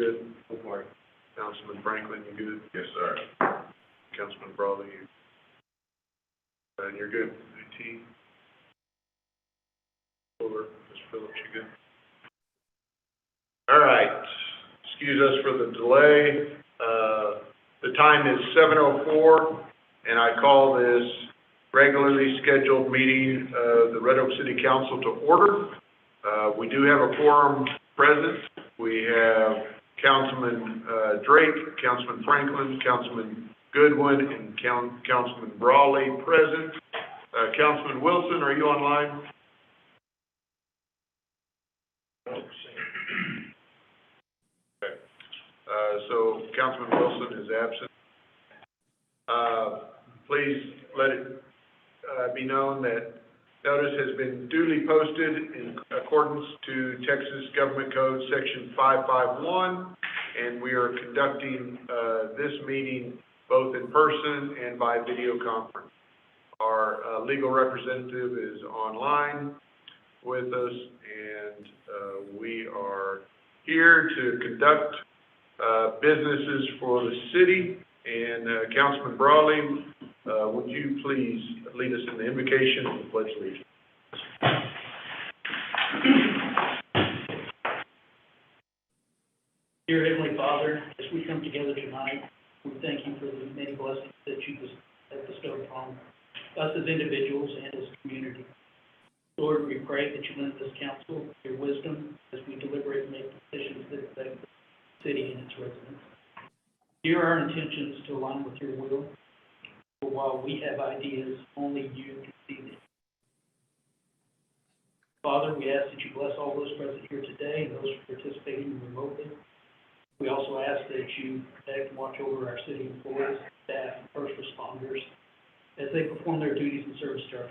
good? Good morning. Councilman Franklin, you good? Yes, sir. Councilman Brawley, you? And you're good? IT? Over, Mr. Phillips, you good? All right, excuse us for the delay. The time is 7:04, and I call this regularly scheduled meeting of the Red Oak City Council to order. We do have a quorum present. We have Councilman Drake, Councilman Franklin, Councilman Goodwin, and Councilman Brawley present. Councilman Wilson, are you online? Okay. So Councilman Wilson is absent. Please let it be known that notice has been duly posted in accordance to Texas Government Code Section 551, and we are conducting this meeting both in person and by video conference. Our legal representative is online with us, and we are here to conduct businesses for the city. And Councilman Brawley, would you please lead us in the invocation and the pledge of allegiance? Dear Heavenly Father, as we come together tonight, we thank you for the many blessings that you have bestowed upon us as individuals and as a community. Lord, we pray that you lend this council your wisdom as we deliberate and make decisions that affect the city and its residents. Here are our intentions to align with your will, for while we have ideas, only you can see them. Father, we ask that you bless all those present here today and those participating remotely. We also ask that you protect and watch over our city employees, staff, and first responders as they perform their duties in service to our.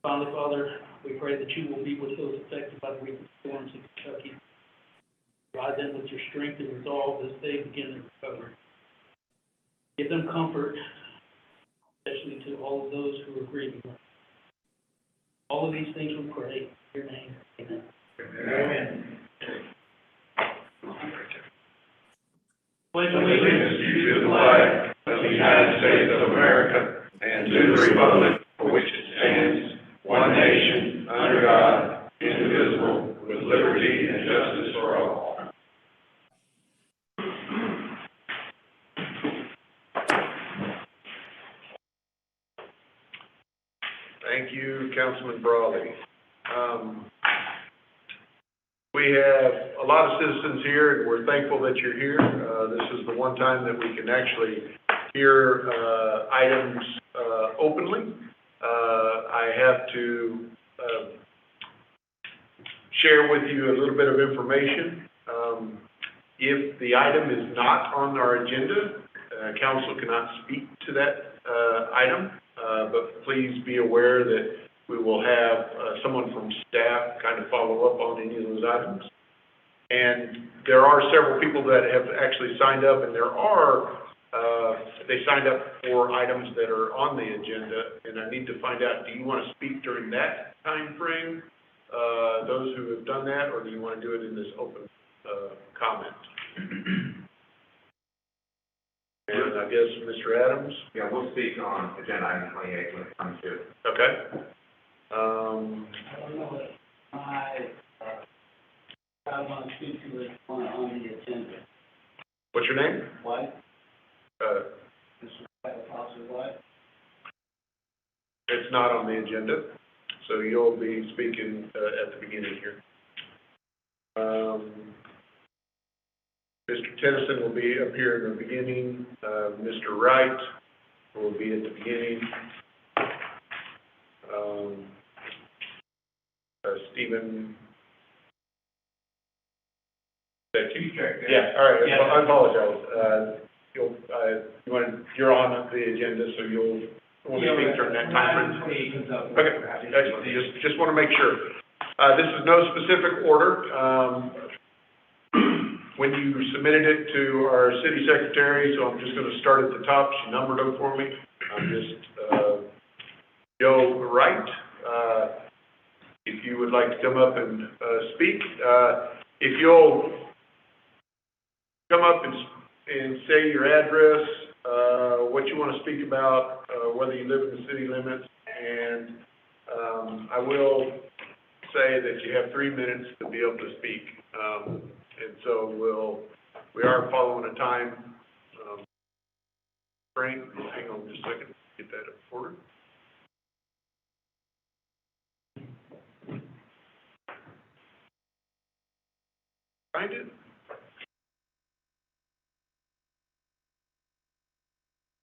Finally, Father, we pray that you will be with those affected by the recent storms in Kentucky. Provide them with your strength and resolve as they begin their recovery. Give them comfort, especially to all of those who are grieving. All of these things we pray in your name. Amen. Amen. Pledge Allegiance to the flag of the United States of America and to the republic for which it stands, one nation, under God, indivisible, with liberty and justice for all. Thank you, Councilman Brawley. We have a lot of citizens here, and we're thankful that you're here. This is the one time that we can actually hear items openly. I have to share with you a little bit of information. If the item is not on our agenda, council cannot speak to that item, but please be aware that we will have someone from staff kind of follow up on any of those items. And there are several people that have actually signed up, and they signed up for items that are on the agenda, and I need to find out, do you want to speak during that time frame, those who have done that, or do you want to do it in this open comment? And I guess Mr. Adams? Yeah, we'll speak on agenda item 28 when it comes to it. Okay. I don't know if I want to speak to it on the agenda. What's your name? White, Mr. White, Officer White. It's not on the agenda, so you'll be speaking at the beginning here. Mr. Tennyson will be up here in the beginning. Mr. Wright will be at the beginning. Stephen. That you? Yeah. All right. Yeah. I apologize. You're on the agenda, so you'll want to speak during that time frame. Okay. Excellent. Just want to make sure. This is no specific order. When you submitted it to our city secretary, so I'm just going to start at the top. She numbered them for me. I'm just Joe Wright. If you would like to come up and speak, if you'll come up and say your address, what you want to speak about, whether you live in the city limits, and I will say that you have 3 minutes to be able to speak. And so we are following a time frame. Hang on just a second, get that up forward. Find it?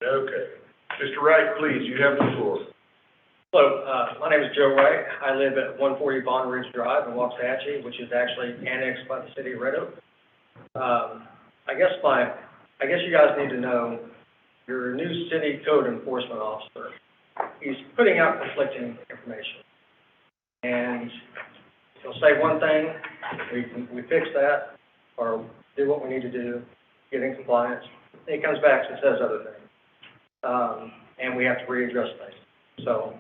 Okay. Mr. Wright, please, you have the floor. Hello, my name is Joe Wright. I live at 140 Bond Ridge Drive in Waxahachie, which is actually annexed by the city of Red Oak. I guess you guys need to know, your new city code enforcement officer, he's putting out conflicting information. And he'll say one thing, we fix that, or do what we need to do, get in compliance. Then he comes back and says other things. And we have to readdress things. So,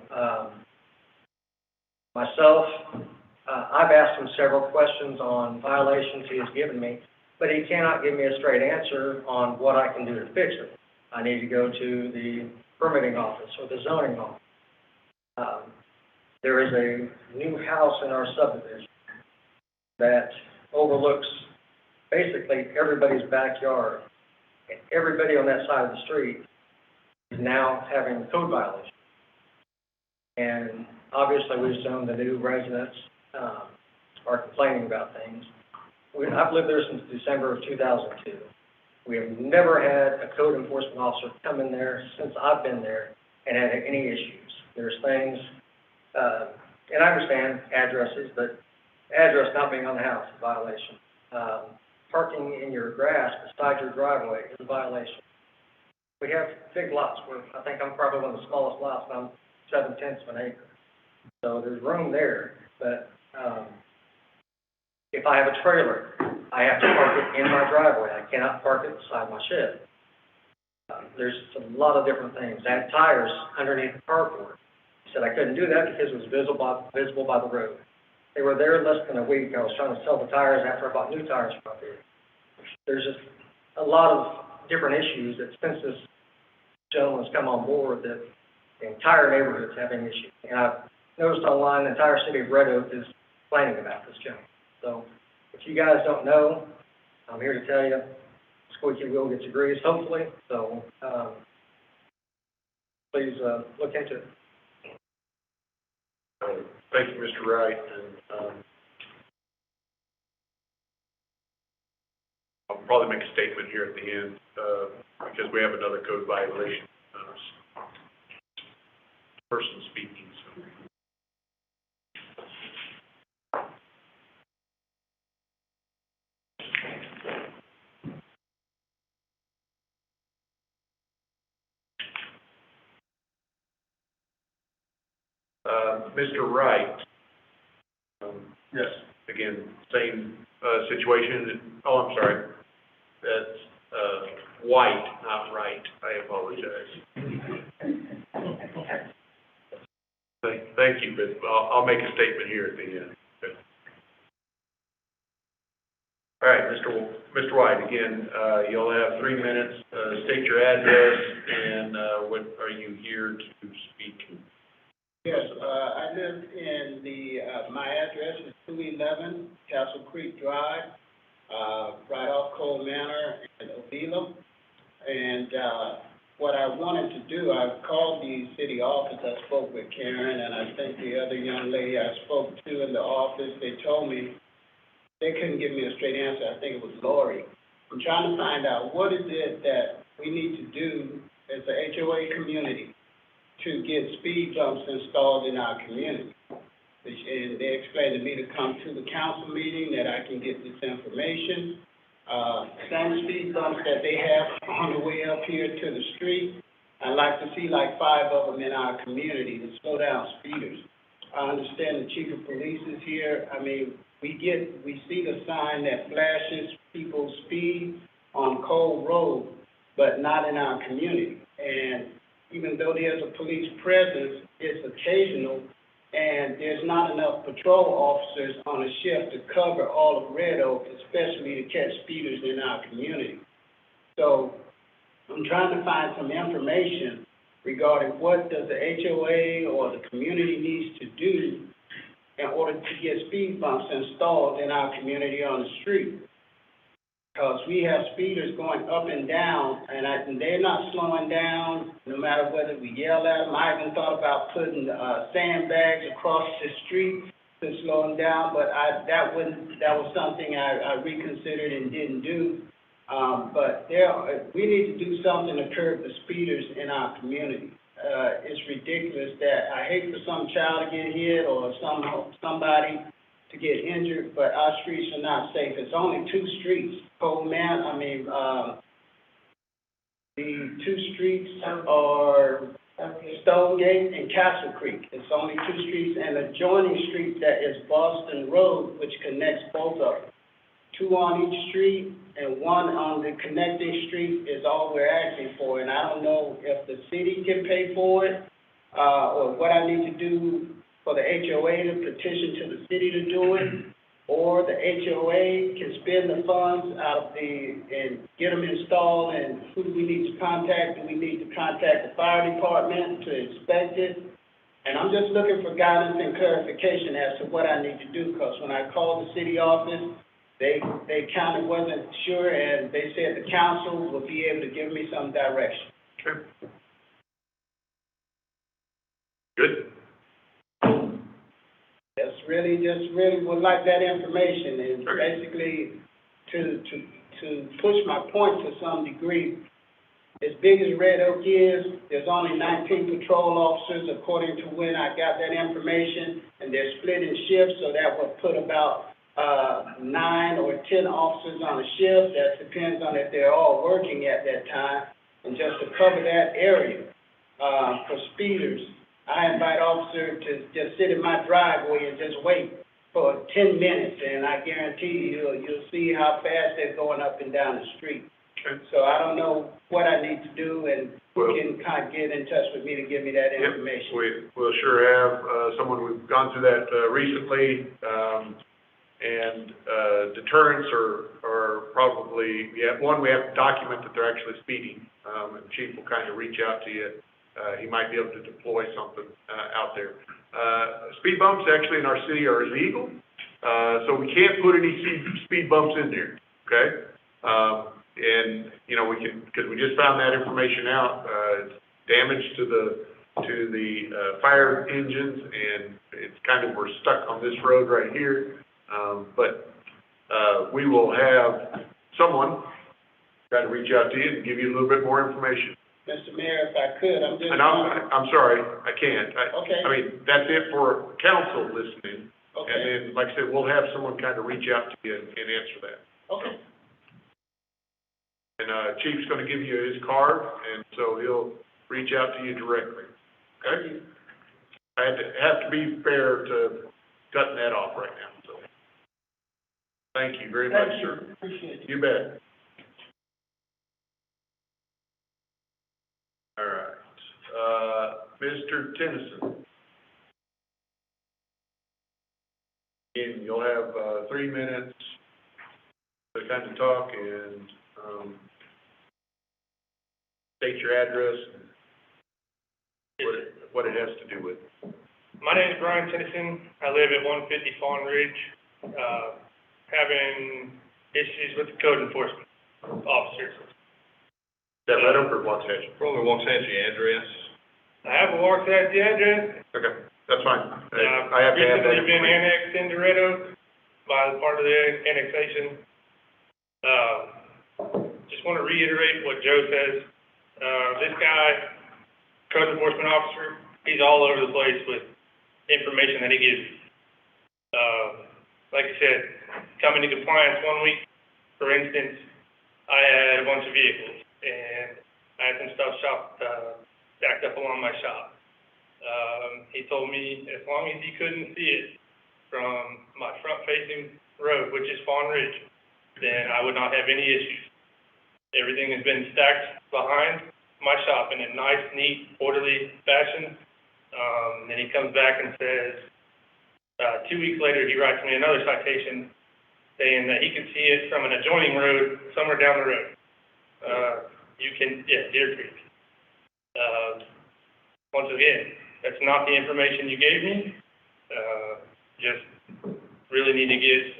myself, I've asked him several questions on violations he has given me, but he cannot give me a straight answer on what I can do to fix it. I need to go to the permitting office or the zoning office. There is a new house in our subdivision that overlooks basically everybody's backyard. Everybody on that side of the street is now having code violations. And obviously, we assume the new residents are complaining about things. I've lived there since December of 2002. We have never had a code enforcement officer come in there since I've been there and had any issues. There's things, and I understand addresses, but address not being on the house is a violation. Parking in your grass beside your driveway is a violation. We have big lots. I think I'm probably one of the smallest lots, and I'm 7/10 of an acre. So there's room there, but if I have a trailer, I have to park it in my driveway. I cannot park it beside my shed. There's a lot of different things. I had tires underneath the carport. He said I couldn't do that because it was visible by the road. They were there less than a week. I was trying to sell the tires after I bought new tires from up here. There's just a lot of different issues that since this gentleman's come on board that the entire neighborhood's having issues. And I've noticed online the entire city of Red Oak is complaining about this gentleman. So if you guys don't know, I'm here to tell you, squeaky wheel gets a grease, hopefully. So please look into it. Thank you, Mr. Wright. And I'll probably make a statement here at the end because we have another code violation. Person speaking. So. Mr. Wright. Yes. Again, same situation. Oh, I'm sorry. That's White, not Wright. I apologize. Thank you, but I'll make a statement here at the end. Okay. All right, Mr. White, again, you'll have 3 minutes. State your address and what are you here to speak? Yes, I live in my address is 211 Castle Creek Drive, right off Cole Manor in Ovila. And what I wanted to do, I called the city office. I spoke with Karen, and I think the other young lady I spoke to in the office, they told me they couldn't give me a straight answer. I think it was Lori. I'm trying to find out what is it that we need to do as a HOA community to get speed bumps installed in our community. And they explained to me to come to the council meeting that I can get this information. Some speed bumps that they have on the way up here to the street, I'd like to see like 5 of them in our community to slow down speeders. I understand the chief of police is here. I mean, we see the sign that flashes people's speed on Cole Road, but not in our community. And even though there's a police presence, it's occasional, and there's not enough patrol officers on a shift to cover all of Red Oak, especially to catch speeders in our community. So I'm trying to find some information regarding what does the HOA or the community needs to do in order to get speed bumps installed in our community on the street. Because we have speeders going up and down, and they're not slowing down, no matter whether we yell at them. I even thought about putting sandbags across the street to slow them down, but that was something I reconsidered and didn't do. But we need to do something to curb the speeders in our community. It's ridiculous that I hate for some child to get hit or somebody to get injured, but our streets are not safe. It's only 2 streets, the 2 streets are Stonegate and Castle Creek. It's only 2 streets, and adjoining street that is Boston Road, which connects both of them. 2 on each street, and 1 on the connecting street is all we're asking for, and I don't know if the city can pay for it, or what I need to do for the HOA to petition to the city to do it, or the HOA can spend the funds and get them installed, and who do we need to contact? Do we need to contact the fire department to inspect it? And I'm just looking for guidance and clarification as to what I need to do, because when I called the city office, they kind of wasn't sure, and they said the council will be able to give me some direction. Okay. Good. Just really would like that information, and basically to push my point to some degree. As big as Red Oak is, there's only 19 patrol officers according to when I got that information, and they're split in shifts, so that would put about 9 or 10 officers on a shift. That depends on if they're all working at that time. And just to cover that area for speeders, I invite officers to just sit in my driveway and just wait for 10 minutes, and I guarantee you'll see how fast they're going up and down the street. Okay. So I don't know what I need to do, and you can kind of get in touch with me to give me that information. Yep. We'll sure have someone. We've gone through that recently, and deterrents are probably, we have to document that they're actually speeding, and the chief will kind of reach out to you. He might be able to deploy something out there. Speed bumps actually in our city are illegal, so we can't put any speed bumps in there, okay? And, you know, because we just found that information out, it's damage to the fire engines, and it's kind of, we're stuck on this road right here. But we will have someone try to reach out to you and give you a little bit more information. Mr. Mayor, if I could, And I'm sorry, I can't. Okay. I mean, that's it for council listening. Okay. And then, like I said, we'll have someone kind of reach out to you and answer that. Okay. And Chief's gonna give you his card, and so he'll reach out to you directly, okay? I have to be fair to cutting that off right now, so. Thank you very much, sir. Appreciate it. You bet. All right, Mr. Tennyson. Again, you'll have 3 minutes to kind of talk and state your address and what it has to do with. My name is Brian Tennyson. I live at 150 Fawn Ridge, having issues with the code enforcement officers. Is that Red Oak or Waxahachie? Probably Waxahachie address. I have a Waxahachie address. Okay, that's fine. I have to have that Recently been information. annexed into Red Oak by the part of the annexation. Just want to reiterate what Joe says. This guy, code enforcement officer, he's all over the place with information that he gives. Like I said, coming to compliance 1 week, for instance, I had a bunch of vehicles, and I had some stuff stacked up along my shop. He told me as long as he couldn't see it from my front-facing road, which is Fawn Ridge, then I would not have any issues. Everything has been stacked behind my shop in a nice, neat, orderly fashion. Then he comes back and says, 2 weeks later, he writes me another citation saying that he can see it from an adjoining road somewhere down the road. Deer Creek. Once again, that's not the information you gave me. Just really need to get,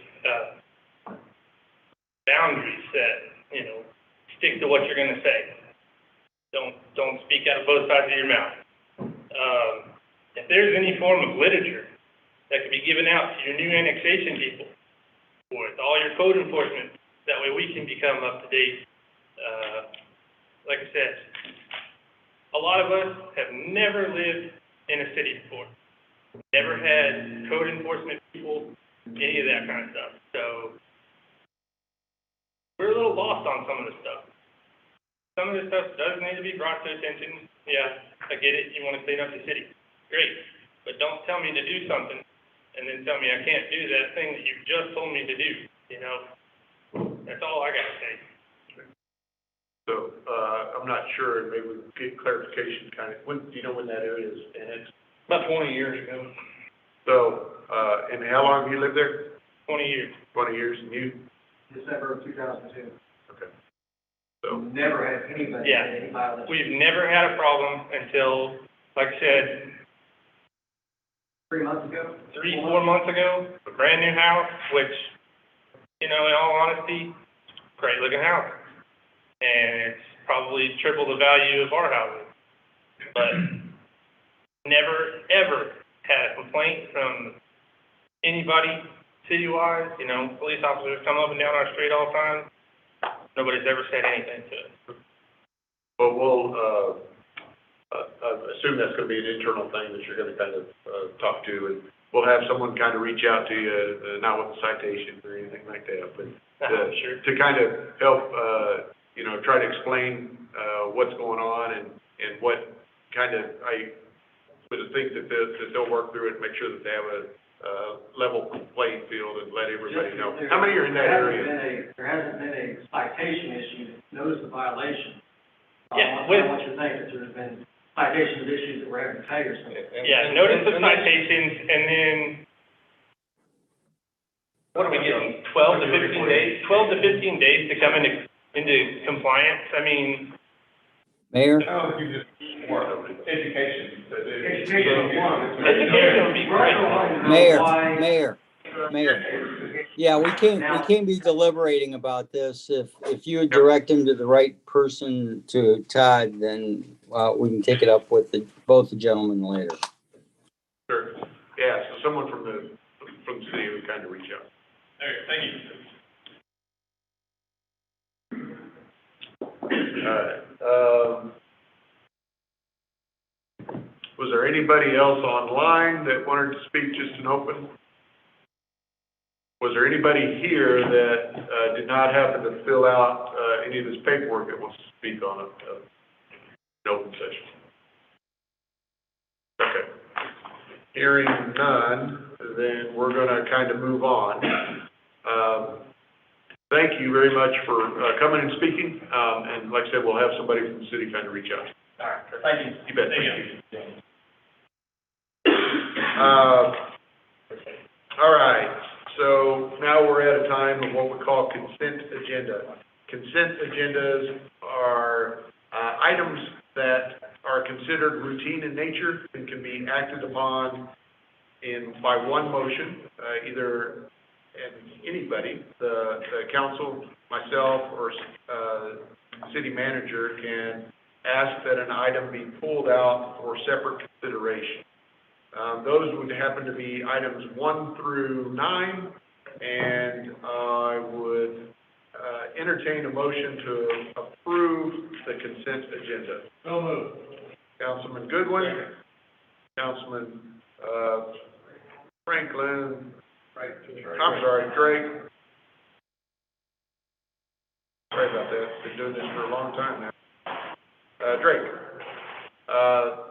boundaries set, stick to what you're gonna say. Don't speak out of both sides of your mouth. If there's any form of literature that could be given out to your new annexation people, with all your code enforcement, that way we can become up to date. Like I said, a lot of us have never lived in a city before. Never had code enforcement people, any of that kind of stuff. So we're a little lost on some of this stuff. Some of this stuff does need to be brought to attention. Yeah, I get it. You want to clean up the city. Great. But don't tell me to do something and then tell me I can't do that thing that you just told me to do. That's all I got to say. So, I'm not sure, and maybe we can get clarification do you know when that area is annexed? About 20 years ago. So, and how long have you lived there? 20 years. 20 years, and you? December of 2002. Okay. So, Never had anybody, Yeah. any violation. We've never had a problem until, like I said, 3 months ago? 3-4 months ago, a brand new house, which, in all honesty, great looking house. And it's probably triple the value of our houses. But never, ever had a complaint from anybody city-wise. Police officers come up and down our street all the time. Nobody's ever said anything to us. but we'll, assume that's gonna be an internal thing that you're gonna kind of, talk to, and we'll have someone kind of reach out to you, not with a citation or anything like that, but Sure. to kind of help, try to explain, what's going on and what kind of, I would think that they'll work through it and make sure that they have a level playing field and let everybody know. How many are in that area? There hasn't been a citation issue, notice of violation. Yeah, I don't want you to think that there's been citations issues that we're having to pay or something. Yeah, notice of citations, and then, what are we getting, 12 to 15 days? 12 to 15 days to come into compliance? I mean, Mayor? Education. education would be great. Mayor. Yeah, we can't be deliberating about this. If you would direct him to the right person, to Todd, then, we can take it up with both the gentlemen later. Sure. Yeah, so someone from the city would kind of reach out. All right, thank you. All right. Was there anybody else online that wanted to speak just in open? Was there anybody here that, did not happen to fill out, any of this paperwork that wants to speak on an open session? Okay. Hearing none, then we're gonna kind of move on. Thank you very much for, coming and speaking, and like I said, we'll have somebody from the city kind of reach out. All right, thank you. You bet. Thank you. All right, so now we're at a time of what we call consent agenda. Consent agendas are items that are considered routine in nature and can be acted upon by one motion, either anybody, the council, myself, or city manager can ask that an item be pulled out for separate consideration. Those would happen to be items 1 through 9, and I would entertain a motion to approve the consent agenda. So moved. Councilman Goodwin, Councilman Franklin, I'm sorry, Drake. Sorry about that, been doing this for a long time now. Drake.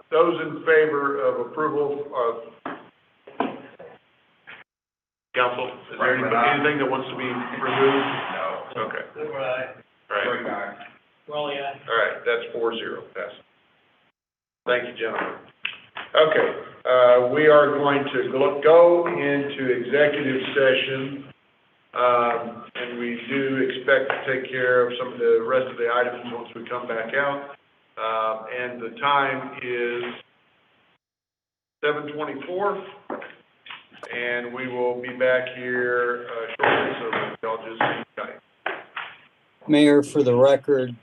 Those in favor of approval of council, is there anything that wants to be removed? No. Okay, all right. Raleigh, All right, that's 4-0, pass. Thank you, gentlemen. Okay, we are going to go into executive session. And we do expect to take care of some of the rest of the items once we come back out. And the time is 7:24, and we will be back here shortly, so y'all just hang tight. Mayor, for the record,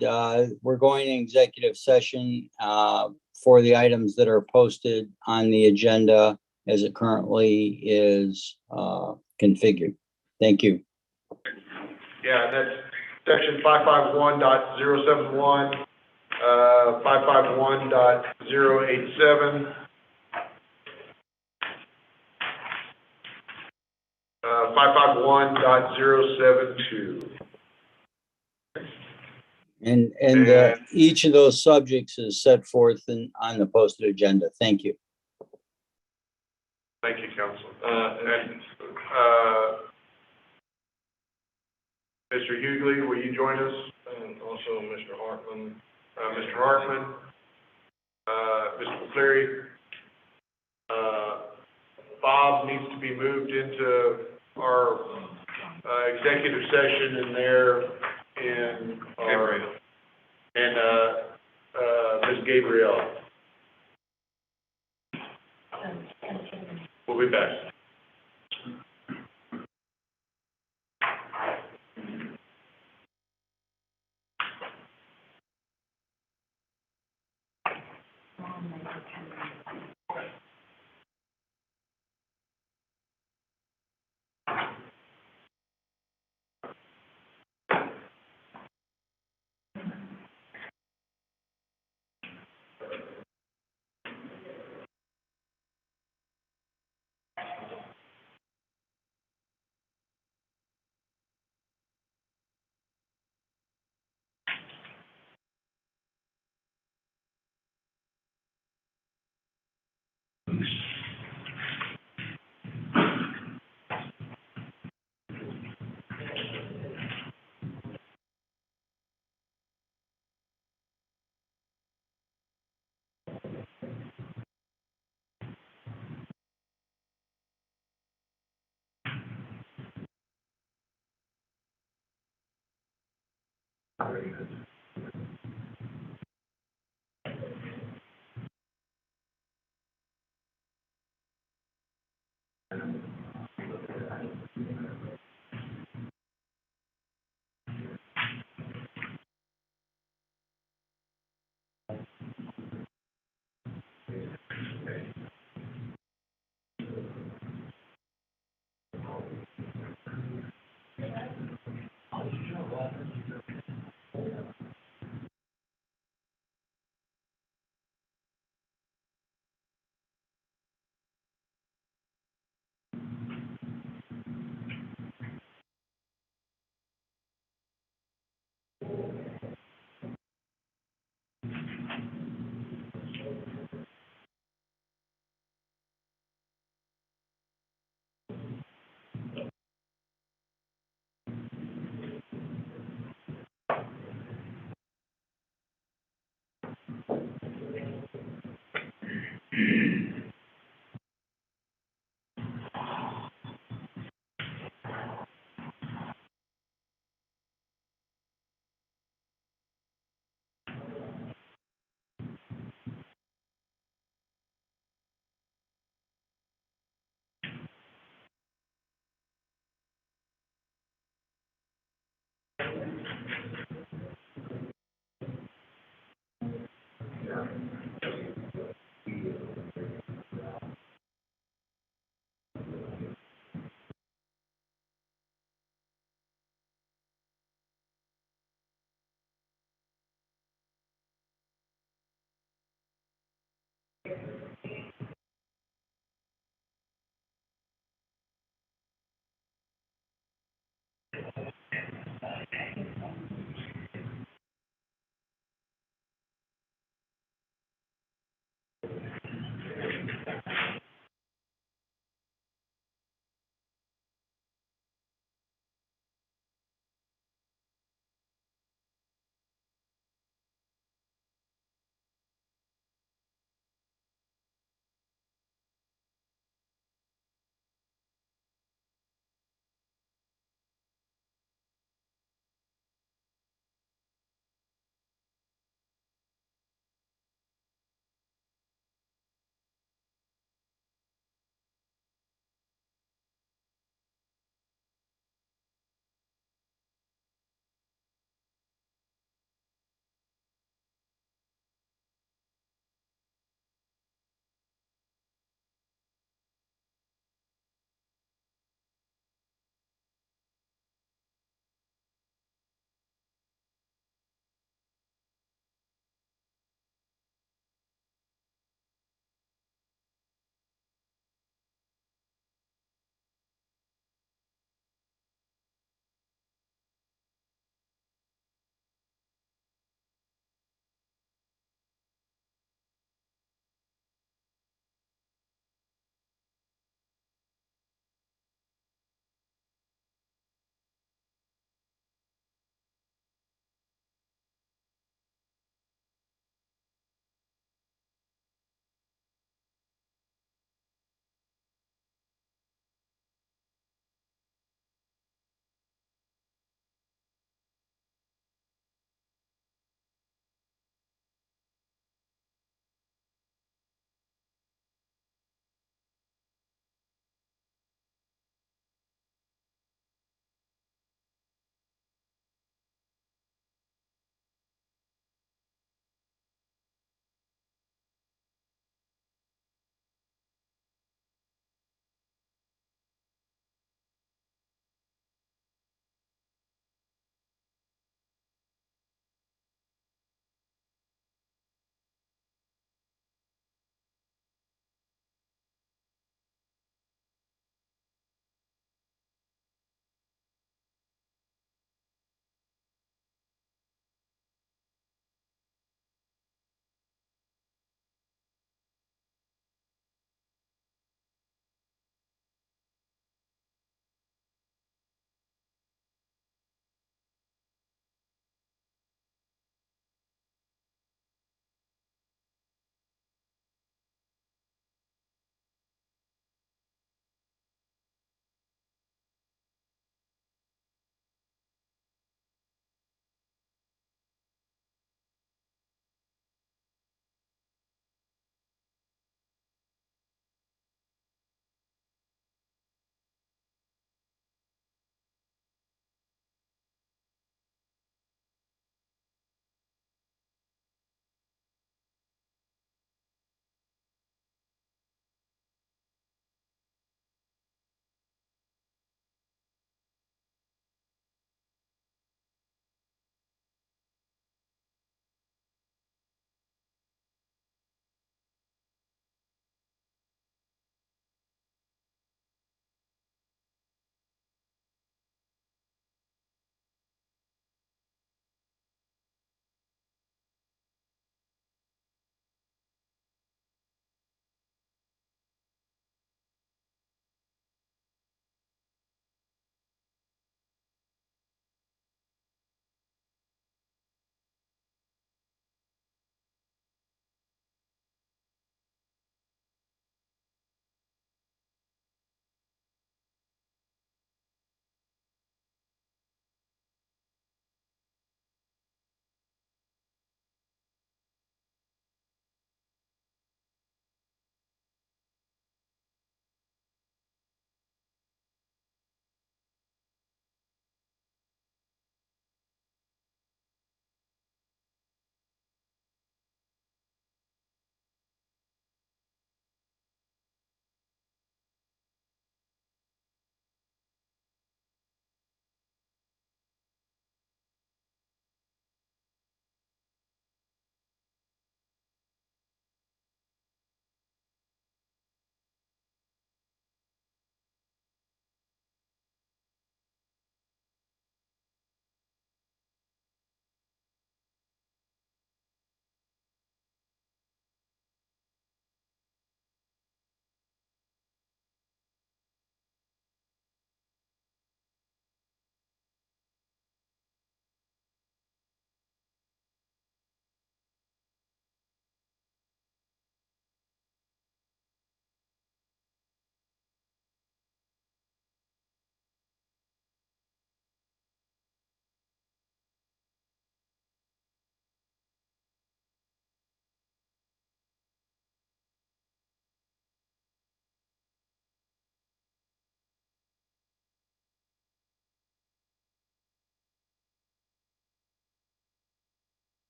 we're going in executive session for the items that are posted on the agenda as it currently is configured. Thank you. Yeah, and that's section 551.071, 551.087, 551.072. And each of those subjects is set forth on the posted agenda. Thank you. Thank you, Council. Mr. Hughley, will you join us? And also Mr. Hartman. Mr. Hartman, Mr. McCleary. Bob needs to be moved into our executive session in there in our, and Ms. Gabrielle. We'll be back.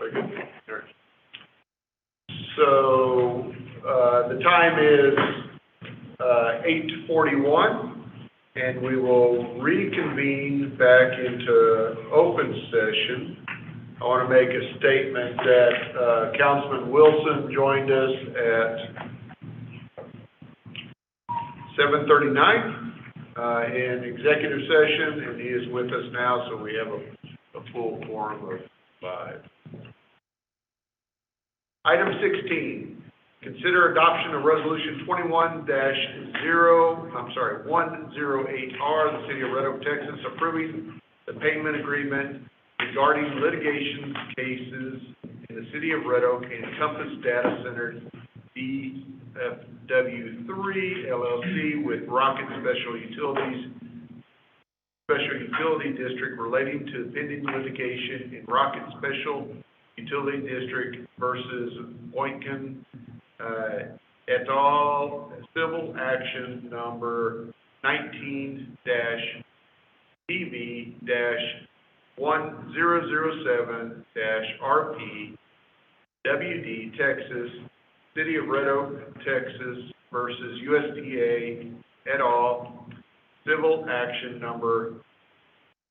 Very good. All right. So, the time is, 8:41, and we will reconvene back into open session. I want to make a statement that, Councilman Wilson joined us at 7:39, in executive session, and he is with us now, so we have a full quorum of 5. Item 16, consider adoption of resolution 108R, the city of Red Oak, Texas, approving the payment agreement regarding litigation cases in the city of Red Oak and Compass Data Center DFW3 LLC with Rocket Special Utility District relating to pending litigation in Rocket Special Utility District versus Boykin et al., civil action number 19-DB-1007-RP, WD, Texas, City of Red Oak, Texas versus USDA et al., civil action number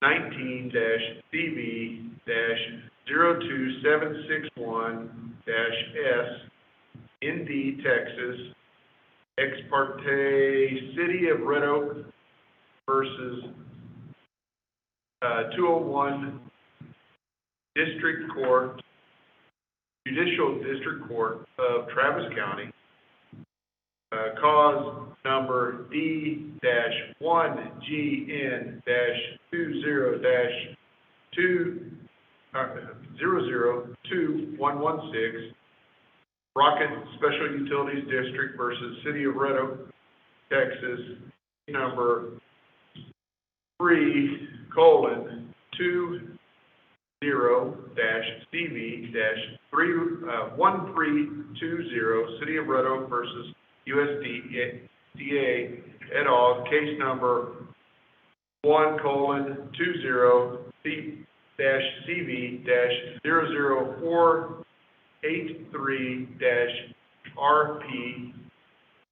19-DB-02761-S, ND, Texas, ex parte City of Red Oak versus 201 Judicial District Court of Travis County, cause number D-1G-N-2002116, Rocket Special Utilities District versus City of Red Oak, Texas, number 3:CV-1320, City of Red Oak versus USDA et al., case number 1:020-CV-00483-RP,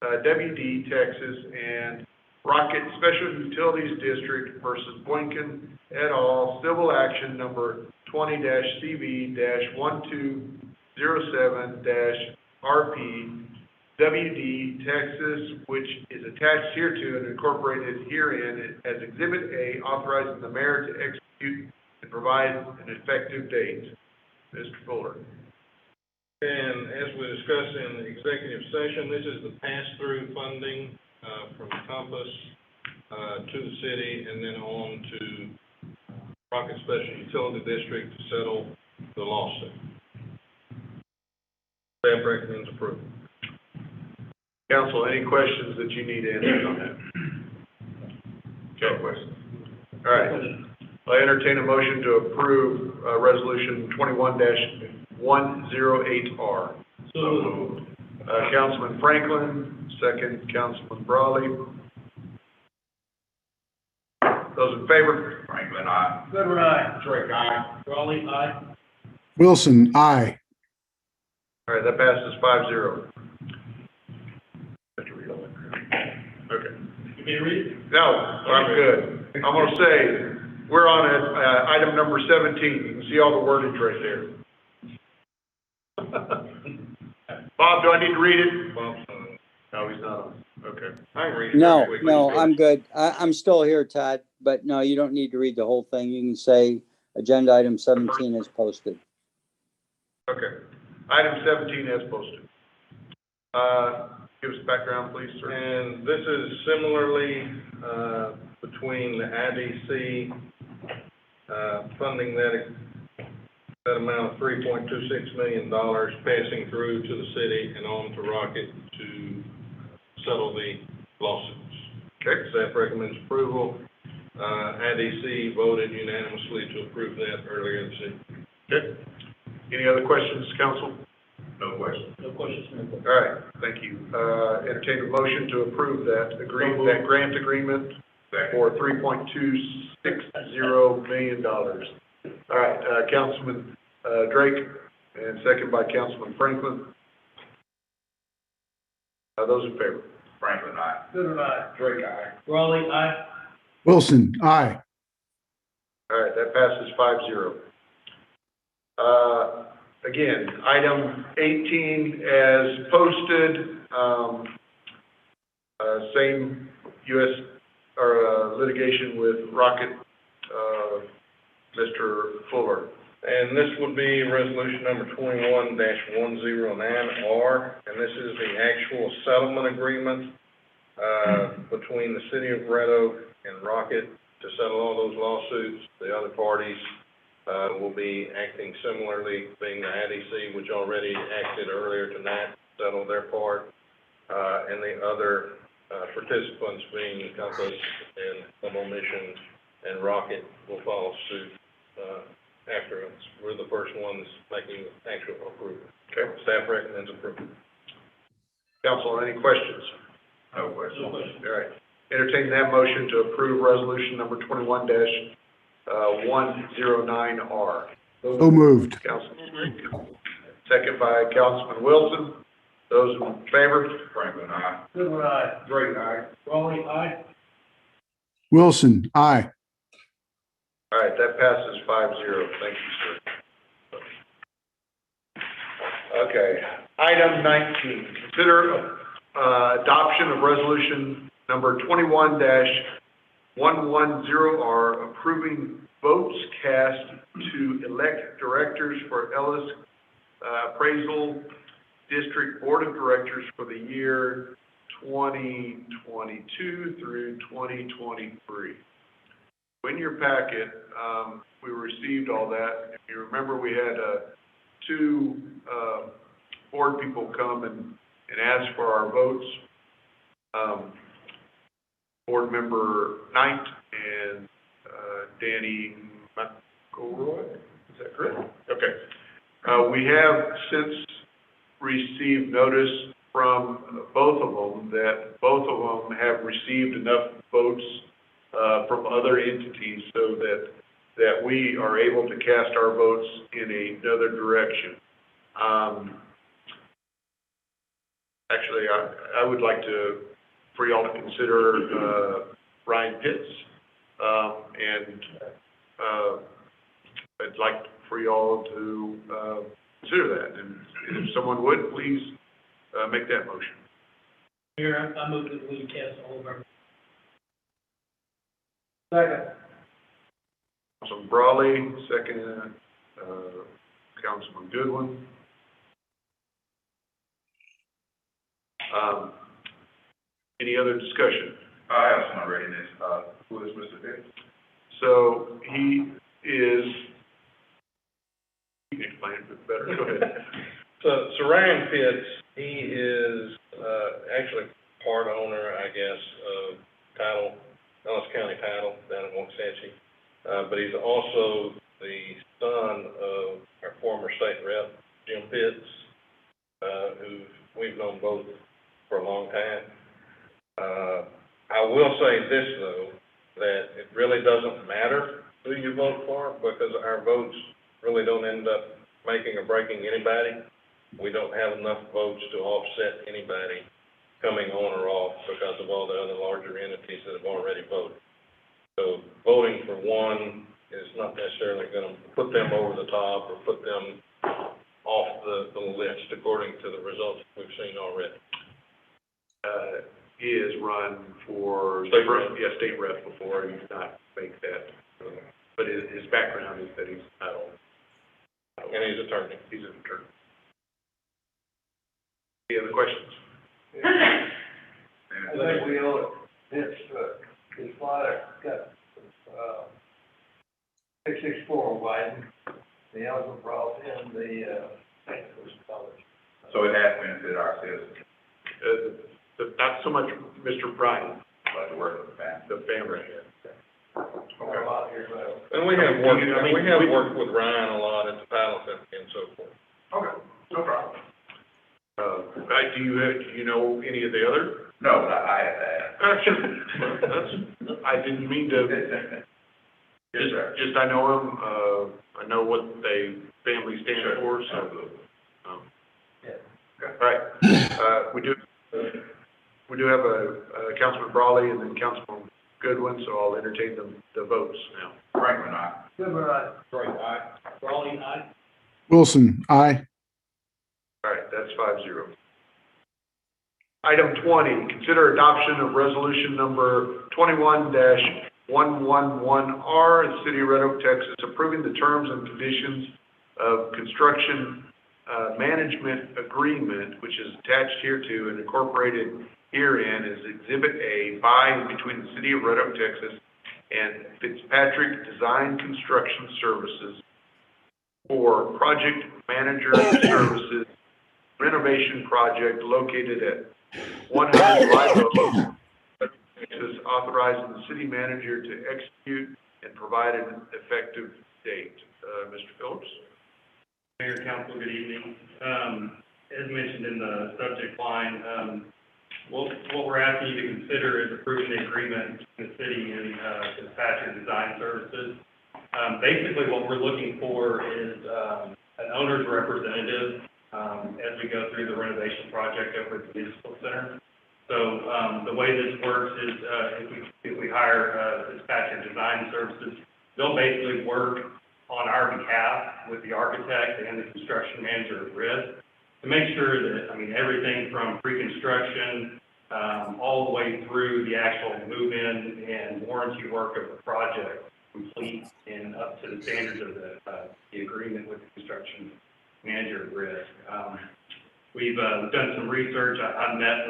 WD, Texas, and Rocket Special Utilities District versus Boykin et al., civil action number 20-CV-1207-RP, WD, Texas, which is attached hereto and incorporated herein as Exhibit A, authorizing the mayor to execute and provide an effective date. Mr. Fuller. And as we discussed in executive session, this is the pass-through funding from Compass to the city and then on to Rocket Special Utility District to settle the lawsuit. Staff recommends approval. Council, any questions that you need answered on that? No questions. All right. I entertain a motion to approve, resolution 21-108R. So moved. Councilman Franklin, second, Councilman Brawley. Those in favor? Franklin, aye. Goodwin, aye. Drake, aye. Raleigh, aye. Wilson, aye. All right, that passes 5-0. Okay. You may read it? No, I'm good. I'm gonna say, we're on item number 17. You can see all the wordage right there. Bob, do I need to read it? No, he's not on. Okay. I can read it. No, quickly. no, I'm good. I'm still here, Todd, but no, you don't need to read the whole thing. You can say agenda item 17 is posted. Okay. Item 17 as posted. Give us background, please, sir. And this is similarly, between the IDC, funding that amount of $3.26 million passing through to the city and on to Rocket to settle the lawsuits. Okay. Staff recommends approval. IDC voted unanimously to approve that earlier this evening. Okay. Any other questions, council? No questions. No questions, Mayor. All right, thank you. Entertain a motion to approve that that grant agreement for $3.260 million. All right, Councilman Drake, and second by Councilman Franklin. Those in favor? Franklin, aye. Goodwin, aye. Drake, aye. Raleigh, aye. Wilson, aye. All right, that passes 5-0. Again, item 18 as posted, same U.S. or litigation with Rocket, Mr. Fuller. And this would be resolution number 21-109R, and this is the actual settlement agreement, between the city of Red Oak and Rocket to settle all those lawsuits. The other parties, will be acting similarly, being the IDC, which already acted earlier tonight, settled their part, and the other, participants being Compass and Humble Mission and Rocket will follow suit, after us. We're the first ones making actual approval. Okay. Staff recommends approval. Council, any questions? No questions. All right. Entertain that motion to approve resolution number 21-109R. So moved. Councilman, second by Councilman Wilson. Those in favor? Franklin, aye. Goodwin, aye. Drake, aye. Raleigh, aye. Wilson, aye. All right, that passes 5-0. Thank you, sir. Okay, item 19, consider, adoption of resolution number 21-110R, approving votes cast to elect directors for Ellis Appraisal District Board of Directors for the year 2022 through 2023. In your packet, we received all that. If you remember, we had two board people come and ask for our votes. Board member Knight and Danny McElroy, is that correct? Okay. We have since received notice from both of them that both of them have received enough votes from other entities so that we are able to cast our votes in another direction. Actually, I would like for y'all to consider Brian Pitts, and I'd like for y'all to consider that. And if someone would, please make that motion. Mayor, I move that we cast all of our. Second. Councilman Brawley, second, Councilman Goodwin. Any other discussion? I have some readiness. Who is Mr. Pitts? So he is, you can explain it better, go ahead. So Ryan Pitts, he is, actually part owner, I guess, of title, Ellis County Title down in Waxahachie. But he's also the son of our former state rep, Jim Pitts, who we've known both for a long time. I will say this, though, that it really doesn't matter who you vote for, because our votes really don't end up making or breaking anybody. We don't have enough votes to offset anybody coming on or off because of all the other larger entities that have already voted. So voting for one is not necessarily going to put them over the top or put them off the list according to the results we've seen already. He has run for State rep. Yeah, state rep before. He did not make that, but his background is that he's not on. And he's an attorney. He's an attorney. Any other questions? I think we owe it. His father got, 664 widened. The other brought in the, college. So it has benefited our citizens, Not so much Mr. Bryan, but the work of the family. the family. A lot here, And we have worked with Ryan a lot at the title company and so forth. Okay, no problem. Do you know any of the other? No, but I had to ask. I didn't mean to, Yes, sir. just I know them, I know what they family stand for, so. Absolutely. All right, we do have a Councilman Brawley and then Councilman Goodwin, so I'll entertain the votes now. Franklin, aye. Goodwin, aye. Drake, aye. Raleigh, aye. Wilson, aye. All right, that's 5-0. Item 20, consider adoption of resolution number 21-111R, the City of Red Oak, Texas, approving the terms and conditions of construction management agreement, which is attached hereto and incorporated herein as Exhibit A by and between the City of Red Oak, Texas, and Fitzpatrick Design Construction Services for project manager services renovation project located at 100 Live Oak, Texas, authorizing the city manager to execute and provide an effective date. Mr. Phillips? Mayor, council, good evening. As mentioned in the subject line, what we're asking you to consider is approving the agreement between the city and Fitzpatrick Design Services. Basically, what we're looking for is an owner's representative as we go through the renovation project over at the municipal center. So the way this works is if we hire Fitzpatrick Design Services, they'll basically work on our behalf with the architect and the construction manager at risk to make sure that, everything from pre-construction all the way through the actual move-in and warranty work of the project complete and up to the standards of the agreement with the construction manager at risk. We've done some research. I've met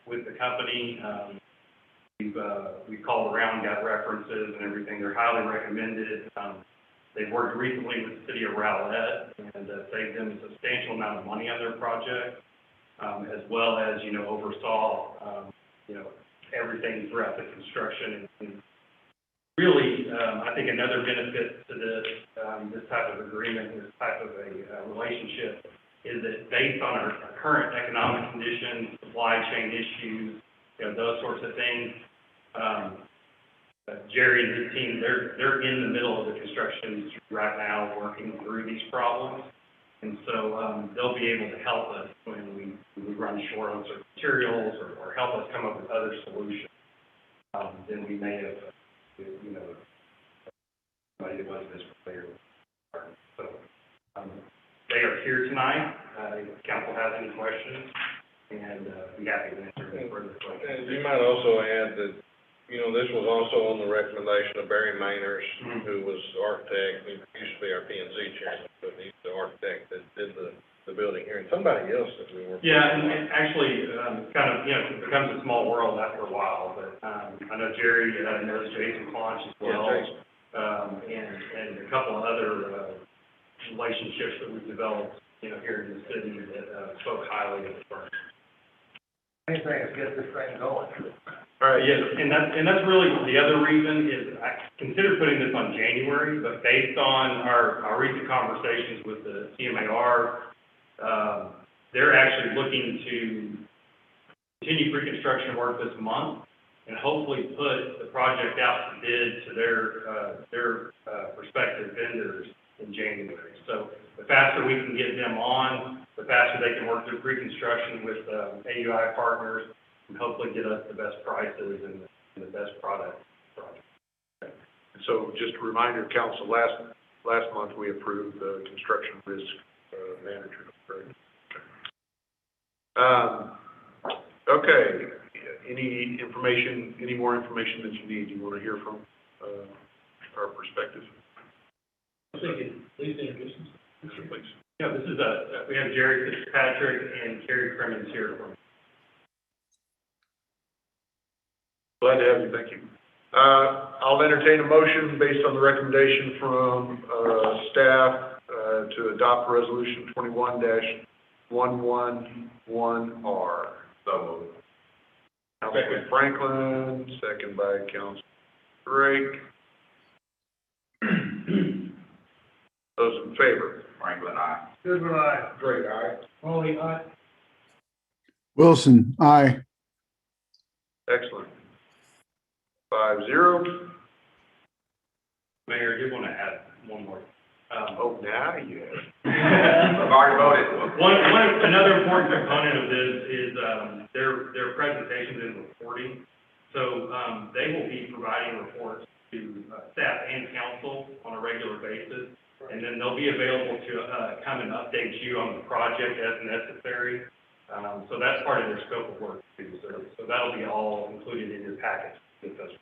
with the company. We've called around, got references and everything. They're highly recommended. They've worked recently with the city of Rowlett and saved them a substantial amount of money on their project, as well as, oversaw, everything throughout the construction. And really, I think another benefit to this type of agreement, this type of a relationship, is that based on our current economic conditions, supply chain issues, those sorts of things, Jerry and his team, they're in the middle of the construction right now working through these problems. And so they'll be able to help us when we run short on certain materials or help us come up with other solutions than we may have, somebody that wasn't as prepared. So they are here tonight. If council has any questions, and be happy to answer any further questions. And you might also add that, this was also on the recommendation of Barry Mainers, who was the architect. He used to be our P&Z chairman, but he's the architect that did the building here, and somebody else that we were. Yeah, and actually, kind of, it becomes a small world after a while, but I know Jerry knows Jason Claunch as well. Yeah, Jason. And a couple of other relationships that we've developed, here in the city that spoke highly of the firm. Anything to get this thing going. All right, yes, and that's really the other reason is I considered putting this on January, but based on our recent conversations with the CMAR, they're actually looking to continue pre-construction work this month and hopefully put the project out to bid to their prospective vendors in January. So the faster we can get them on, the faster they can work through pre-construction with AUI partners and hopefully get us the best prices and the best product. And so just a reminder, council, last month we approved the construction risk manager, correct? Okay. Any more information that you need? You want to hear from our perspective? I think please introduce us. Mr. Please. Yeah, this is we have Jerry Fitzpatrick and Kerry Crimmins here from. Glad to have you, thank you. I'll entertain a motion based on the recommendation from staff to adopt resolution 21-111R. So moved. Councilman Franklin, second by Councilman Drake. Those in favor? Franklin, aye. Goodwin, aye. Drake, aye. Raleigh, aye. Wilson, aye. Excellent. 5-0. Mayor, I did want to add one more Oh, now you have. I've already voted. Another important component of this is, their presentations and reporting. So, they will be providing reports to staff and council on a regular basis. And then they'll be available to, come and update you on the project as necessary. So that's part of their scope of work too. So that'll be all included in your package. Excellent.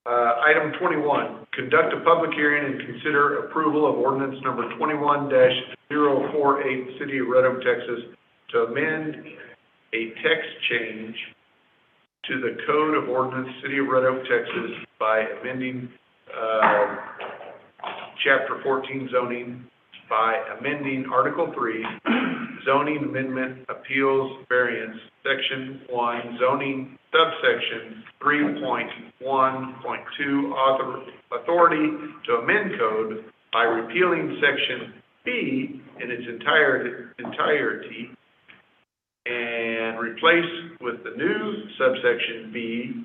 Item 21, conduct a public hearing and consider approval of ordinance number 21-048, City of Red Oak, Texas, to amend a text change to the Code of Ordinance, City of Red Oak, Texas, by amending Chapter 14 zoning, by amending Article 3, zoning amendment appeals variance, Section 1, zoning subsection 3.1.2, authority to amend code by repealing Section B in its entirety and replace with the new subsection B,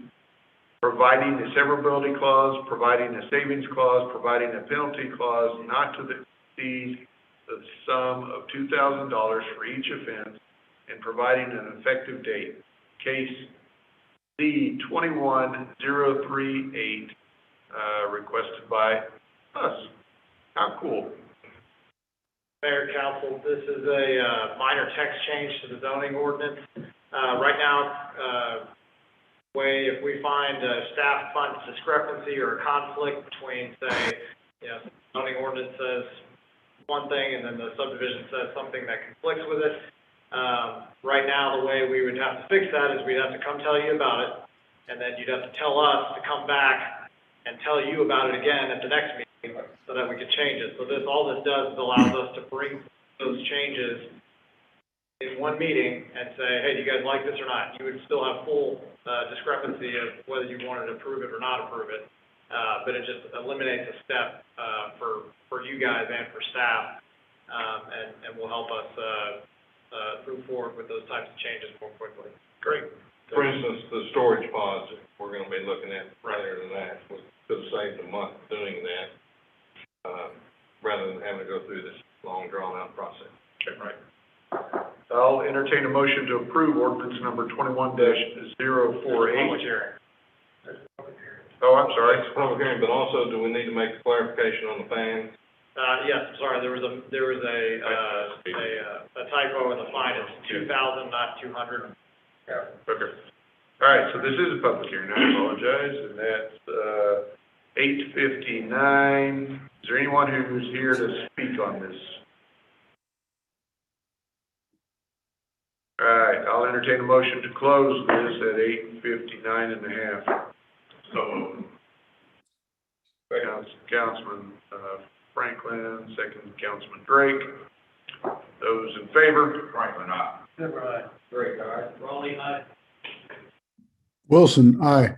providing a severability clause, providing a savings clause, providing a penalty clause not to exceed the sum of $2,000 for each offense, and providing an effective date. Case C 21038, requested by us. How cool. Mayor, council, this is a minor text change to the zoning ordinance. Right now, if we find a staff funds discrepancy or a conflict between, say, zoning ordinance says one thing and then the subdivision says something that conflicts with it. Right now, the way we would have to fix that is we'd have to come tell you about it, and then you'd have to tell us to come back and tell you about it again at the next meeting so that we could change it. So all this does is allows us to bring those changes in one meeting and say, hey, do you guys like this or not? You would still have full discrepancy of whether you wanted to approve it or not approve it. But it just eliminates a step for you guys and for staff, and will help us move forward with those types of changes more quickly. Great. For instance, the storage pods that we're gonna be looking at rather than that, we could have saved a month doing that, rather than having to go through this long drawn-out process. Okay, right. I'll entertain a motion to approve ordinance number 21-048. Oh, I'm sorry. It's a public hearing, but also, do we need to make a clarification on the fans? Yes, sorry, there was a typo in the fine. It's 2,000, not 200. Yeah. Okay. All right, so this is a public hearing, I apologize, and that's, 8:59. Is there anyone who's here to speak on this? All right, I'll entertain a motion to close this at 8:59 So, Councilman Franklin, second Councilman Drake. Those in favor? Franklin, aye. Member, aye. Drake, aye. Raleigh, aye. Wilson, aye.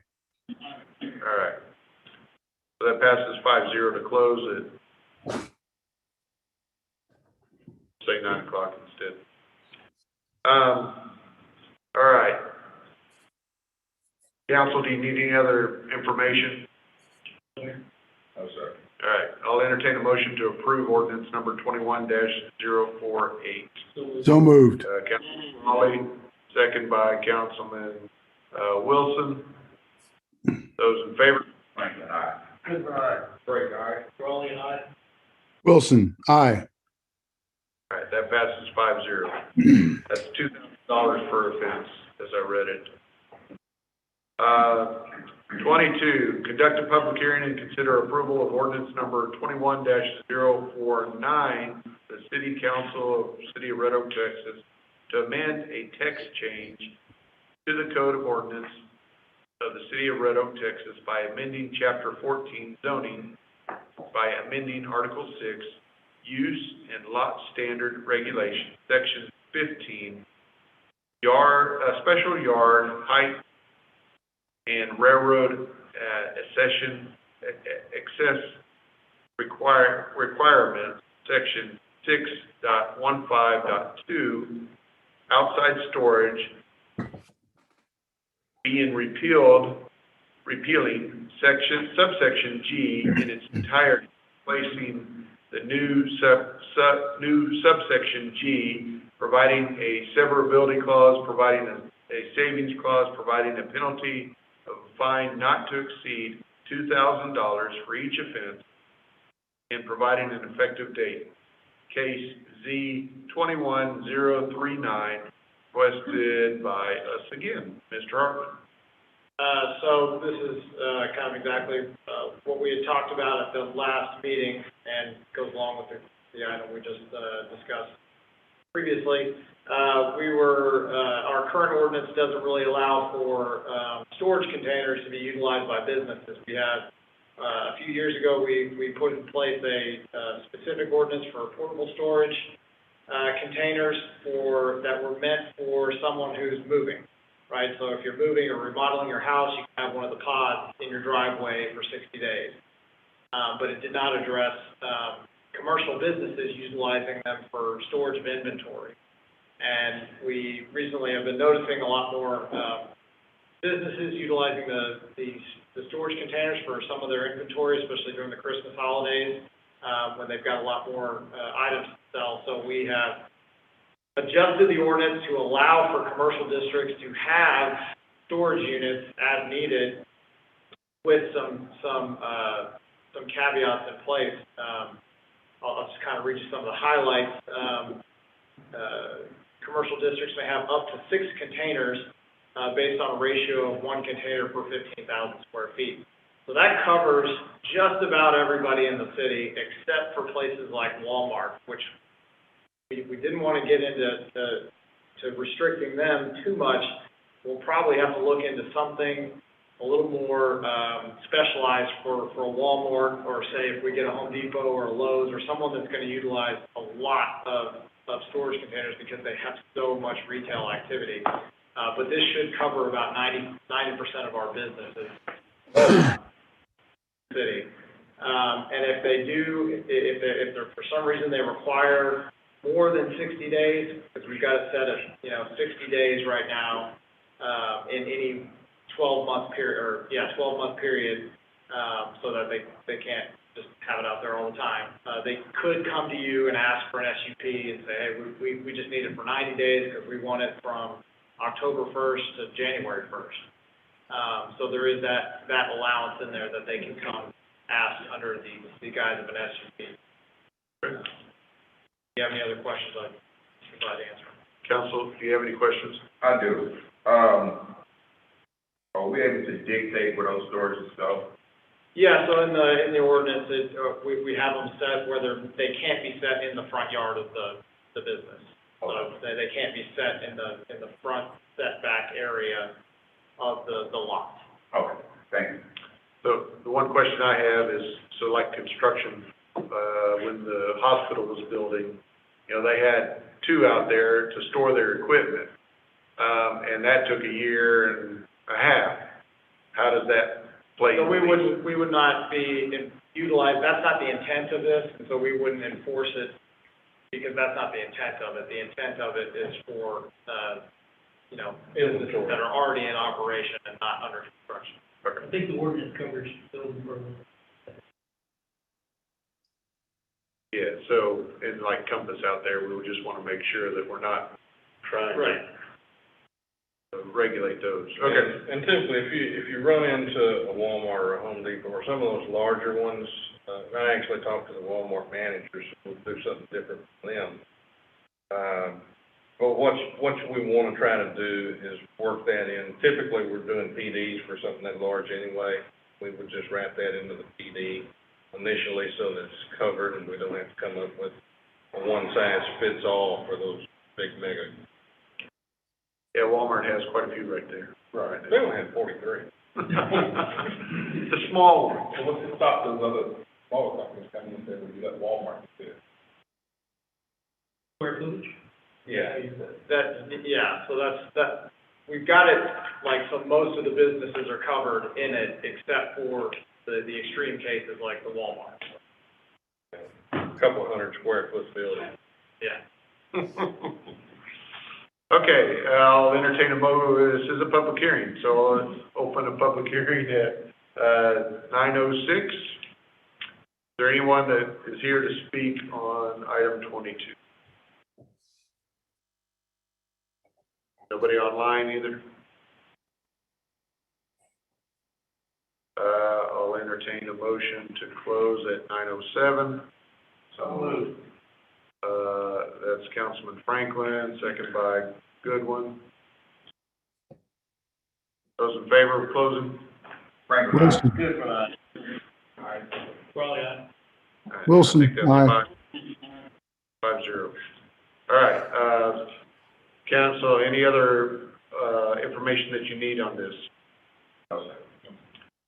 All right. So that passes 5-0 to close at, say, 9 o'clock instead. All right. Council, do you need any other information? No, sir. All right, I'll entertain a motion to approve ordinance number 21-048. So moved. Councilman Raleigh, second by Councilman Wilson. Those in favor? Franklin, aye. Member, aye. Drake, aye. Raleigh, aye. Wilson, aye. All right, that passes 5-0. That's $2,000 per offense, as I read it. 22, conduct a public hearing and consider approval of ordinance number 21-049, the City Council of City of Red Oak, Texas, to amend a text change to the Code of Ordinance of the City of Red Oak, Texas, by amending Chapter 14 zoning, by amending Article 6, use and lot standard regulation, Section 15, special yard height and railroad access requirements, Section 6.15.2, outside storage, being repealed repealing subsection G in its entirety, placing the new subsection G, providing a severability clause, providing a savings clause, providing a penalty of a fine not to exceed $2,000 for each offense, and providing an effective date. Case Z21039, requested by us again. Mr. Hartman. So this is, kind of exactly, what we had talked about at the last meeting and goes along with the item we just, discussed previously. Our current ordinance doesn't really allow for, storage containers to be utilized by businesses. We have, a few years ago, we put in place a, specific ordinance for portable storage, containers that were meant for someone who's moving. Right, so if you're moving or remodeling your house, you can have one of the pods in your driveway for 60 days. But it did not address, commercial businesses utilizing them for storage of inventory. And we recently have been noticing a lot more, businesses utilizing the storage containers for some of their inventory, especially during the Christmas holidays, when they've got a lot more, items to sell. So we have adjusted the ordinance to allow for commercial districts to have storage units as needed with some caveats in place. I'll just kind of read you some of the highlights. Commercial districts may have up to 6 containers based on a ratio of 1 container per 15,000 square feet. So that covers just about everybody in the city except for places like Walmart, which we didn't want to get into restricting them too much. We'll probably have to look into something a little more specialized for a Walmart, or say if we get a Home Depot or a Lowe's or someone that's going to utilize a lot of storage containers because they have so much retail activity. But this should cover about 90% of our businesses in the city. And if they do, if they're for some reason they require more than 60 days, because we've got it set at, 60 days right now, in any 12-month period, 12-month period, so that they can't just have it out there all the time. They could come to you and ask for an SUP and say, hey, we just need it for 90 days because we want it from October 1st to January 1st. So there is that allowance in there that they can come ask under the guise of an SUP. If you have any other questions, I'd be glad to answer. Council, do you have any questions? I do. Are we able to dictate where those storages go? Yeah, so in the ordinance, we have them set whether they can't be set in the front yard of the business. So they can't be set in the front setback area of the lot. Okay, thank you. So the one question I have is, so like construction, when the hospital was building, they had 2 out there to store their equipment, and that took a year and a half. How does that play? So we would not be utilized. That's not the intent of this, and so we wouldn't enforce it because that's not the intent of it. The intent of it is for businesses that are already in operation and not under construction. I think the ordinance covers building permits. Yeah, so, and like Compass out there, we would just want to make sure that we're not trying to regulate those. Okay. And typically, if you run into a Walmart or a Home Depot or some of those larger ones, I actually talked to the Walmart managers, we'll do something different for them. But what we want to try to do is work that in. Typically, we're doing PDs for something that large anyway. We would just wrap that into the PD initially so that it's covered and we don't have to come up with a one-size-fits-all for those big mega. Yeah, Walmart has quite a few right there. Right. They only have 43. The small one. So what's to stop those other smaller companies coming in there when you let Walmart do it? Square footage? Yeah. So that's we've got it, so most of the businesses are covered in it, except for the extreme cases like the Walmart. A couple 100 square foot building. Yeah. Okay, I'll entertain this is a public hearing, so let's open a public hearing at, 9:06. Is there anyone that is here to speak on item 22? Nobody online either? I'll entertain a motion to close at 9:07. So moved. That's Councilman Franklin, second by Goodwin. Those in favor of closing? Franklin, Wilson. Goodwin, aye. Raleigh, aye. All right, Wilson, I think that's aye. 5-0. All right, council, any other, information that you need on this? No, sir.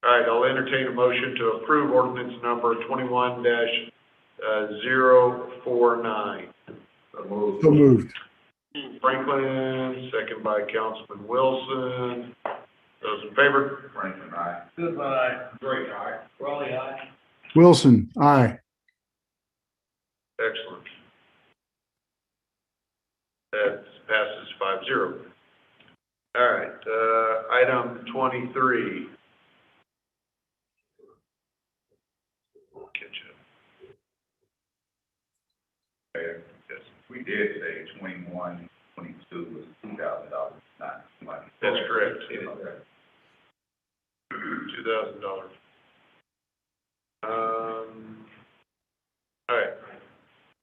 All right, I'll entertain a motion to approve ordinance number 21-049. So moved. So moved. Franklin, second by Councilman Wilson. Those in favor? Franklin, aye. Goodwin, aye. Drake, aye. Raleigh, aye. Wilson, aye. Excellent. That passes 5-0. All right, item 23. We'll catch up. Okay. Yes, We did say 21, 22 was $2,000, not money. that's correct. Okay. $2,000. All right.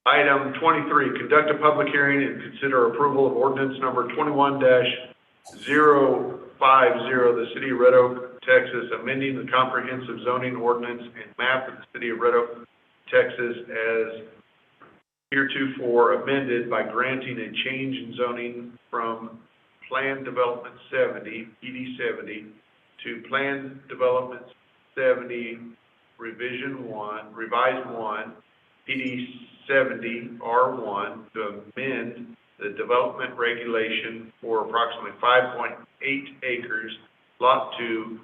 Item 23, conduct a public hearing and consider approval of ordinance number 21-050, the City of Red Oak, Texas, amending the comprehensive zoning ordinance and map of the City of Red Oak, Texas as heretofore amended by granting a change in zoning from Plan Development 70, PD 70, to Plan Development 70, Revision 1, Revised 1, PD 70, R1, to amend the development regulation for approximately 5.8 acres, Lot 2,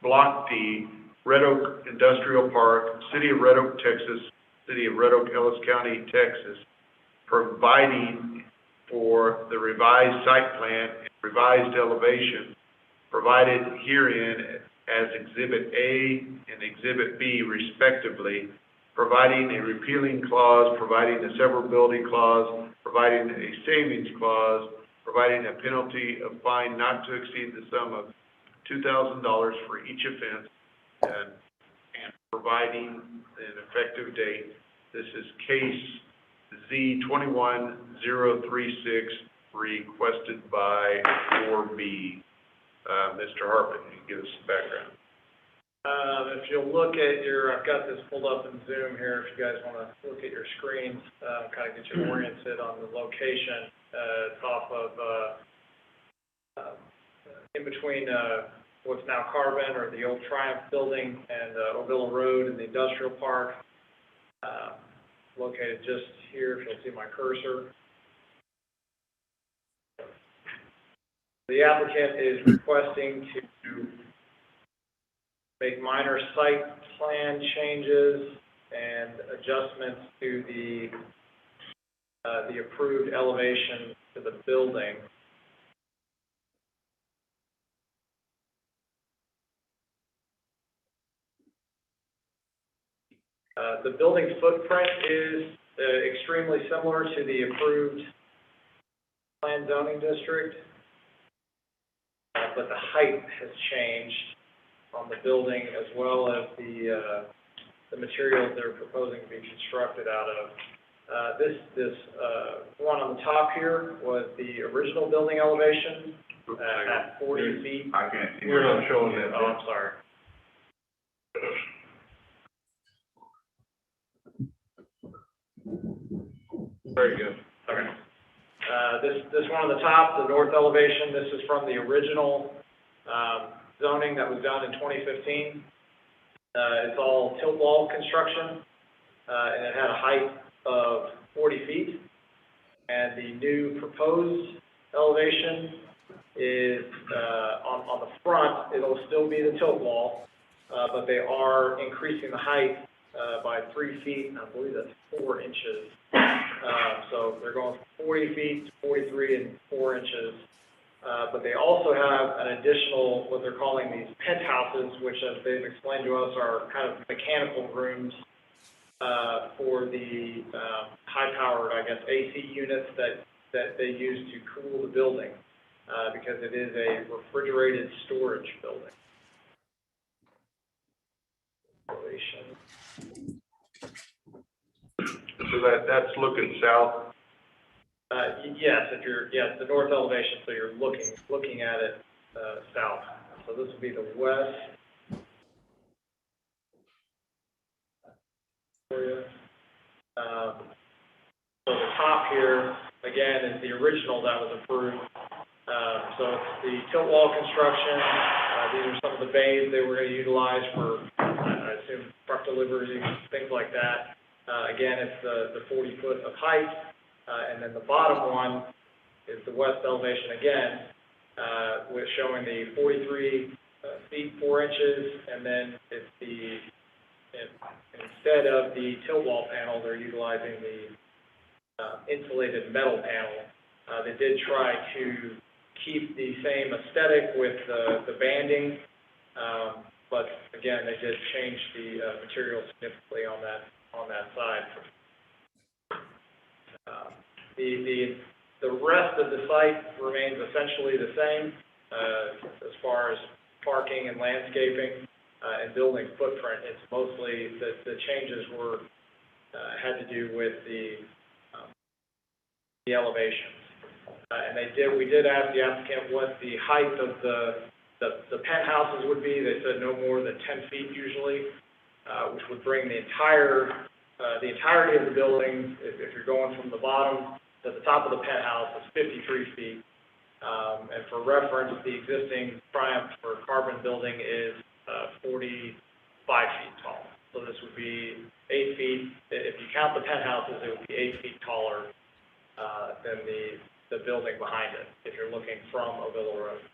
Block D, Red Oak Industrial Park, City of Red Oak, Texas, City of Red Oak, Ellis County, Texas, providing for the revised site plan and revised elevation provided herein as Exhibit A and Exhibit B respectively, providing a repealing clause, providing a severability clause, providing a savings clause, providing a penalty of fine not to exceed the sum of $2,000 for each offense, and providing an effective date. This is case Z21036, requested by 4B. Mr. Hartman, you can give us some background. If you'll look at I've got this pulled up in Zoom here, if you guys want to look at your screens, kind of get you oriented on the location. It's off of, in between, what's now Carbon, or the old Triumph Building, and Ovilla Road in the industrial park. Located just here, if you'll see my cursor. The applicant is requesting to make minor site plan changes and adjustments to the approved elevation to the building. The building footprint is extremely similar to the approved planned zoning district, but the height has changed on the building, as well as the materials they're proposing to be constructed out of. This one on the top here was the original building elevation at 40 feet. I can't see. We're not showing that. Oh, I'm sorry. Very good. Okay. This one on the top, the north elevation, this is from the original zoning that was done in 2015. It's all tilt wall construction, and it had a height of 40 feet. And the new proposed elevation is on the front, it'll still be the tilt wall, but they are increasing the height by 3 feet, and I believe that's 4 inches. So they're going from 40 feet to 43 and 4 inches. But they also have an additional, what they're calling these penthouses, which, as they've explained to us, are kind of mechanical rooms for the high-powered, I guess, AC units that they use to cool the building, because it is a refrigerated storage building. So that's looking south. Yes, yes, the north elevation, so you're looking at it south. So this would be the west. Area. So the top here, again, is the original that was approved. So it's the tilt wall construction. These are some of the bays they were going to utilize for, I assume, truck deliveries, things like that. Again, it's the 40 foot of height. And then the bottom one is the west elevation again, with showing the 43 feet 4 inches, and then it's instead of the tilt wall panel, they're utilizing the insulated metal panel. They did try to keep the same aesthetic with the banding, but again, they did change the material significantly on that side. The rest of the site remains essentially the same as far as parking and landscaping and building footprint. It's mostly the changes had to do with the elevations. And we did ask the applicant what the height of the penthouses would be. They said no more than 10 feet usually, which would bring the entirety of the building, if you're going from the bottom to the top of the penthouse, is 53 feet. And for reference, the existing Triumph or Carbon building is 45 feet tall. So this would be 8 feet. If you count the penthouses, it would be 8 feet taller than the building behind it, if you're looking from Avila Road.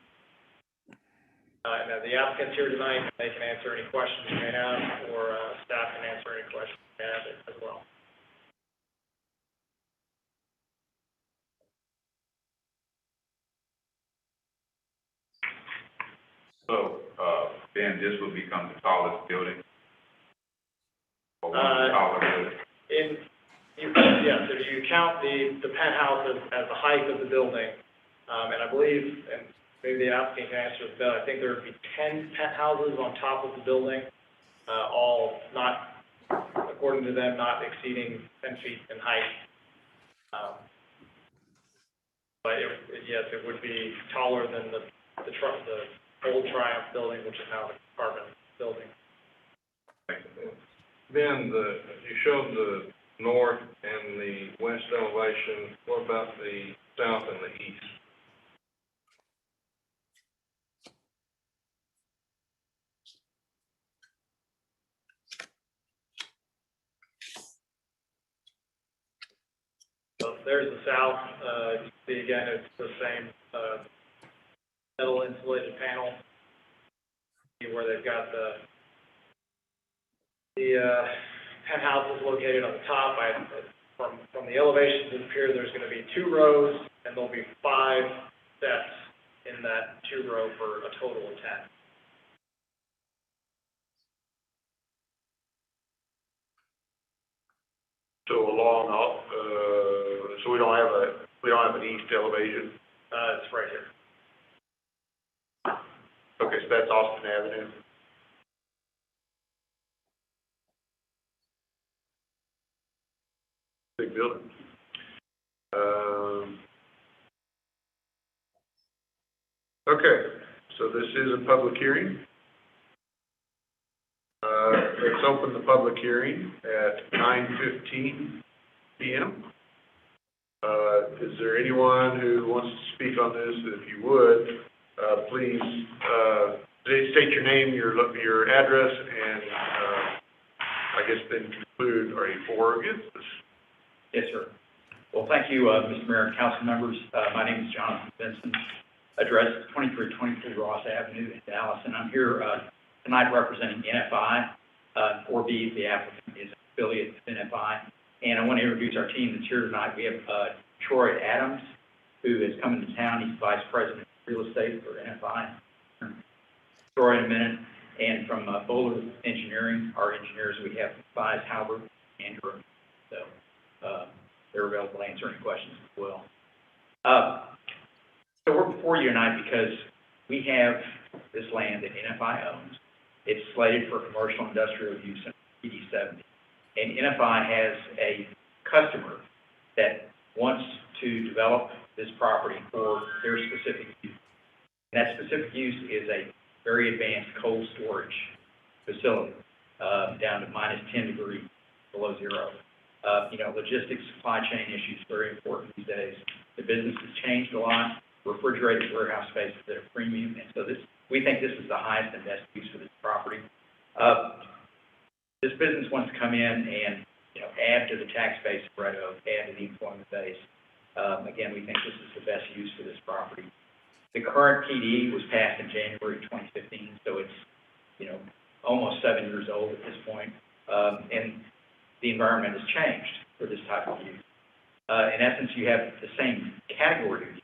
And then the applicant's here tonight, they can answer any questions you may have, or staff can answer any questions you may have as well. So, then this will become the tallest building? Or one of the taller buildings? Yes, if you count the penthouse as the height of the building, and I believe, and maybe the applicant can answer this better, I think there would be 10 penthouses on top of the building, all not, according to them, not exceeding 10 feet in height. But yes, it would be taller than the old Triumph building, which is now the Carbon building. Ben, you showed the north and the west elevation. What about the south and the east? So there's the south. You can see again, it's the same metal insulated panel. See where they've got the penthouse is located on the top. From the elevations, it appears there's going to be 2 rows, and there'll be 5 steps in that 2 row for a total of 10. So along, so we don't have an east elevation. It's right here. Okay, so that's Austin Avenue. Big building. Okay, so this is a public hearing. Let's open the public hearing at 9:15 p.m. Is there anyone who wants to speak on this? If you would, please state your name, your address, and I guess then conclude. Are you for or against this? Yes, sir. Well, thank you, Mr. Mayor and council members. My name is Jonathan Benson, address 2323 Ross Avenue in Dallas, and I'm here tonight representing NFI. 4B, the applicant, is an affiliate of NFI. And I want to introduce our team that's here tonight. We have Troy Adams, who is coming to town. He's Vice President of Real Estate, or NFI. Story in a minute. And from Bowler Engineering, our engineers, we have Fies, Halbert, and Andrew. So they're available to answer any questions as well. So we're before you tonight because we have this land that NFI owns. It's slated for commercial industrial use in PD 70. And NFI has a customer that wants to develop this property for their specific use. And that specific use is a very advanced cold storage facility, down to minus 10 degrees below zero. Logistics, supply chain issues, very important these days. The business has changed a lot. Refrigerated warehouse space is at a premium, and so we think this is the highest and best use for this property. This business wants to come in and, add to the tax base of Red Oak, add to the employment base. Again, we think this is the best use for this property. The current PD was passed in January 2015, so it's, almost 7 years old at this point. And the environment has changed for this type of use. In essence, you have the same category of use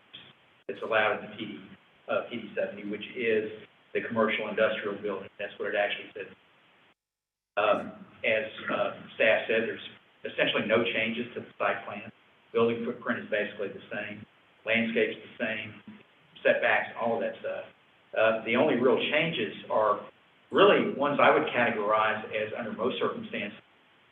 that's allowed in the PD 70, which is the commercial industrial building. That's what it actually says. As staff said, there's essentially no changes to the site plan. Building footprint is basically the same. Landscape's the same. Setbacks, all of that stuff. The only real changes are really ones I would categorize as, under most circumstances,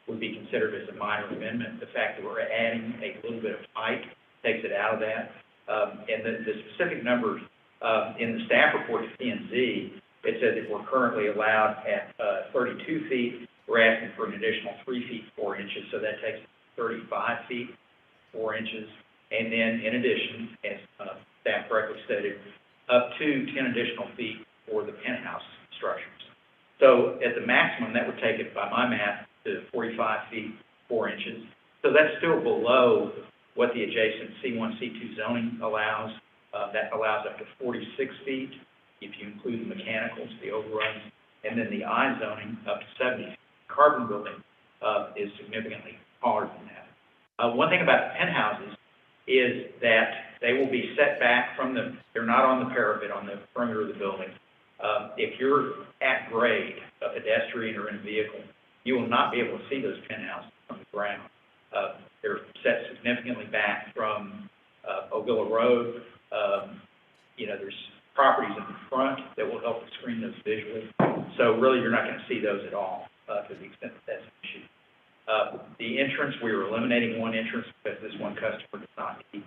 would be considered as a minor amendment. The fact that we're adding a little bit of height takes it out of that. And the specific numbers in the staff report to P&Z, it says that we're currently allowed at 32 feet. We're asking for an additional 3 feet 4 inches, so that takes 35 feet 4 inches. And then, in addition, as staff correctly stated, up to 10 additional feet for the penthouse structures. So at the maximum, that would take it, by my math, to 45 feet 4 inches. So that's still below what the adjacent C1, C2 zoning allows. That allows up to 46 feet if you include the mechanicals, the overruns, and then the I zoning up to 70 feet. Carbon building is significantly taller than that. One thing about the penthouses is that they will be set back from they're not on the parapet on the perimeter of the building. If you're at grade, a pedestrian or in a vehicle, you will not be able to see those penthouses from the ground. They're set significantly back from Ovilla Road. There's properties in the front that will help to screen those visually. So really, you're not going to see those at all to the extent that that's an issue. The entrance, we are eliminating one entrance because this one customer does not need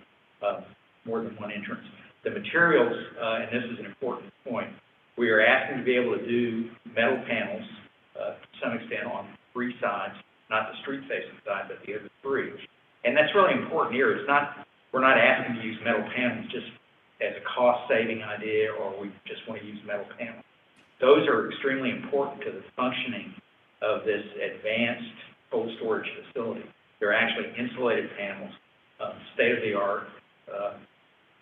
more than one entrance. The materials, and this is an important point, we are asking to be able to do metal panels to some extent on 3 sides, not the street-facing side, but the other 3. And that's really important here. We're not asking to use metal panels just as a cost-saving idea, or we just want to use metal panels. Those are extremely important to the functioning of this advanced cold storage facility. They're actually insulated panels, state-of-the-art.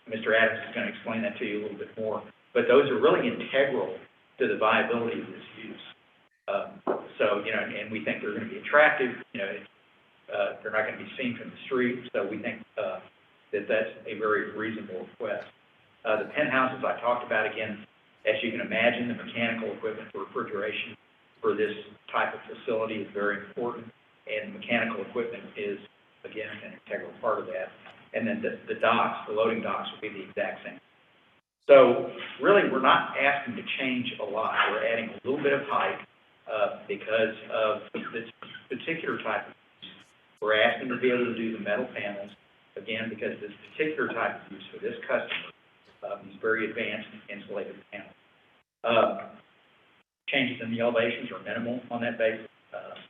Mr. Adams is going to explain that to you a little bit more. But those are really integral to the viability of this use. And we think they're going to be attractive. They're not going to be seen from the street, so we think that that's a very reasonable request. The penthouses I talked about, again, as you can imagine, the mechanical equipment for refrigeration for this type of facility is very important, and mechanical equipment is, again, an integral part of that. And then the docks, the loading docks, will be the exact same. So really, we're not asking to change a lot. We're adding a little bit of height because of this particular type of use. We're asking to be able to do the metal panels, again, because this particular type of use for this customer, these very advanced insulated panels. Changes in the elevations are minimal on that basis,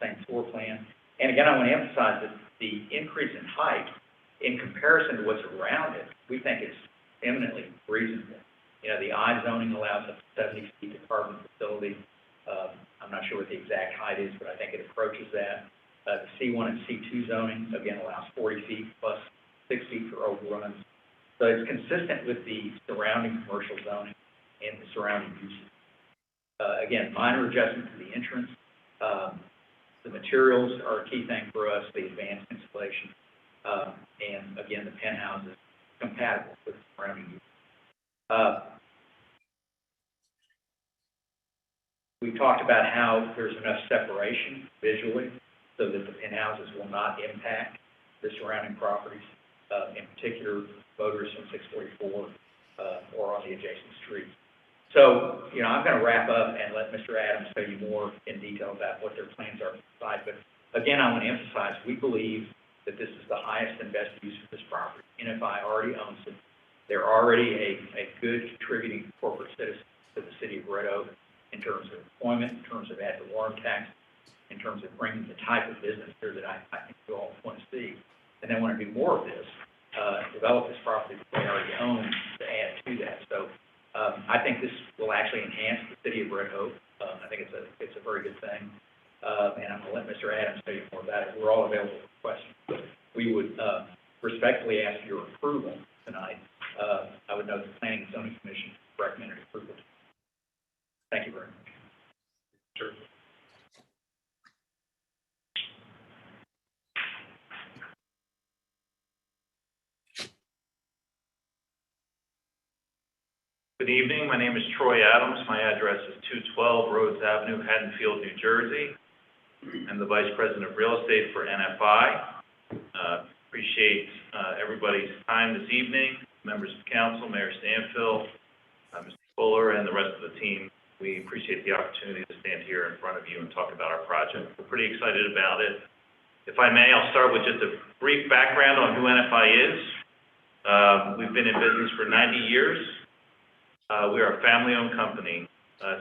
same floor plan. And again, I want to emphasize that the increase in height, in comparison to what's around it, we think it's eminently reasonable. The I zoning allows up to 70 feet to carbon facility. I'm not sure what the exact height is, but I think it approaches that. The C1 and C2 zoning, again, allows 40 feet plus 6 feet for overruns. So it's consistent with the surrounding commercial zoning and the surrounding uses. Again, minor adjustment to the entrance. The materials are a key thing for us, the advanced insulation. And again, the penthouse is compatible with the surrounding uses. We talked about how there's enough separation visually so that the penthouses will not impact the surrounding properties, in particular motorists on 644 or on the adjacent streets. So, I'm going to wrap up and let Mr. Adams tell you more in detail about what their plans are inside. But again, I want to emphasize, we believe that this is the highest and best use for this property. NFI already owns it. They're already a good contributing corporate citizen to the city of Red Oak in terms of employment, in terms of ad valorem tax, in terms of bringing the type of business here that I think you all want to see. And they want to do more of this, develop this property that they already own to add to that. So I think this will actually enhance the city of Red Oak. I think it's a very good thing. And I'm going to let Mr. Adams tell you more about it. We're all available for questions. But we would respectfully ask your approval tonight. I would note the Planning and Zoning Commission recommended approval. Thank you very much. Sure. Good evening. My name is Troy Adams. My address is 212 Rhodes Avenue, Haddonfield, New Jersey. I'm the Vice President of Real Estate for NFI. Appreciate everybody's time this evening, members of council, Mayor Stanfill, Mr. Fuller, and the rest of the team. We appreciate the opportunity to stand here in front of you and talk about our project. We're pretty excited about it. If I may, I'll start with just a brief background on who NFI is. We've been in business for 90 years. We are a family-owned company.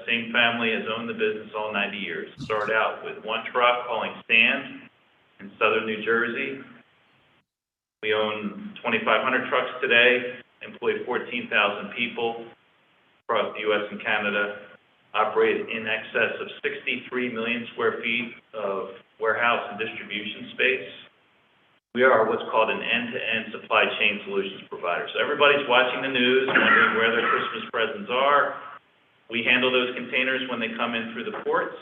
Same family has owned the business all 90 years. Started out with one truck hauling sand in southern New Jersey. We own 2,500 trucks today, employ 14,000 people across the U.S. and Canada, operate in excess of 63 million square feet of warehouse and distribution space. We are what's called an end-to-end supply chain solutions provider. So everybody's watching the news, wondering where their Christmas presents are. We handle those containers when they come in through the ports.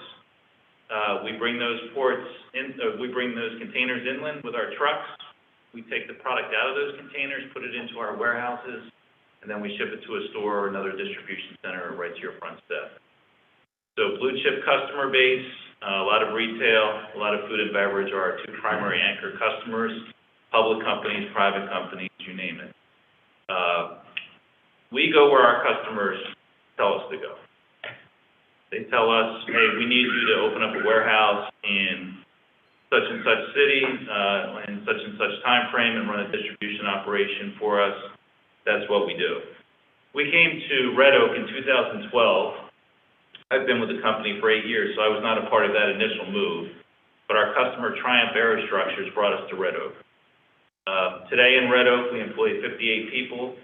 We bring those containers inland with our trucks. We take the product out of those containers, put it into our warehouses, and then we ship it to a store or another distribution center right to your front step. So blue chip customer base, a lot of retail, a lot of food and beverage are our two primary anchor customers, public companies, private companies, you name it. We go where our customers tell us to go. They tell us, hey, we need you to open up a warehouse in such and such city, in such and such time frame and run a distribution operation for us. That's what we do. We came to Red Oak in 2012. I've been with the company for 8 years, so I was not a part of that initial move. But our customer, Triumph Aerostructures, brought us to Red Oak. Today in Red Oak, we employ 58 people.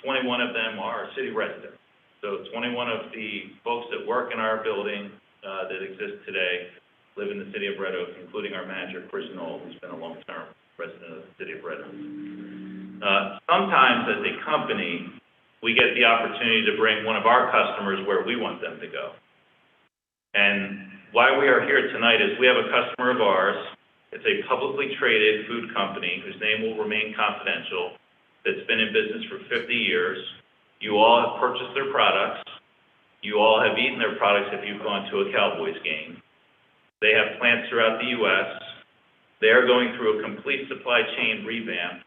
21 of them are city residents. So 21 of the folks that work in our building that exist today live in the city of Red Oak, including our manager, Chris Knoll, who's been a long-term resident of the city of Red Oak. Sometimes as a company, we get the opportunity to bring one of our customers where we want them to go. And why we are here tonight is we have a customer of ours. It's a publicly traded food company whose name will remain confidential that's been in business for 50 years. You all have purchased their products. You all have eaten their products if you've gone to a Cowboys game. They have plants throughout the U.S. They are going through a complete supply chain revamp,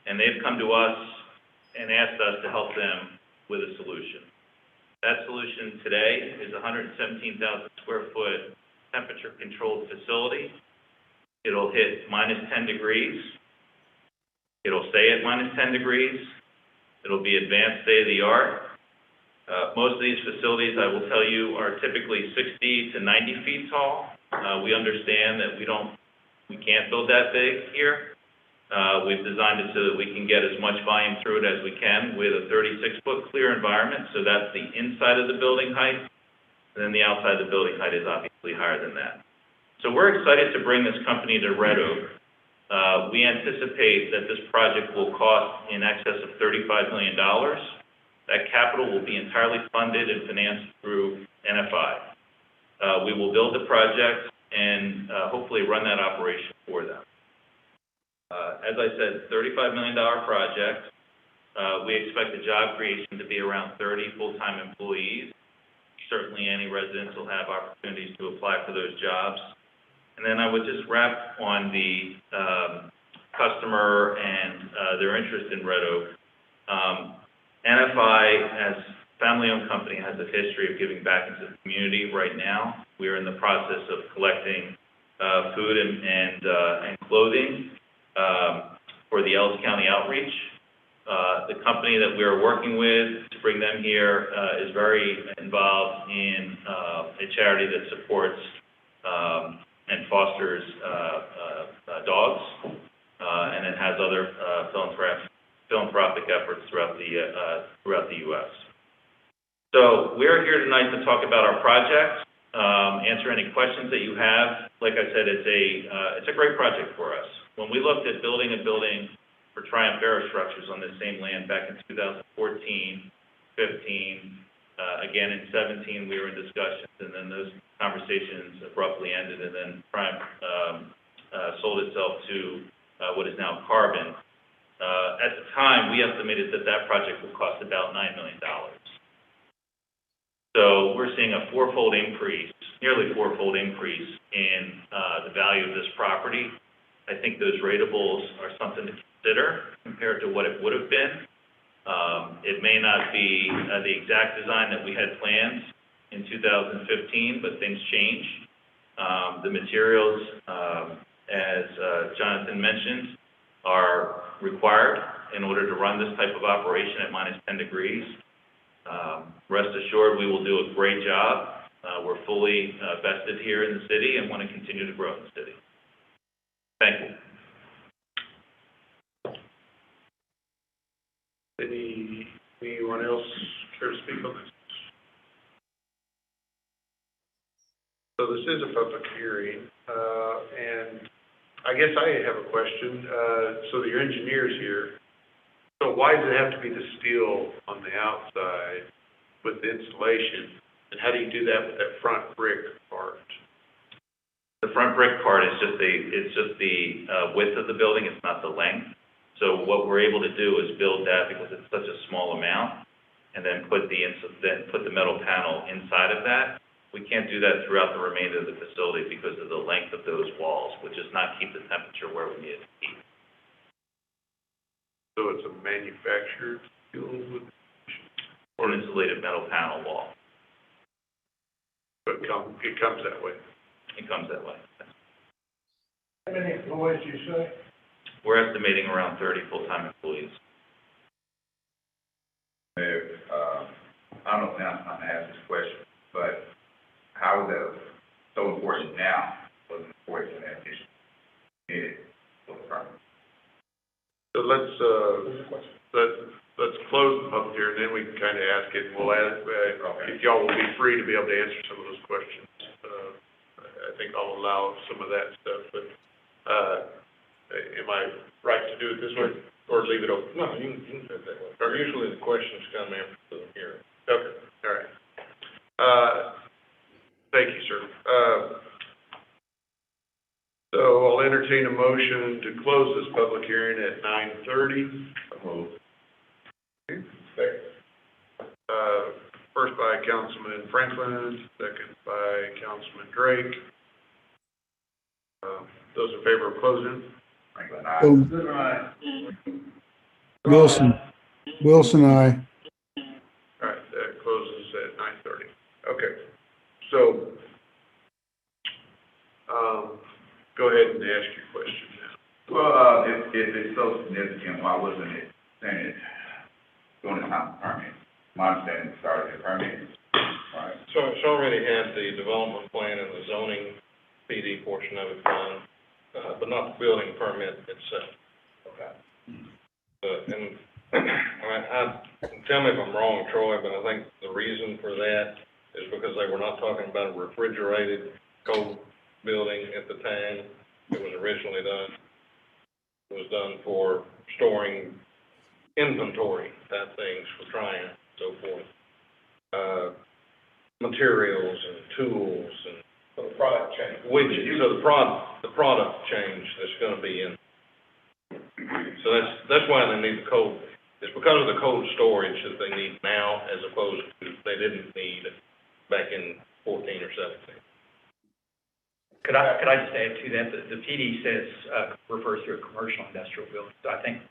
and they've come to us and asked us to help them with a solution. That solution today is a 117,000 square foot temperature controlled facility. It'll hit -10 degrees. It'll stay at -10 degrees. It'll be advanced state of the art. Most of these facilities, I will tell you, are typically 60 to 90 feet tall. We understand that we can't build that big here. We've designed it so that we can get as much volume through it as we can with a 36-foot clear environment. So that's the inside of the building height. And then the outside of the building height is obviously higher than that. So we're excited to bring this company to Red Oak. We anticipate that this project will cost in excess of $35 million. That capital will be entirely funded and financed through NFI. We will build the project and hopefully run that operation for them. As I said, $35 million project. We expect the job creation to be around 30 full-time employees. certainly any residents will have opportunities to apply for those jobs. And then I would just wrap on the customer and their interest in Red Oak. NFI, as family-owned company, has a history of giving back into the community. Right now, we are in the process of collecting food and clothing for the Ellis County Outreach. The company that we are working with to bring them here is very involved in a charity that supports and fosters dogs, and it has other philanthropic efforts throughout the U.S. So we're here tonight to talk about our project, answer any questions that you have. Like I said, it's a great project for us. When we looked at building a building for Triumph Aerostructures on this same land back in 2014, 15, again in 17, we were in discussions, and then those conversations abruptly ended, and then Triumph sold itself to what is now Carbon. At the time, we estimated that project would cost about $9 million. So we're seeing a fourfold increase, nearly fourfold increase in the value of this property. I think those ratables are something to consider compared to what it would have been. It may not be the exact design that we had planned in 2015, but things change. The materials, as Jonathan mentioned, are required in order to run this type of operation at minus 10 degrees. Rest assured, we will do a great job. We're fully vested here in the city and want to continue to grow in the city. Thank you. Anyone else care to speak on this? So this is a public hearing, and I guess I have a question. So your engineer's here. So why does it have to be the steel on the outside with the insulation? And how do you do that with that front brick part? The front brick part is just the width of the building. It's not the length. So what we're able to do is build that because it's such a small amount, and then put the metal panel inside of that. We can't do that throughout the remainder of the facility because of the length of those walls, which does not keep the temperature where we need it to keep. So it's a manufactured steel with Or an insulated metal panel wall. But it comes that way. It comes that way. How many employees do you say? We're estimating around 30 full-time employees. Mayor, I don't know if I'm going to ask this question, but how is that so important now was important in that issue? For the property. So let's close the public hearing, then we can kind of ask it, and we'll ask, if y'all will be free to be able to answer some of those questions. I think I'll allow some of that stuff, but, am I right to do it this way, or leave it open? No, you can do it that way. Or usually the questions come after the hearing. Okay, all right. Thank you, sir. So I'll entertain a motion to close this public hearing at 9:30. First by Councilman Franklin, second by Councilman Drake. Those in favor of closing? Franklin, aye. Wilson, aye. All right, that closes at 9:30. Okay, so, go ahead and ask your question now. Well, if it's so significant, why wasn't it saying during the time of permit? My understanding, it started at permit, right? So it's already had the development plan and the zoning PD portion of it done, but not the building permit itself. Okay. And tell me if I'm wrong, Troy, but I think the reason for that is because they were not talking about a refrigerated cold building at the time it was originally done. It was done for storing inventory type things for trying, so forth. Materials and tools and. So the product change. So the product change that's gonna be in. So that's why they need the cold. It's because of the cold storage that they need now, as opposed to they didn't need back in 14 or 17. Could I just add to that, the PD says, refers to a commercial industrial building. So I think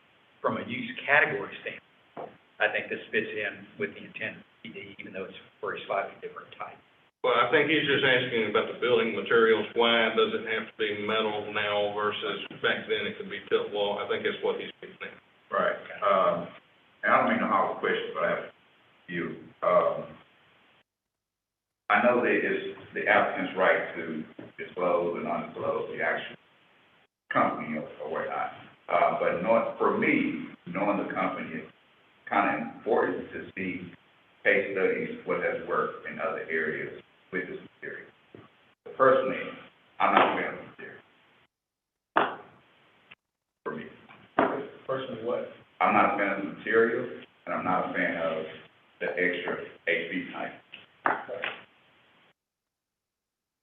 from a use category standpoint, I think this fits in with the intent of PD, even though it's for a slightly different type. Well, I think he's just asking about the building materials. Why does it have to be metal now versus back then it could be tilt wall? I think that's what he's getting at. Right. And I don't mean to hog the question, but I have a few. I know that it's the applicant's right to disclose and undisclose the actual company or whatnot. But for me, knowing the company is kind of important to see case studies, what has worked in other areas with this material. Personally, I'm not a fan of the material. For me. Personally, what? I'm not a fan of the material, and I'm not a fan of the extra HB type.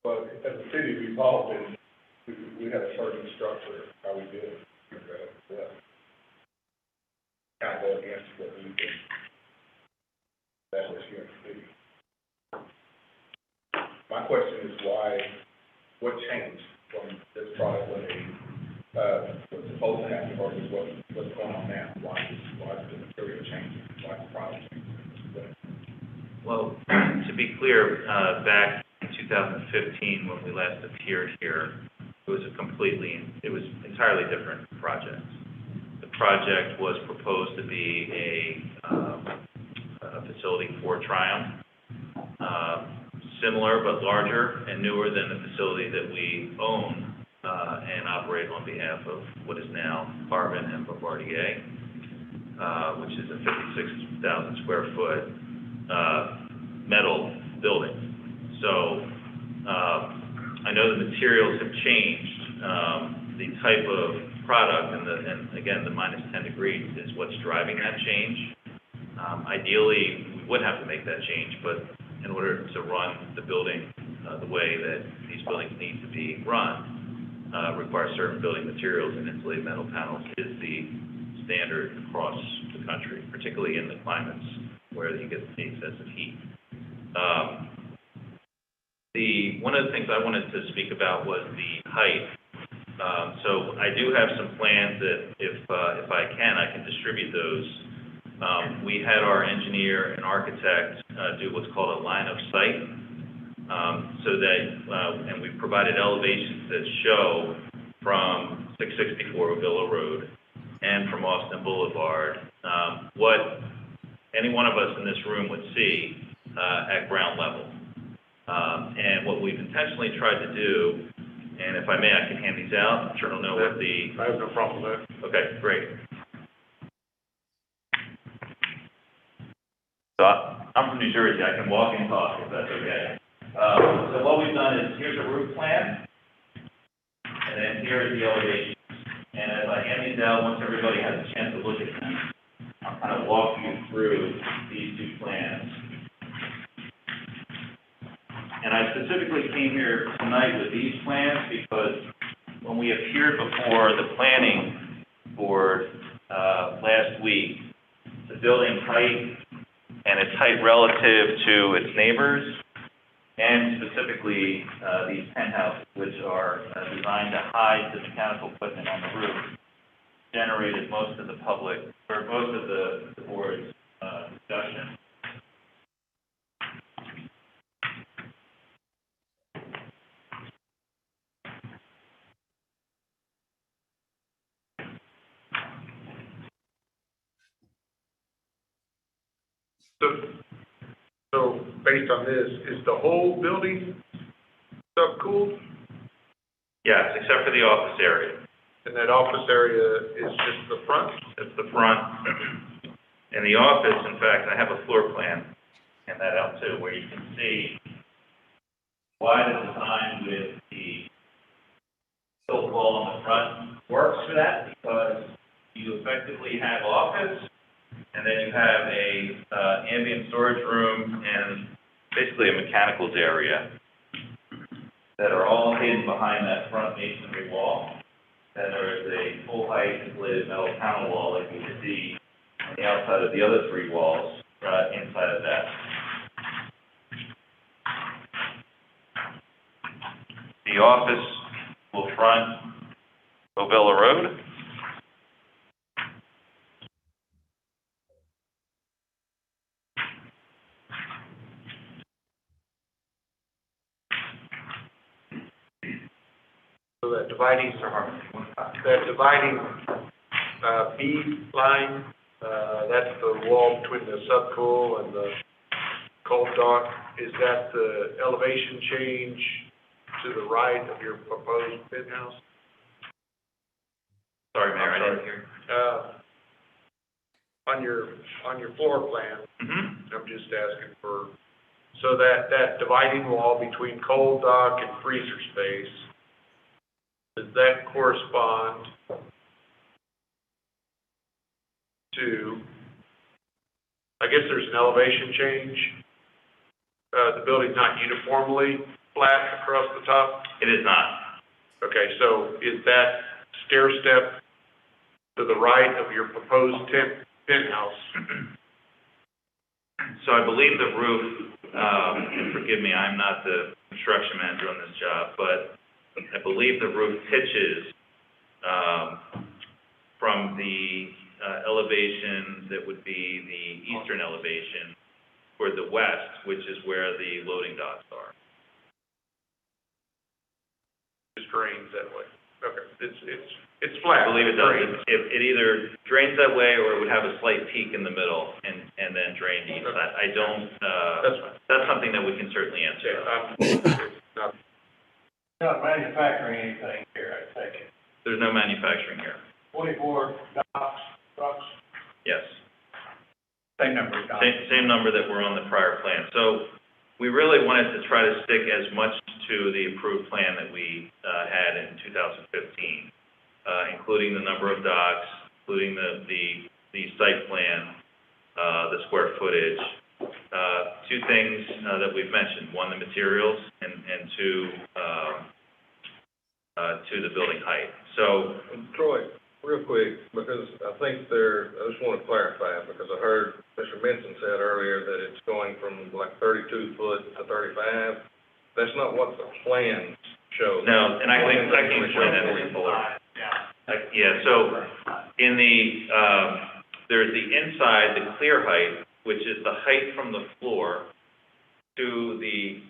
But as a city, we've all been, we have a certain structure, how we do it. Kind of go against what we can establish here in the city. My question is what changed from this product when they, was supposed to happen versus what's going on now? Why is the material changing? Why is the product changing? Well, to be clear, back in 2015, when we last appeared here, it was entirely different project. The project was proposed to be a facility for Triumph, similar but larger and newer than the facility that we own and operate on behalf of what is now Carbon and Bombardier, which is a 56,000 square foot metal building. So I know the materials have changed. The type of product and again, the minus 10 degrees is what's driving that change. Ideally, we would have to make that change, but in order to run the building the way that these buildings need to be run, requires certain building materials, and insulated metal panels is the standard across the country, particularly in the climates where you get the excessive heat. One of the things I wanted to speak about was the height. So I do have some plans that if I can distribute those. We had our engineer and architect do what's called a line of sight, so that, and we provided elevations that show from 664 Villa Road and from Austin Boulevard what any one of us in this room would see at ground level. And what we've intentionally tried to do, and if I may, I can hand these out. I'm sure I'll know what the... I have no problem with that. Okay, great. So I'm from New Jersey. I can walk and talk if that's okay. So what we've done is, here's a roof plan, and then here is the elevation. And as I hand these out, once everybody has a chance to look at them, I'll kind of walk you through these two plans. And I specifically came here tonight with these plans because when we appeared before the planning board last week, the building height and its height relative to its neighbors, and specifically these penthouses, which are designed to hide the mechanical equipment on the roof, generated most of the board's discussion. So based on this, is the whole building subcooled? Yes, except for the office area. And that office area is just the front? It's the front. In the office, in fact, I have a floor plan, and that out too, where you can see why the design with the tilt wall on the front works for that, because you effectively have office, and then you have a ambient storage room and basically a mechanicals area that are all hidden behind that front masonry wall. Then there is a full height insulated metal panel wall like you can see on the outside of the other three walls inside of that. the office will front Ovilla Road. So that dividing, B line, that's the wall between the subcool and the cold dock. Is that the elevation change to the right of your proposed penthouse? Sorry, Mayor, I didn't hear. On your floor plan, Mm-hmm. I'm just asking for, so that dividing wall between cold dock and freezer space, does that correspond to, I guess there's an elevation change? The building's not uniformly flat across the top? It is not. Okay, so is that stair step to the right of your proposed penthouse? So I believe the roof, and forgive me, I'm not the construction manager on this job, but I believe the roof pitches from the elevation that would be the eastern elevation toward the west, which is where the loading docks are. Just drains that way. Okay, it's flat. I believe it does. It either drains that way or it would have a slight peak in the middle and then drain east side. I don't, That's fine. that's something that we can certainly answer. Not manufacturing anything here, I take it. There's no manufacturing here. 24 docks, trucks. Yes. Same number of docks. Same number that were on the prior plan. So we really wanted to try to stick as much to the approved plan that we had in 2015, including the number of docks, including the site plan, the square footage. Two things that we've mentioned: one, the materials, and two, the building height. So, Troy, real quick, because I think I just want to clarify, because I heard Mr. Benson said earlier that it's going from like 32 foot to 35. That's not what the plans show. no, and I can explain that moving forward. Yeah, so in there's the inside, the clear height, which is the height from the floor to the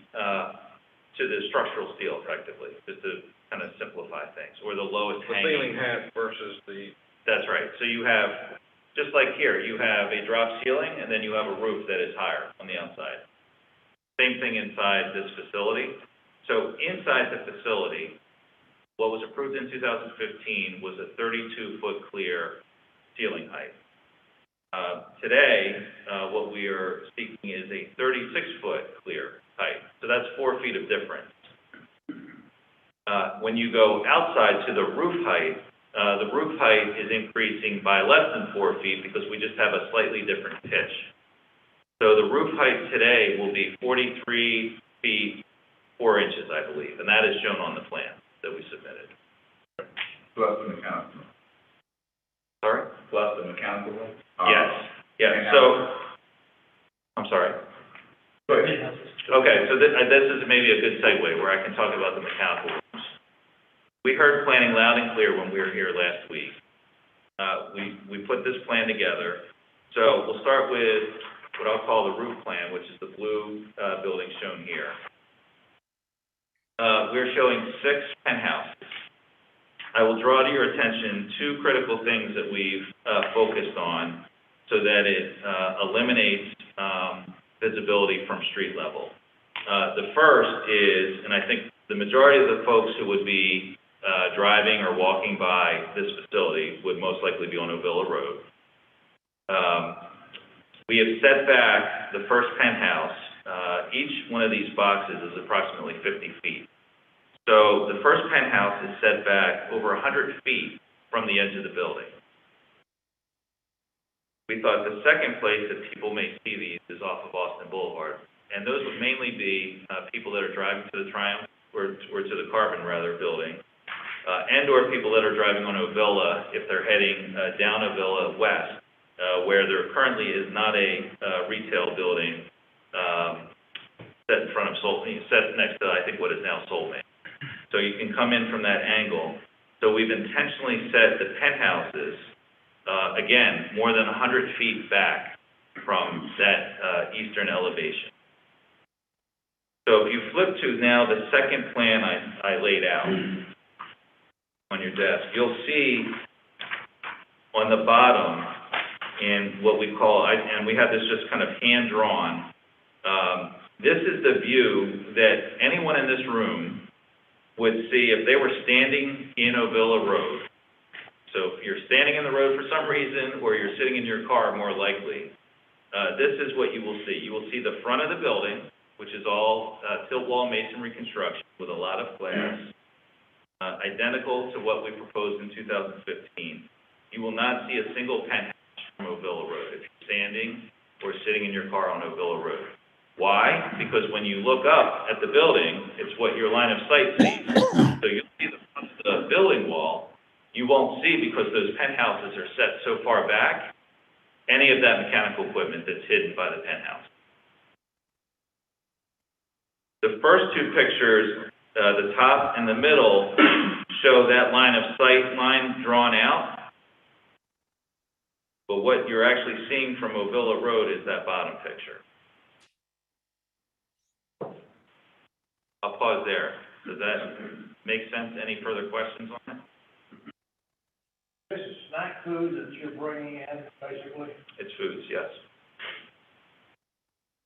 structural steel, effectively, just to kind of simplify things, or the lowest The hanging. ceiling height versus the, That's right. So you have, just like here, you have a drop ceiling, and then you have a roof that is higher on the outside. Same thing inside this facility. So inside the facility, what was approved in 2015 was a 32-foot clear ceiling height. Today, what we are seeking is a 36-foot clear height. So that's 4 feet of difference. When you go outside to the roof height is increasing by less than 4 feet because we just have a slightly different pitch. So the roof height today will be 43 feet, 4 inches, I believe, and that is shown on the plan that we submitted. Plus the mechanical. Sorry? Plus the mechanical. Yes, yeah, so, I'm sorry. Go ahead. Okay, so this is maybe a good segue where I can talk about the mechanical rooms. We heard planning loud and clear when we were here last week. We put this plan together. So we'll start with what I'll call the roof plan, which is the blue building shown here. We're showing 6 penthouses. I will draw to your attention 2 critical things that we've focused on so that it eliminates visibility from street level. The first is, and I think the majority of the folks who would be driving or walking by this facility would most likely be on Ovilla Road. We have set back the first penthouse. Each one of these boxes is approximately 50 feet. So the first penthouse is set back over 100 feet from the edge of the building. We thought the second place that people may see these is off of Austin Boulevard. And those would mainly be people that are driving to the Triumph, or to the Carbon, rather, building, and/or people that are driving on Ovilla if they're heading down Ovilla west, where there currently is not a retail building set in front of set next to, I think, what is now Soulman. So So you can come in from that angle. So we've intentionally set the penthouses, again, more than 100 feet back from that eastern elevation. So if you flip to now the second plan I laid out on your desk, you'll see on the bottom in what we call, and we have this just kind of hand-drawn, this is the view that anyone in this room would see if they were standing in Ovilla Road. So if you're standing in the road for some reason, or you're sitting in your car more likely, this is what you will see. You will see the front of the building, which is all tilt wall masonry construction with a lot of glass, identical to what we proposed in 2015. You will not see a single penthouse from Ovilla Road if you're standing or sitting in your car on Ovilla Road. Why? Because when you look up at the building, it's what your line of sight sees. So you'll see the front of the building wall. You won't see, because those penthouses are set so far back, any of that mechanical equipment that's hidden by the penthouse. The first two pictures, the top and the middle, show that line of sight line drawn out. But what you're actually seeing from Ovilla Road is that bottom picture. I'll pause there. Does that make sense? Any further questions on that? This is snack food that you're bringing in, basically, It's foods, yes.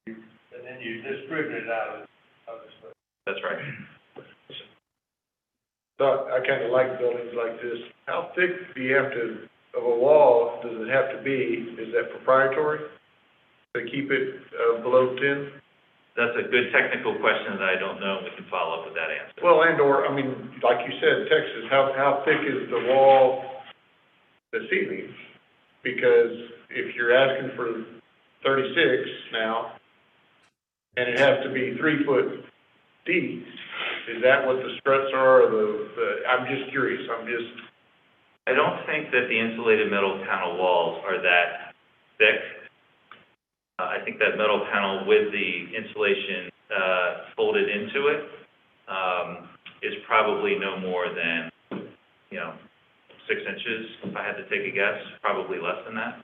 and then you distribute it out of the store. That's right. So I kind of like buildings like this. How thick do you have to, of a wall, does it have to be? Is that proprietary to keep it below 10? That's a good technical question that I don't know. We can follow up with that answer. Well, and/or, I mean, like you said, Texas, how thick is the wall, the ceiling? Because if you're asking for 36 now, and it has to be 3 foot deep, is that what the struts are, or I'm just curious, I don't think that the insulated metal panel walls are that thick. I think that metal panel with the insulation folded into it is probably no more than, 6 inches, if I had to take a guess, probably less than that.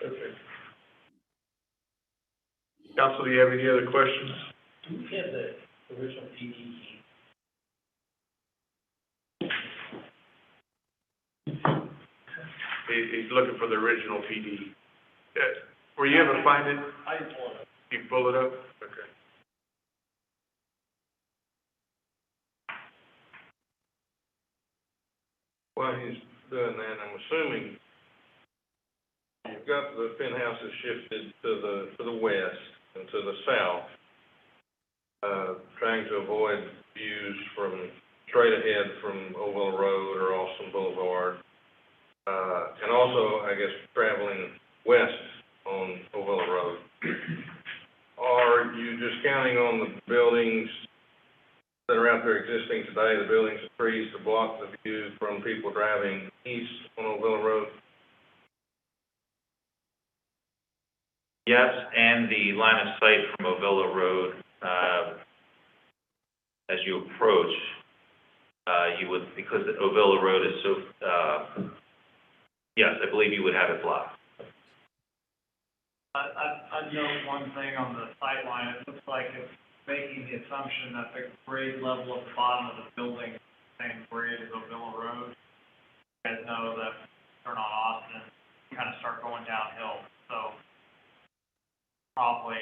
Okay. Council, do you have any other questions? Do we have the original PD? He's looking for the original PD. Were you able to find it? I pull it up. You pull it up? Okay. While he's doing that, I'm assuming you've got the penthouses shifted to the west and to the south, trying to avoid views from straight ahead from Ovilla Road or Austin Boulevard, and also, I guess, traveling west on Ovilla Road. Are you just counting on the buildings that are out there existing today, the buildings and trees, to block the view from people driving east on Ovilla Road? Yes, and the line of sight from Ovilla Road, as you approach, you would, because the Ovilla Road is so, yes, I believe you would have it blocked. I'd note one thing on the sight line. It looks like it's making the assumption that the grade level at the bottom of the building is the same grade as Ovilla Road. You guys know that turn on Austin, you kind of start going downhill. So probably,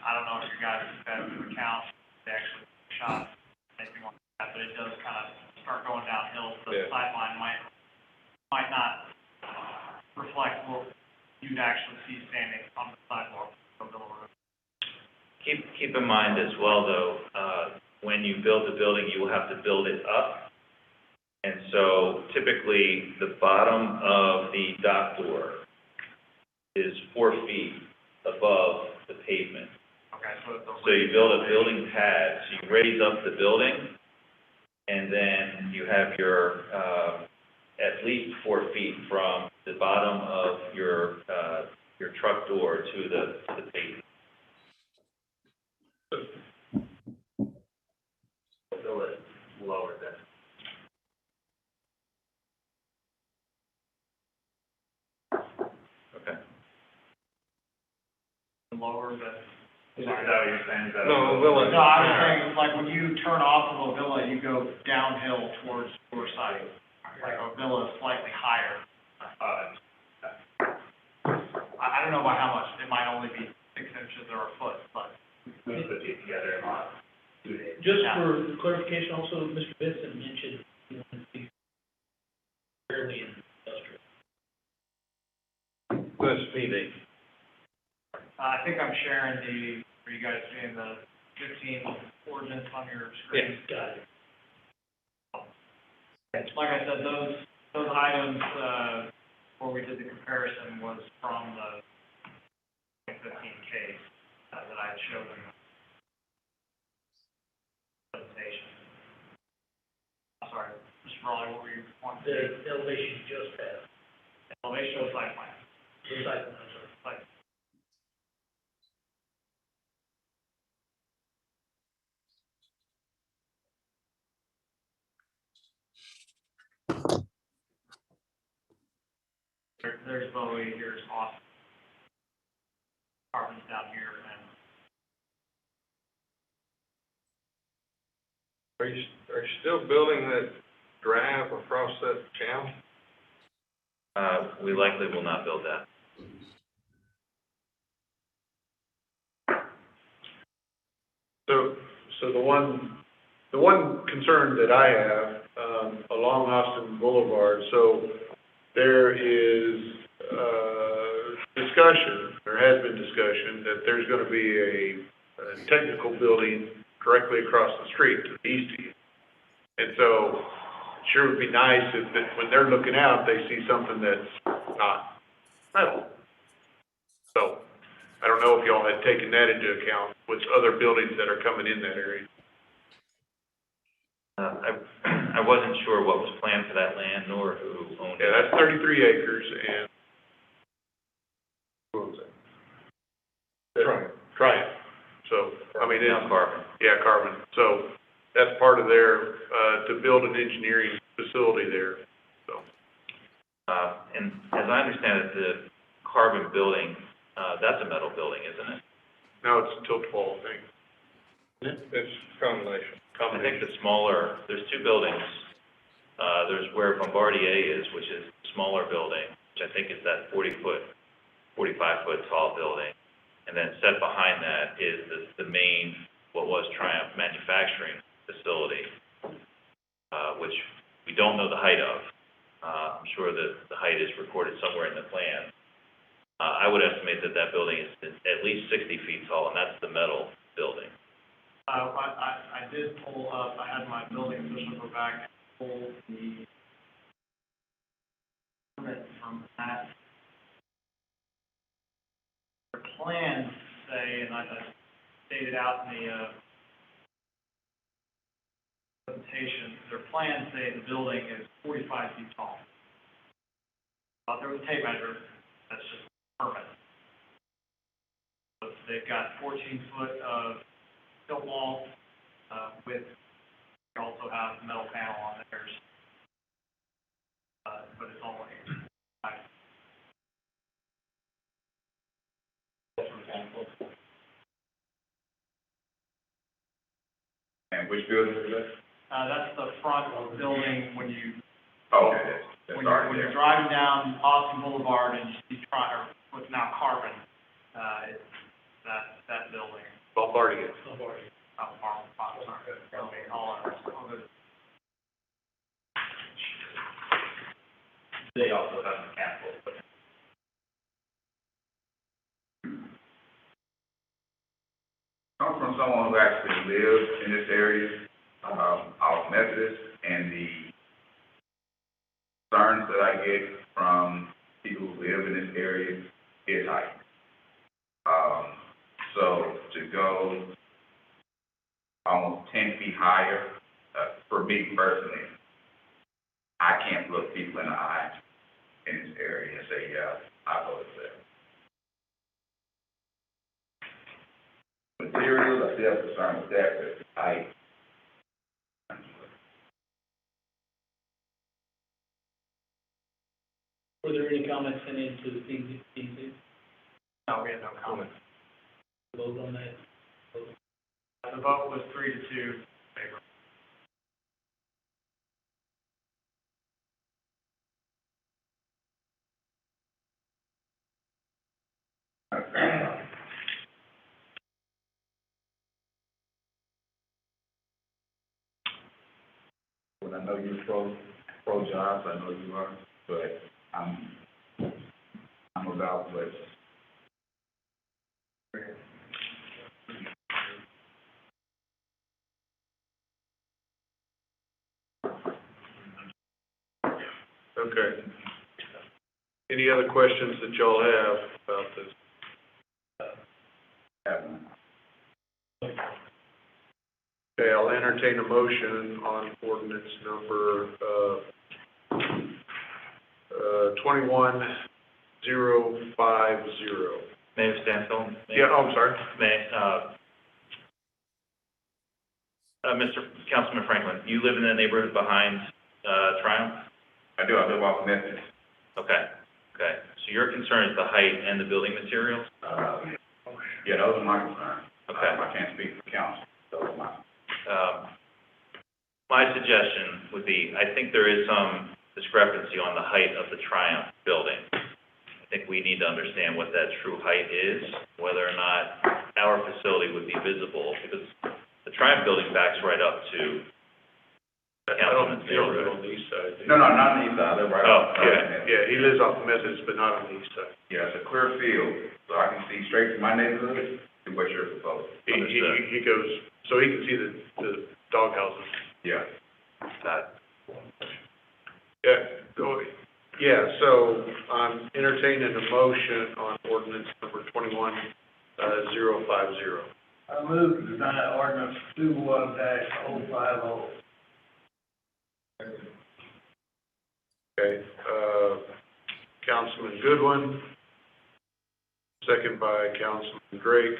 I don't know if you guys have to account they actually shot anything like that, but it does kind of start going downhill. So the sight line might not reflect what you'd actually see standing on the sidewalk of Ovilla Road. Keep in mind as well, though, when you build the building, you will have to build it up. And so typically, the bottom of the dock door is 4 feet above the pavement. Okay, So you build a building pad, so you raise up the building, and then you have your, at least 4 feet from the the bottom of your truck door to the pavement. Fill it lower than. Okay. Lower than. Is that what you're saying? Is that No, Villa. No, I was saying, like, when you turn off of a Villa, you go downhill towards your side. Like a Villa is slightly higher. I don't know by how much, it might only be 6 inches or a foot, but. We put it together in about 2 days. Just for clarification, also, Mr. Vincent mentioned, you know, the fairly industrial. That's PD. I think I'm sharing are you guys seeing the 15 ordinance on your screen? Yes, got it. Like I said, those items, where we did the comparison was from the 2015 case, that I had showed in the presentation. I'm sorry, Mr. Raleigh, what were you wanting to say? The elevation just passed. Elevation of site plan. Site plan, I'm sorry. Site. There's Bowie, here's Austin. Carbon's down here, and Are you still building that drive across that channel? We likely will not build that. So the one concern that I have, along Austin Boulevard, so there is, discussion, there has been discussion that there's gonna be a technical building directly across the street to the east of you. And so, it sure would be nice if, when they're looking out, they see something that's not metal. So, I don't know if y'all had taken that into account with other buildings that are coming in that area. I wasn't sure what was planned for that land, nor who owned it. Yeah, that's 33 acres and. What was that? Triumph. So, I mean, Now Carbon. yeah, Carbon. So, that's part of their, to build an engineering facility there, so. And as I understand it, the Carbon building, that's a metal building, isn't it? No, it's a tilt wall thing. It's combination. I think the smaller, there's two buildings. There's where Bombardier is, which is a smaller building, which I think is that 45-foot tall building. And then set behind that is the main, what was Triumph Manufacturing Facility, which we don't know the height of. I'm sure that the height is recorded somewhere in the plan. I would estimate that building is at least 60 feet tall, and that's the metal building. I did pull up, I had my building official go back and pull the permit from that. Their plans say, and I stated out in the, presentation, their plans say the building is 45 feet tall. There was a tape measure, that's just permit. So they've got 14 foot of tilt wall, with, they also have a metal panel on theirs. But it's only, And which building is that? that's the front of the building when you, Oh, okay, that's when already you're there. driving down Austin Boulevard and you see or what's now Carbon, it's that building. Bombardier. They also have mechanical equipment. Come from someone who actually lives in this area, I was Methodist, and the concerns that I get from people who live in this area is height. So to go almost 10 feet higher, for me personally, I can't look people in the eye in this area and say, yeah, I voted for that. Materials, I still have concern with that, but Were there any comments sent into the PZ? No, we had no comment. Vote on that? The vote was 3-2. When I know you're pro jobs, I know you are, but I'm about what. Okay. Any other questions that y'all have about this? Okay, I'll entertain a motion on ordinance number, 21050. Mayor Stanfield? Yeah, oh, I'm sorry. Mr. Councilman Franklin, you live in the neighborhood behind, Triumph? I do, I live off of Memphis. Okay. So your concern is the height and the building materials? Yeah, those are my concerns. Okay. I can't speak for council, those are mine. My suggestion would be, I think there is some discrepancy on the height of the Triumph building. I think we need to understand what that true height is, whether or not our facility would be visible, because the Triumph building backs right up to Councilman's You don't live neighborhood. on the east side, do you? No, not on the east side, I live right off. Yeah, he lives off Memphis, but not on the east side. Yeah, it's a clear field, so I can see straight to my neighborhood and what you're proposing. He goes, so he can see the dog houses. Yeah. So I'm entertaining a motion on ordinance number 21050. I move to deny ordinance 21-050. Okay, Councilman Goodwin, second by Councilman Drake,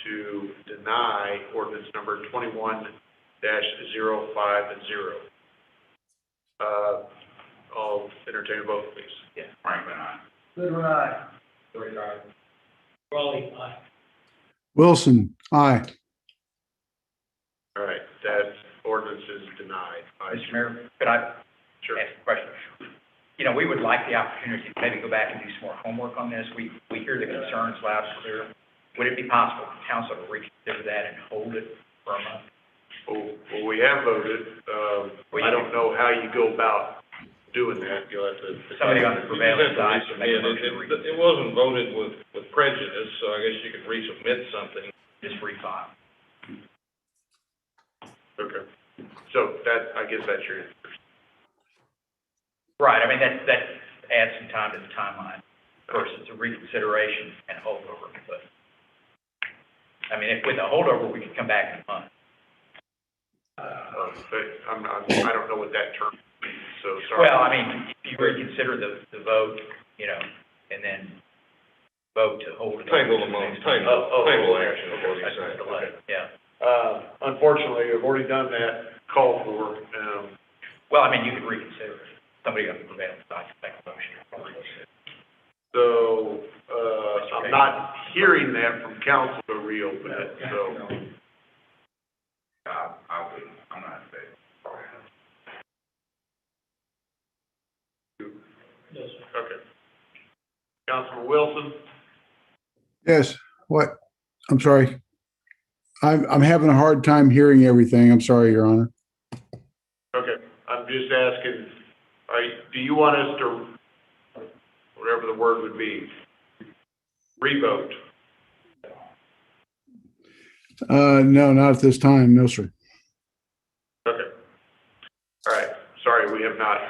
to deny ordinance number 21-050. I'll entertain a vote, please. Yeah. Franklin, aye. Goodwin, aye. Drake, aye. Raleigh, aye. Wilson, aye. All right, that ordinance is denied. Mr. Mayor, could I Sure. ask a question? You know, we would like the opportunity to maybe go back and do some more homework on this. We hear the concerns loud and clear. Would it be possible for council to reconsider that and hold it for a month? Well, we have voted. I don't know how you go about doing that. You'll have to. Somebody on the prevailing side should make a motion to reconsider. It wasn't voted with prejudice, so I guess you could resubmit something. Just refile. Okay. So I guess that's your answer. Right, I mean, that adds some time to the timeline versus a reconsideration and holdover, but, I mean, if with a holdover, we could come back in a month. But I don't know what that term means, so sorry. Well, I mean, if you reconsider the vote, you know, and then vote to hold it. Table action, is what you're saying. Delay, yeah. Unfortunately, I've already done that call for, Well, I mean, you could reconsider it. Somebody on the prevailing side can make a motion. so, I'm not hearing that from council to reopen it, so. I wouldn't, I'm not in favor. No, sir. Okay. Councilman Wilson? Yes, what? I'm sorry. I'm having a hard time hearing everything. I'm sorry, Your Honor. Okay, I'm just asking, do you want us to, whatever the word would be, revote? No, not at this time. No, sir. Okay. All right, sorry, we have not,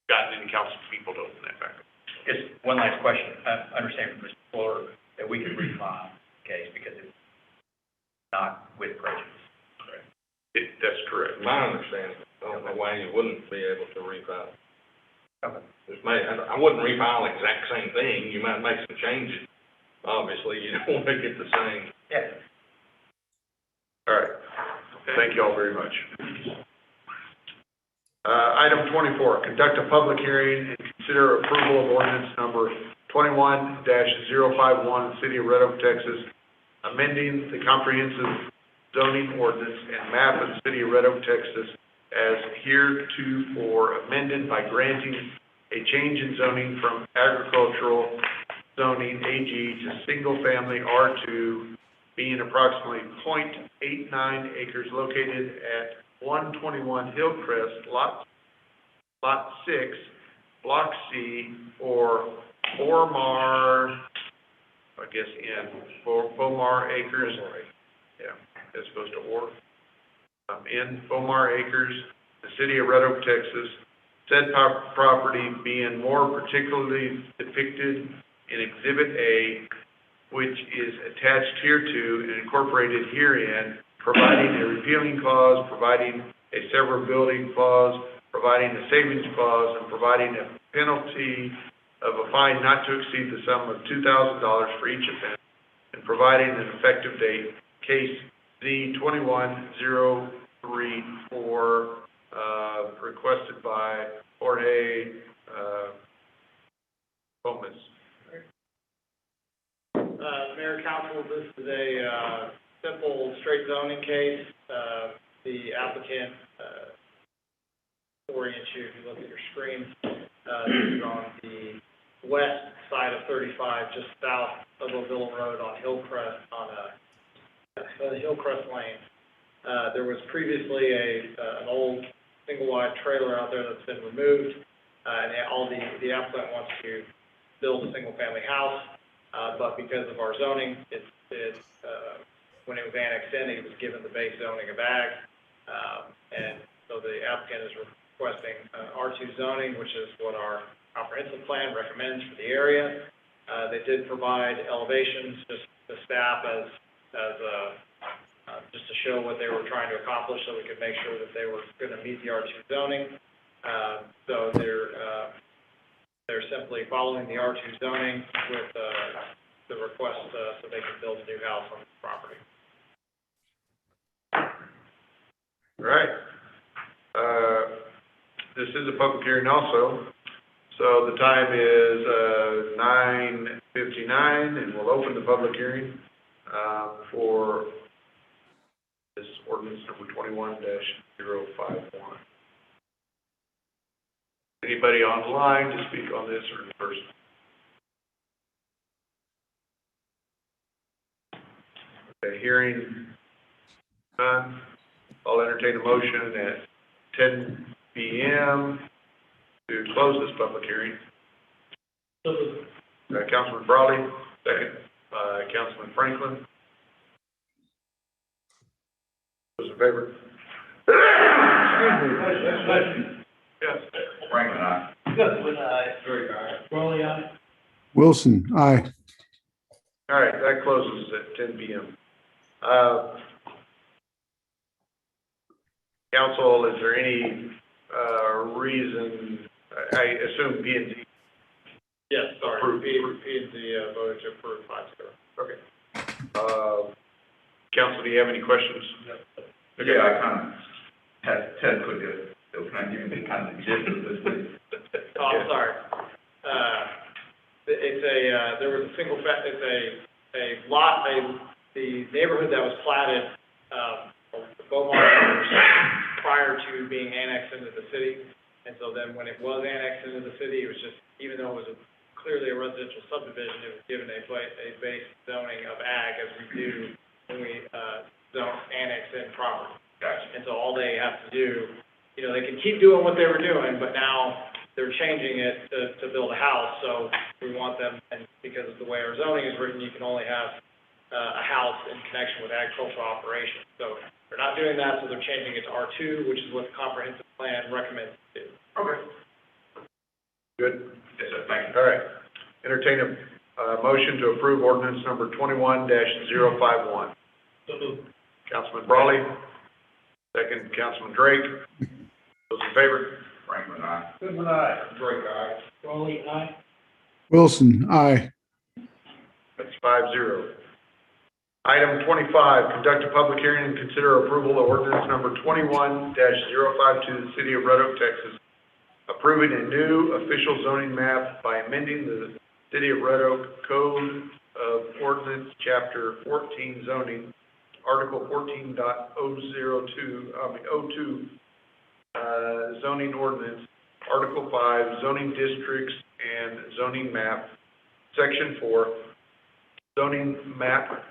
gotten any council people to open that back up. Just one last question. I understand from Mr. Fuller that we can refile the case because it's not with prejudice. That's correct. My understanding, I don't know why you wouldn't be able to refile. Just I wouldn't refile the exact same thing, you might make some changes. Obviously, you don't want to get the same. Yeah. All right. Thank you all very much. Item 24, conduct a public hearing and consider approval of ordinance number 21-051, City of Red Oak, Texas, amending the comprehensive zoning ordinance and map of the City of Red Oak, Texas, as heretofore amended by granting a change in zoning from agricultural zoning AG to single-family R2, being approximately 0.89 acres located at 121 Hillcrest, Lot 6, Block C, or Bomar, I guess, Bomar Acres. Yeah, as opposed to or. In Bomar Acres, the City of Red Oak, Texas, said property being more particularly depicted in Exhibit A, which is attached hereto and incorporated herein, providing a repealing clause, providing a severability clause, providing a savings clause, and providing a penalty of a fine not to exceed the sum of $2,000 for each offense, and providing an effective date, case Z21034, requested by Jorge Gomez. Mayor, Council, this is a simple, straight zoning case. The applicant, orient you, if you look at your screen, this is on the west side of 35, just south of O'Ville Road on Hillcrest, on Hillcrest Lane. There was previously an old single-wide trailer out there that's been removed, and the applicant wants to build a single-family house. But because of our zoning, when it was annexed in, it was given the base zoning of ag. And so the applicant is requesting R2 zoning, which is what our comprehensive plan recommends for the area. They did provide elevations just to staff as just to show what they were trying to accomplish, so we could make sure that they were going to meet the R2 zoning. So they're simply following the R2 zoning with the request so they can build a new house on the property. All right. This is a public hearing also. So the time is 9:59, and we'll open the public hearing for this ordinance number 21-051. Anybody online to speak on this or in person? Okay, hearing none. I'll entertain a motion at 10 p.m. to close this public hearing. Councilman Brawley, second by Councilman Franklin. Those in favor? Yes. Franklin, aye. Raleigh, aye. Wilson, aye. All right, that closes at 10 p.m. Council, is there any reason, I assume P&Z? Yes, sorry, Approved. P&Z voted to approve 5-0. Okay. Council, do you have any questions? Okay. Yeah, I kind of had Ted put this, so can I give you the kind of gist of this, please? Oh, I'm sorry. There was a it's a lot, the neighborhood that was platted, Beaumont, prior to being annexed into the city. And so then when it was annexed into the city, it was just, even though it was clearly a residential subdivision, it was given a base zoning of ag, as we do when we annex in property. Gotcha. And so all they have to do, they can keep doing what they were doing, but now they're changing it to build a house. So we want them, and because of the way our zoning is written, you can only have a house in connection with agricultural operations. So they're not doing that, so they're changing it to R2, which is what the comprehensive plan recommends to do. Okay. Good. Yes, sir, thank you. All right. Entertain a motion to approve ordinance number 21-051. So moved. Councilman Brawley, second Councilman Drake. Those in favor? Franklin, aye. Goodman, aye. Drake, aye. Raleigh, aye. Wilson, aye. That's 5-0. Item 25, conduct a public hearing and consider approval of ordinance number 21-052, the City of Red Oak, Texas, approving a new official zoning map by amending the City of Red Oak Code of Ordinance, Chapter 14 zoning, Article 14.02, zoning ordinance, Article 5, zoning districts and zoning map, Section 4, zoning map,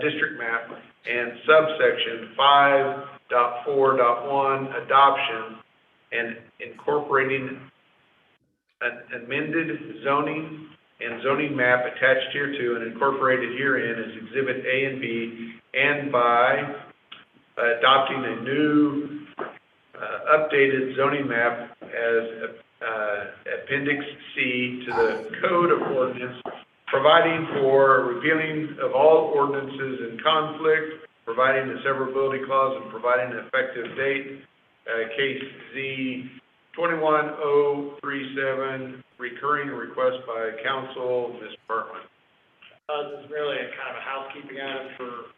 district map, and subsection 5.4.1, adoption, and incorporating an amended zoning and zoning map attached hereto and incorporated herein as Exhibit A and B, and by adopting a new updated zoning map as Appendix C to the Code of Ordinance, providing for repealing of all ordinances in conflict, providing a severability clause, and providing an effective date. Case Z 21037, recurring request by council, Ms. Bartman. This is really a kind of a housekeeping item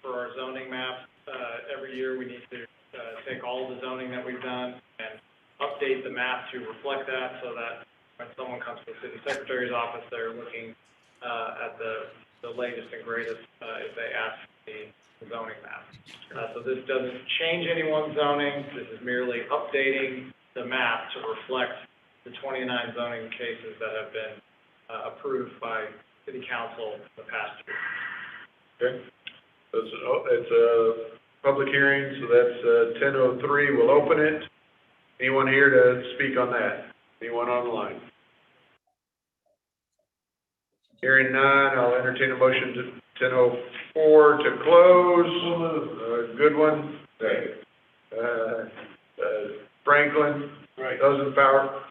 for our zoning map. Every year we need to take all of the zoning that we've done and update the map to reflect that, so that when someone comes to the city secretary's office, they're looking at the latest and greatest if they ask the zoning map. So this doesn't change anyone's zoning. This is merely updating the map to reflect the 29 zoning cases that have been approved by city council in the past year. Okay. It's a public hearing, so that's 10:03. We'll open it. Anyone here to speak on that? Anyone on the line? Hearing none, I'll entertain a motion to 10:04 to close. Goodwin. Second. Franklin. Right. Those in favor?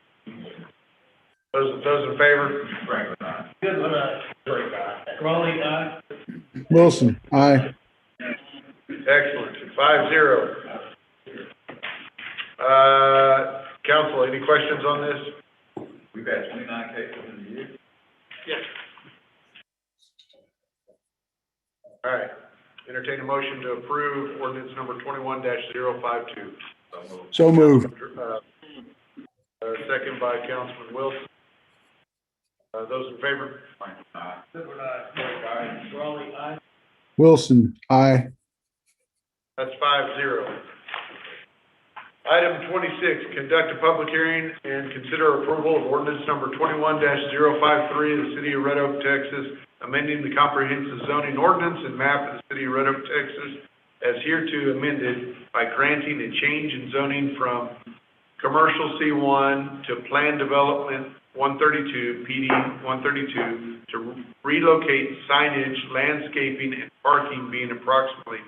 Those in favor? Franklin, aye. Goodman, aye. Drake, aye. Raleigh, aye. Wilson, aye. Excellent. 5-0. Council, any questions on this? We've had 29 cases in the year. Yes. All right. Entertain a motion to approve ordinance number 21-052. So moved. Second by Councilman Wilson. Those in favor? Franklin, aye. Goodman, aye. Drake, aye. Raleigh, aye. Wilson, aye. That's 5-0. Item 26, conduct a public hearing and consider approval of ordinance number 21-053 of the City of Red Oak, Texas, amending the comprehensive zoning ordinance and map of the City of Red Oak, Texas, as hereto amended by granting a change in zoning from commercial C1 to plan development 132, PD 132, to relocate signage, landscaping, and parking being approximately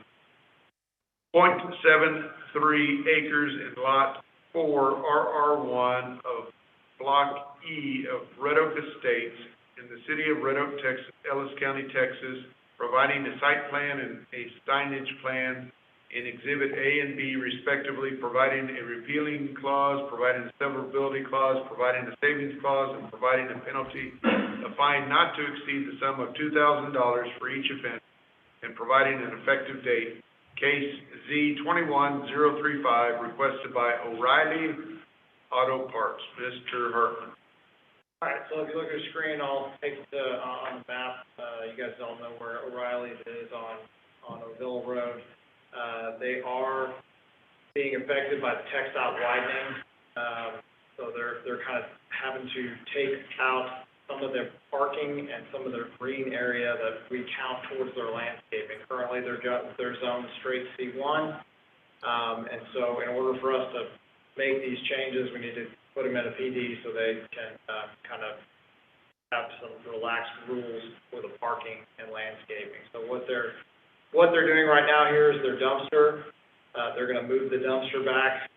0.73 acres in Lot 4, RR1 of Block E of Red Oak Estates in the City of Red Oak, Texas, Ellis County, Texas, providing a site plan and a signage plan in Exhibit A and B respectively, providing a repealing clause, providing a severability clause, providing a savings clause, and providing a penalty, a fine not to exceed the sum of $2,000 for each offense, and providing an effective date. Case Z 21035, requested by O'Reilly Auto Parts. Mr. Hartman. All right, so if you look at the screen, I'll take it on the map. You guys all know where O'Reilly's is on O'Ville Road. They are being affected by the textile widening. So they're kind of having to take out some of their parking and some of their green area that we count towards their landscaping. Currently, they're zoned straight C1. And so in order for us to make these changes, we need to put them in a PD so they can kind of have some relaxed rules for the parking and landscaping. So what they're doing right now here is their dumpster. They're going to move the dumpster back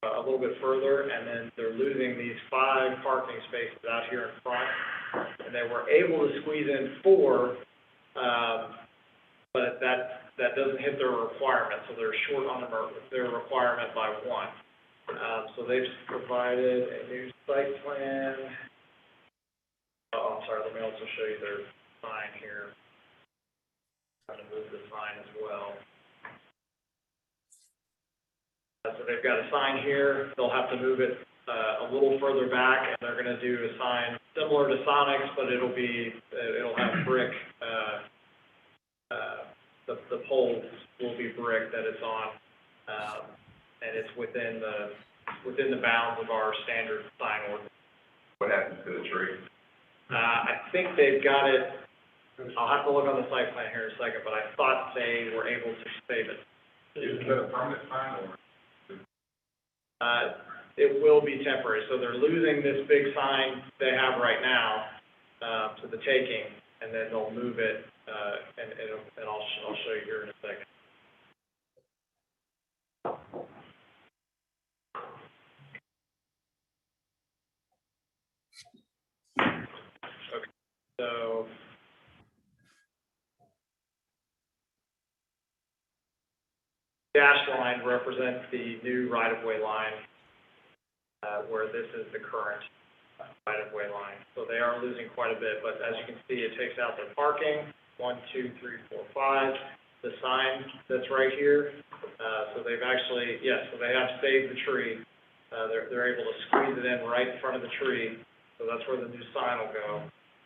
a little bit further, and then they're losing these 5 parking spaces out here in front. And they were able to squeeze in 4, but that doesn't hit their requirement, so they're short on their requirement by 1. So they've provided a new site plan. Oh, I'm sorry, let me also show you their sign here. I'm gonna move the sign as well. So they've got a sign here, they'll have to move it, a little further back, and they're gonna do a sign similar to Sonic's, but it'll have brick, the poles will be brick that it's on, and it's within the bounds of our standard sign ordinance. What happens to the tree? I think they've got it, I'll have to look on the site plan here in a second, but I thought they were able to save it. Is it a permanent sign or? It will be temporary, so they're losing this big sign they have right now, to the taking, and then they'll move it, and I'll show you here in a second. Okay, so dashed line represents the new right-of-way line, where this is the current right-of-way line. So they are losing quite a bit, but as you can see, it takes out their parking, 1, 2, 3, 4, 5, the sign that's right here. So they've actually, yes, so they have saved the tree. They're able to squeeze it in right in front of the tree, so that's where the new sign will go.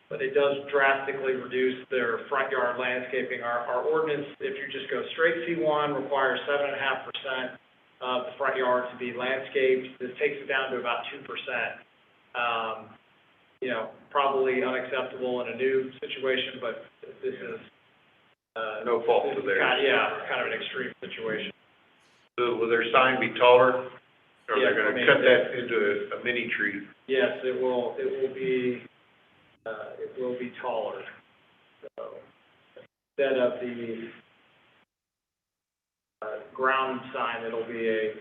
But it does drastically reduce their front yard landscaping. Our ordinance, if you just go straight C1, requires 7.5% of the front yard to be landscaped. This takes it down to about 2%. You know, probably unacceptable in a new situation, but this is, No fault to theirs. yeah, kind of an extreme situation. So will their sign be taller? Or Yeah, they're I gonna mean, cut that into a mini tree? Yes, it will be taller. So instead of the ground sign, it'll be a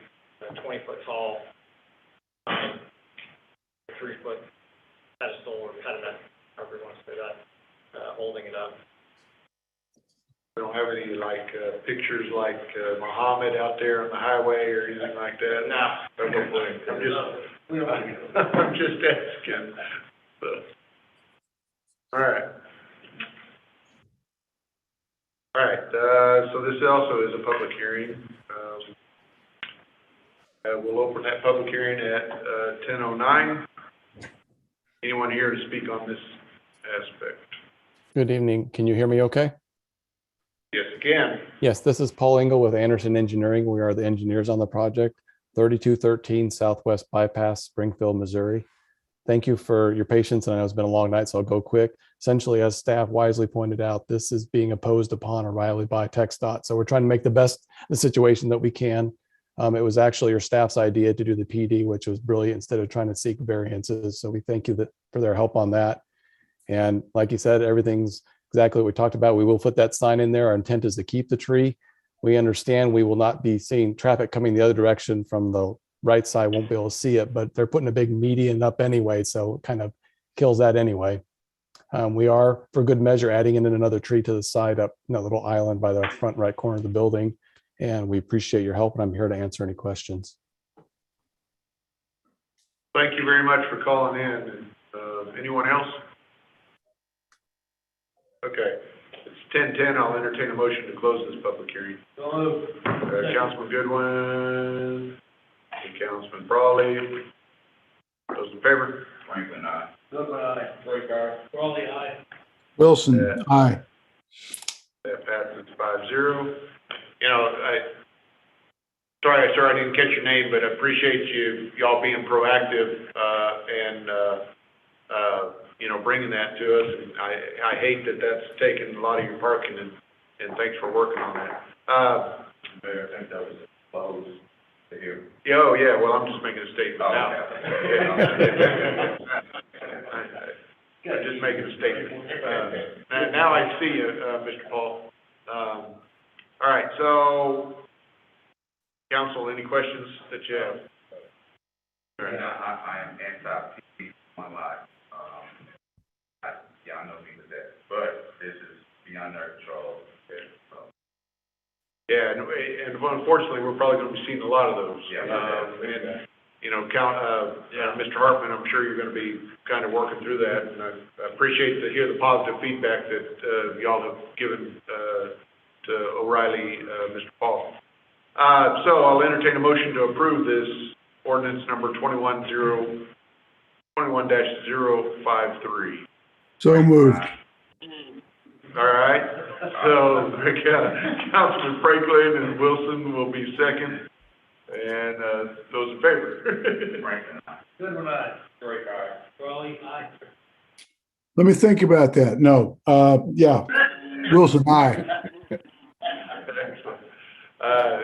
20-foot tall, 3-foot pedestal or pediment, however you want to say that, holding it up. We don't have any like, pictures like, Muhammad out there on the highway or anything like that? No. I'm just asking, so. All right. All right, so this also is a public hearing. We'll open that public hearing at, 10:09. Anyone here to speak on this aspect? Good evening. Can you hear me okay? Yes, again. Yes, this is Paul Engel with Anderson Engineering. We are the engineers on the project, 3213 Southwest Bypass, Springfield, Missouri. Thank you for your patience. And I know it's been a long night, so I'll go quick. Essentially, as staff wisely pointed out, this is being imposed upon O'Reilly by TxDOT. So we're trying to make the best of the situation that we can. It was actually your staff's idea to do the PD, which was brilliant, instead of trying to seek variances. So we thank you for their help on that. And like you said, everything's exactly what we talked about. We will put that sign in there. Our intent is to keep the tree. We understand we will not be seeing traffic coming the other direction from the right side, won't be able to see it, but they're putting a big median up anyway, so it kind of kills that anyway. We are, for good measure, adding in another tree to the side up in a little island by the front right corner of the building. And we appreciate your help, and I'm here to answer any questions. Thank you very much for calling in. And, anyone else? Okay, it's 10:10. I'll entertain a motion to close this public hearing. Councilman Goodwin, and Councilman Brawley. Those in favor? Franklin, aye. Raleigh, aye. Wilson, aye. That passes 5-0. You know, sorry, sir, I didn't catch your name, but I appreciate y'all being proactive, and you know, bringing that to us. And I hate that that's taken a lot of your parking, and thanks for working on that. Mayor, I think that was closed to hear. Yeah, oh, yeah, well, I'm just making a statement now. I'm just making a statement. And now I see you, Mr. Paul. All right, so, council, any questions that you have? All right. I am anti-PD my life. Y'all know me with that, but this is beyond their control. Yeah, and unfortunately, we're probably gonna be seeing a lot of those. Yeah. Mr. Hartman, I'm sure you're gonna be kind of working through that, and I appreciate to hear the positive feedback that, y'all have given, to O'Reilly, Mr. Paul. So I'll entertain a motion to approve this ordinance number 21-053. So moved. All right, so, Councilman Franklin and Wilson will be second, and, those in favor. Franklin, aye. Goodwin, aye. Drake, aye. Raleigh, aye. Let me think about that. No, yeah. Wilson, aye. Excellent.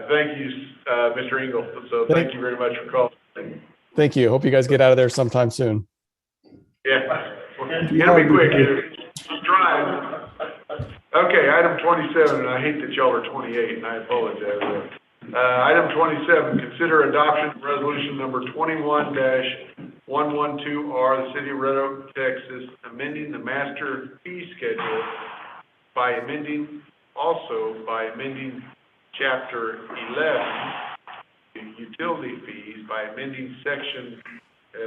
Thank you, Mr. Engel, so thank you very much for calling. Thank you. Hope you guys get out of there sometime soon. Yeah, it'll be quick, I'm trying. Okay, item 27, and I hate that y'all are 28, and I apologize. Item 27, consider adoption of resolution number 21-112R, the city of Red Oak, Texas, amending the master fee schedule by amending chapter 11, utility fees, by amending section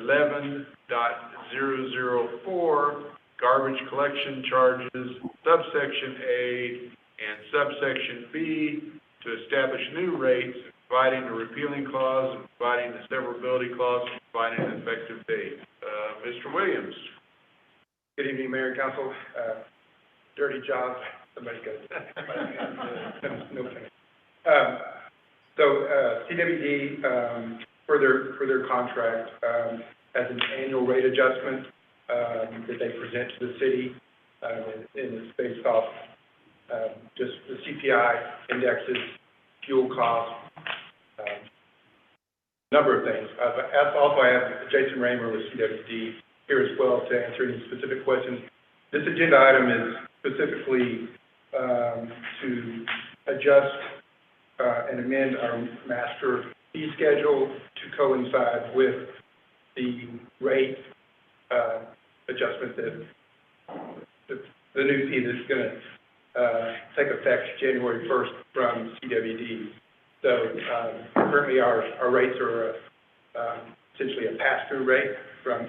11.004, garbage collection charges, subsection A and subsection B, to establish new rates, providing a repealing clause, and providing a severability clause, and providing an effective date. Mr. Williams. Good evening, Mayor and Council. Dirty job, somebody goes. No thanks. CWD, for their contract, has an annual rate adjustment, that they present to the city, and it's based off, just the CPI indexes, fuel costs, number of things. I have Jason Raymer with CWD here as well to answer any specific questions. This agenda item is specifically, to adjust, and amend our master fee schedule to coincide with the rate, adjustment that the new fee that's going to take effect January 1st from CWD. So currently our rates are essentially a pass-through rate from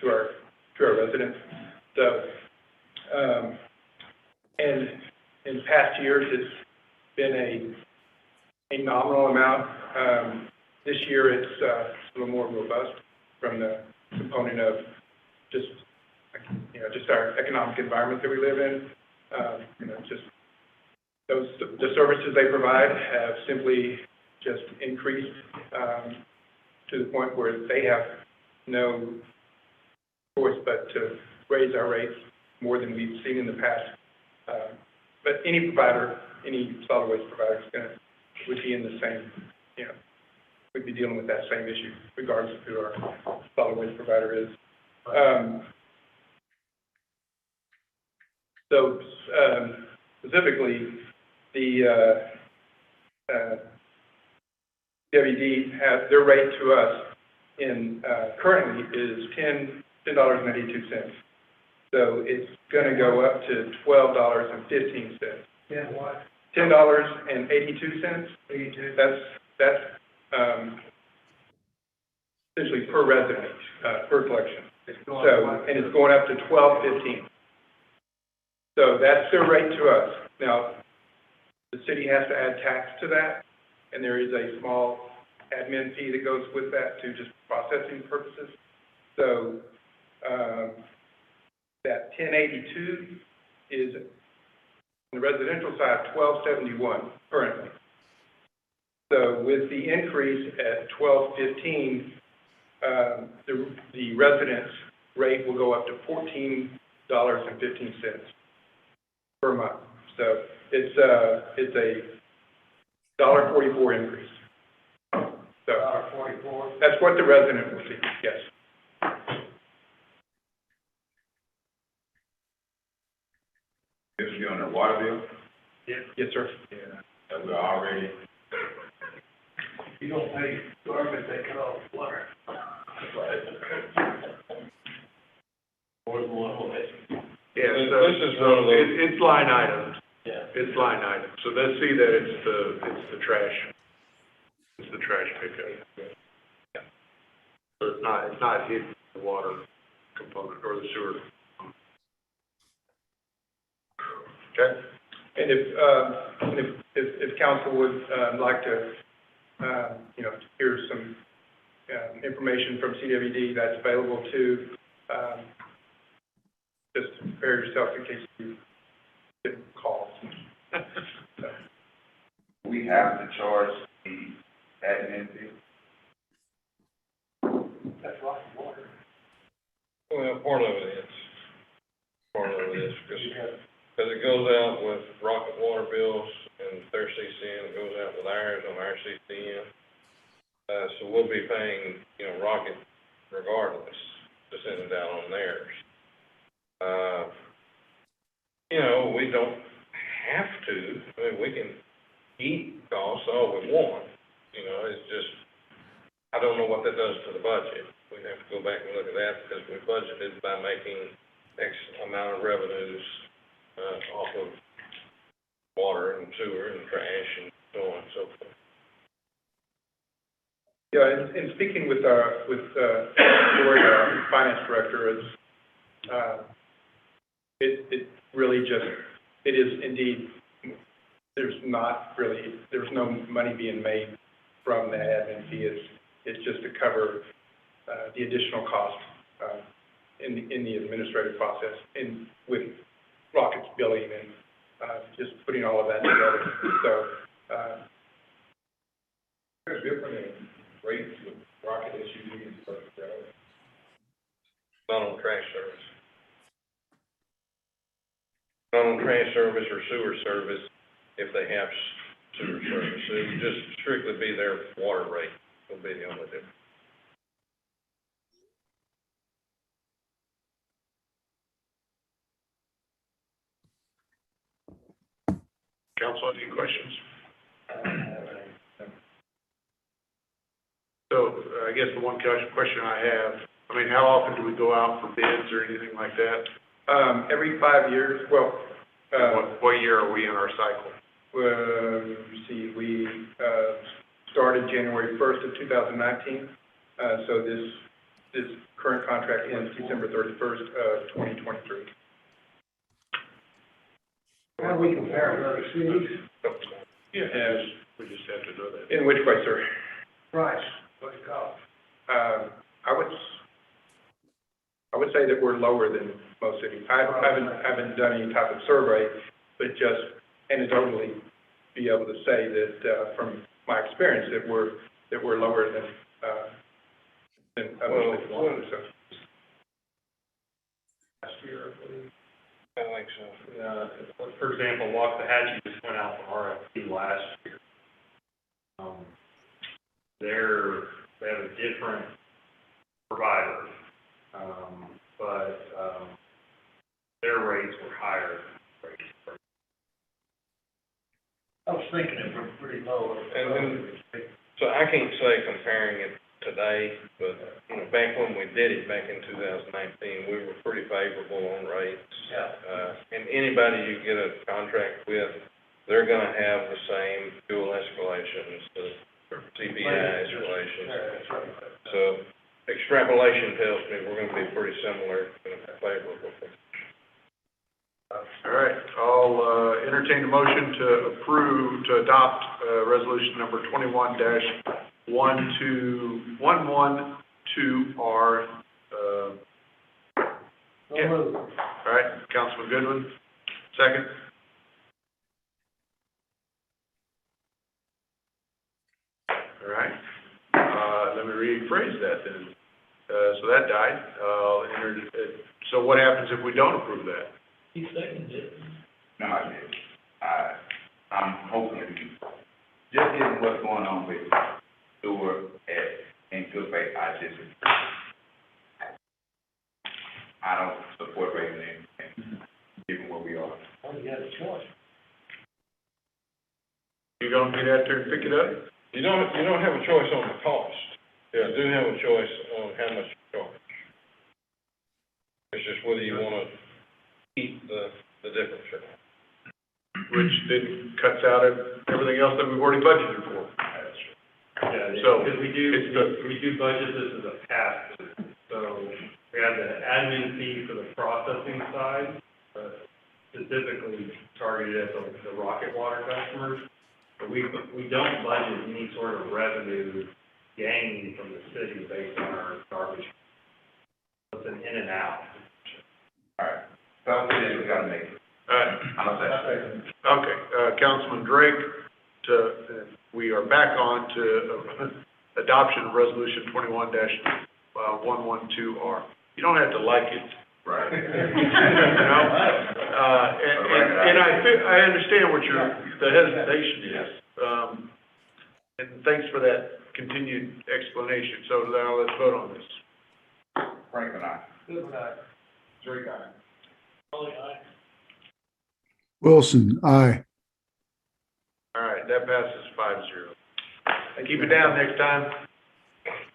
to our residents. So and in past years it's been a nominal amount. This year it's a little more robust from the component of just our economic environment that we live in. The services they provide have simply just increased to the point where they have no choice but to raise our rates more than we've seen in the past. But any provider, any solid waste provider would be in the same, would be dealing with that same issue regardless of who our solid waste provider is. Specifically, the WD has their rate to us currently is $10.82. So it's going to go up to $12.15. Yeah, what? $10.82. 82. That's essentially per resident, per collection. And it's going up to $12.15. So that's their rate to us. Now, the city has to add tax to that, and there is a small admin fee that goes with that to just processing purposes. So that 1082 is on the residential side $12.71 currently. So with the increase at $12.15, the residence rate will go up to $14.15 per month. So it's a $1.44 increase. So $1.44. That's what the resident will see. Yes. This is on the water bill? Yes, sir. Yeah. So we're already. You don't pay garbage, they cut off water. Yes, it's line items. Yeah. It's line items. So let's see that it's the trash. It's the trash pickup. Yeah. it's not hidden the water component or the sewer. Okay? And if council would, like to, hear some, information from CWD that's available to, just prepare yourself in case you get calls. So. We have to charge the admin fee. That's rock and water. Well, part of it is, because it goes out with Rocket Water bills and their CCN, it goes out with ours on our CCN. So we'll be paying, Rocket regardless to send it out on theirs. We don't have to, I mean, we can eat costs all we want, it's just, I don't know what that does to the budget. We have to go back and look at that because we budgeted by making X amount of revenues, off of water and sewer and trash and so on and so forth. Yeah, and speaking with Lori, our finance director, it really just, it is indeed, there's no money being made from the admin fee. It's just to cover the additional cost in the administrative process with Rocket's billing and just putting all of that together. So, There's different rates with Rocket SUV and stuff, not on trash service. Not on trash service or sewer service if they have sewer service. It would just strictly be their water rate will be the only difference. Council, any questions? So, I guess the one question I have, how often do we go out for bids or anything like that? every 5 years, well, What year are we in our cycle? we started January 1st of 2019. So this current contract ends December 31st of 2023. How do we compare with other cities? Yes, we just have to know that. In which way, sir? Price, what's it cost? I would say that we're lower than most cities. I haven't done any type of survey, but just anecdotally be able to say that, from my experience, that we're lower than other cities. So. Last year, I believe. I think so. For example, Waxahachie just went out for RFP last year. They have a different provider, but their rates were higher than rates. I was thinking it was pretty low. So I can't say comparing it today, but, back when we did it, back in 2019, we were pretty favorable on rates. And anybody you get a contract with, they're gonna have the same fuel escalations, the CPI escalations. So extrapolation tells me we're gonna be pretty similar and favorable. All right, I'll entertain a motion to adopt resolution number 21-12112R. Yeah. All right, Councilman Goodwin, second. All right, let me rephrase that then. So that died. So what happens if we don't approve that? He seconded it. No, I did. I'm hoping, just given what's going on with sewer in good faith, I don't support raising anything, given where we are. Well, you got a choice. You gonna get out there and pick it up? You don't have a choice on the cost. You do have a choice on how much you charge. It's just whether you wanna keep the difference or not. Which then cuts out everything else that we've already budgeted for. Yeah, So, Because we do budget this as a pass-through. So we have the admin fee for the processing side, specifically targeted at the Rocket Water customers. But we don't budget any sort of revenue gain from the city based on our garbage. It's an in and out. All right. So we gotta make it. all right. I'm set. Okay, Councilman Drake, we are back on to adoption of Resolution 21-112R. You don't have to like it. Right. You know? And I understand what the hesitation is. And thanks for that continued explanation. So now let's vote on this. Franklin, aye. Goodman, aye. Drake, aye. Foley, aye. Wilson, aye. All right, that passes 5-0. Keep it down next time.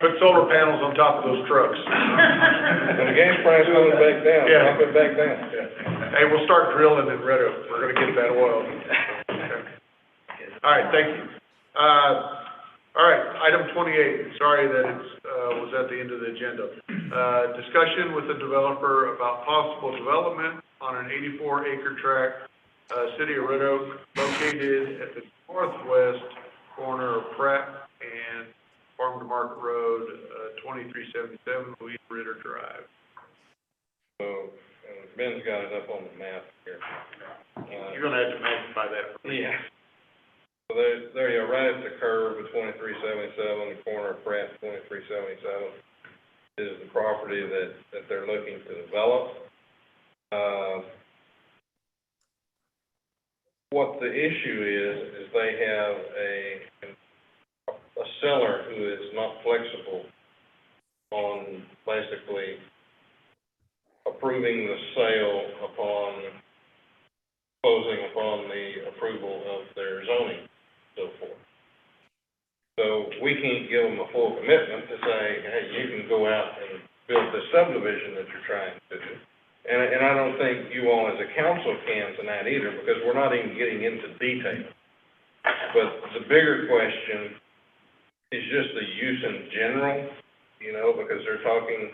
Put solar panels on top of those trucks. When the gas price goes back down, Yeah. drop it back down. Hey, we'll start drilling in Red Oak. We're gonna get that oil. All right, thank you. All right, item 28, sorry that was at the end of the agenda. Discussion with the developer about possible development on an 84-acre tract, city of Red Oak, located at the northwest corner of Pratt and Farm to Market Road, 2377 Louise Ritter Drive. So, Ben's got it up on the map here. You're gonna have to magnify that for me. Yeah. So there you are, right at the curve of 2377, the corner of Pratt, 2377, is the property that they're looking to develop. What the issue is they have a seller who is not flexible on basically approving the sale upon closing upon the approval of their zoning, so forth. So we can't give them a full commitment to say, hey, you can go out and build the subdivision that you're trying to do. And I don't think you all as a council can tonight either, because we're not even getting into detail. But the bigger question is just the use in general, because they're talking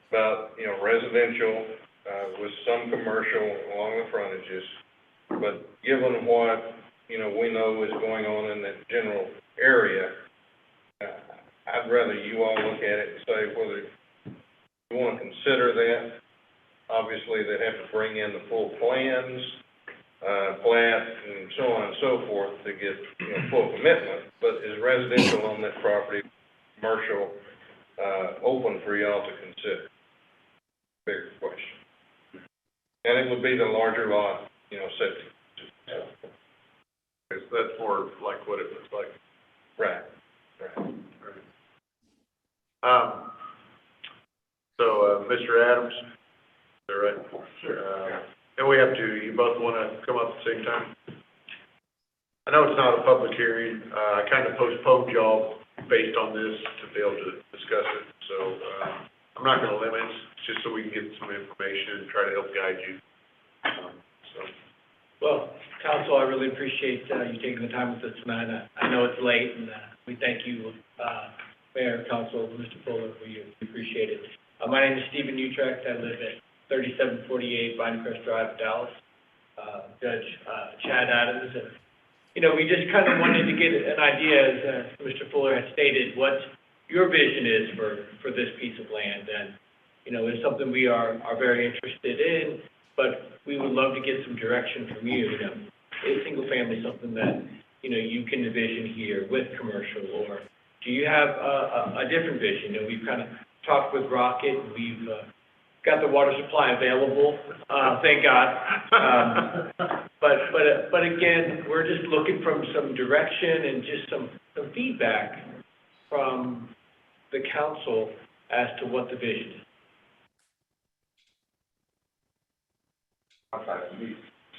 about, residential, with some commercial along the frontages. But given what, we know is going on in that general area, I'd rather you all look at it and say whether you want to consider that. Obviously, they'd have to bring in the full plans, plat, and so on and so forth to get, full commitment. But is residential on that property, commercial, open for y'all to consider? Bigger question. And it would be the larger lot, septic. Because that's more like what it looks like. Right. So, Mr. Adams, is that right? Sure. And we have to, you both want to come up at the same time? I know it's not a public hearing. I kind of postponed y'all based on this to be able to discuss it. So, I'm not going to limit, just so we can get some information and try to help guide you. Well, Council, I really appreciate you taking the time with us tonight. I know it's late, and we thank you, Mayor, Council, Mr. Fuller, we appreciate it. My name is Stephen Utrecht. I live at 3748 Vinecrest Drive, Dallas. Judge Chad Adams, and we just kind of wanted to get an idea, as Mr. Fuller had stated, what your vision is for this piece of land, and it's something we are very interested in. But we would love to get some direction from you. Is single family something that, you can envision here with commercial, or do you have a different vision? We've kind of talked with Rocket, and we've got the water supply available, thank God. But again, we're just looking from some direction and just some feedback from the council as to what the vision is.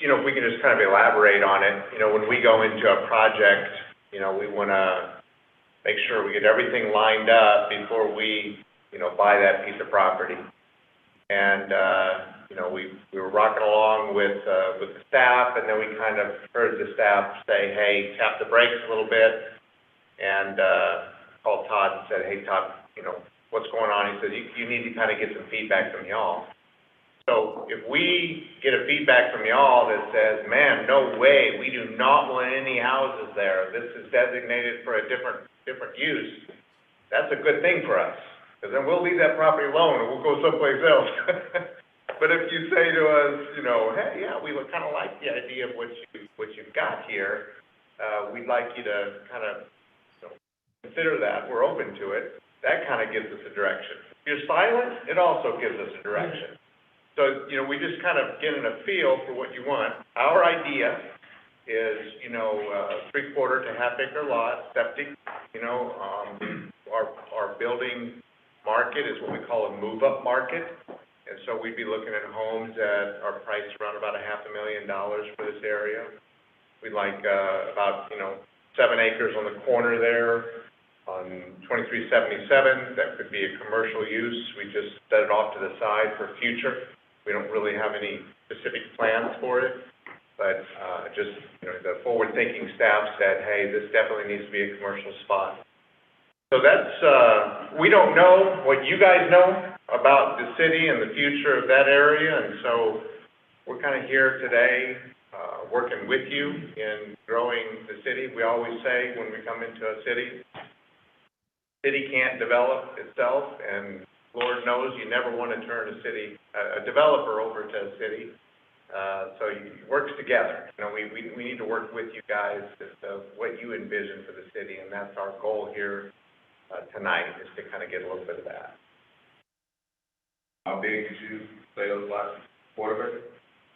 If we can just kind of elaborate on it, when we go into a project, we want to make sure we get everything lined up before we, buy that piece of property. And, we were rocking along with the staff, and then we kind of heard the staff say, hey, tap the brakes a little bit, and called Todd and said, hey, Todd, you know, what's going on? He said, you need to kind of get some feedback from y'all. So if we get a feedback from y'all that says, man, no way, we do not want any houses there, this is designated for a different use, that's a good thing for us, because then we'll leave that property alone and we'll go someplace else. But if you say to us, you know, hey, yeah, we would kind of like the idea of what you've got here, we'd like you to kind of, you know, consider that, we're open to it, that kind of gives us a direction. If you're silent, it also gives us a direction. So, you know, we just kind of get in a feel for what you want. Our idea is, you know, 3/4 to half-acre lot, septic, you know, our building market is what we call a move-up market. And so we'd be looking at homes that are priced around about $500,000 for this area. We'd like, about, you know, 7 acres on the corner there on 2377. That could be a commercial use. We just set it off to the side for future. We don't really have any specific plans for it, but just, you know, the forward-thinking staff said, hey, this definitely needs to be a commercial spot. So that's, we don't know what you guys know about the city and the future of that area, and so we're kind of here today working with you in growing the city. We always say when we come into a city can't develop itself, and Lord knows you never want to turn a developer over to a city. So it works together. You know, we need to work with you guys as to what you envision for the city, and that's our goal here tonight, is to kind of get a little bit of that. How big did you say those lots? 1/4 acre?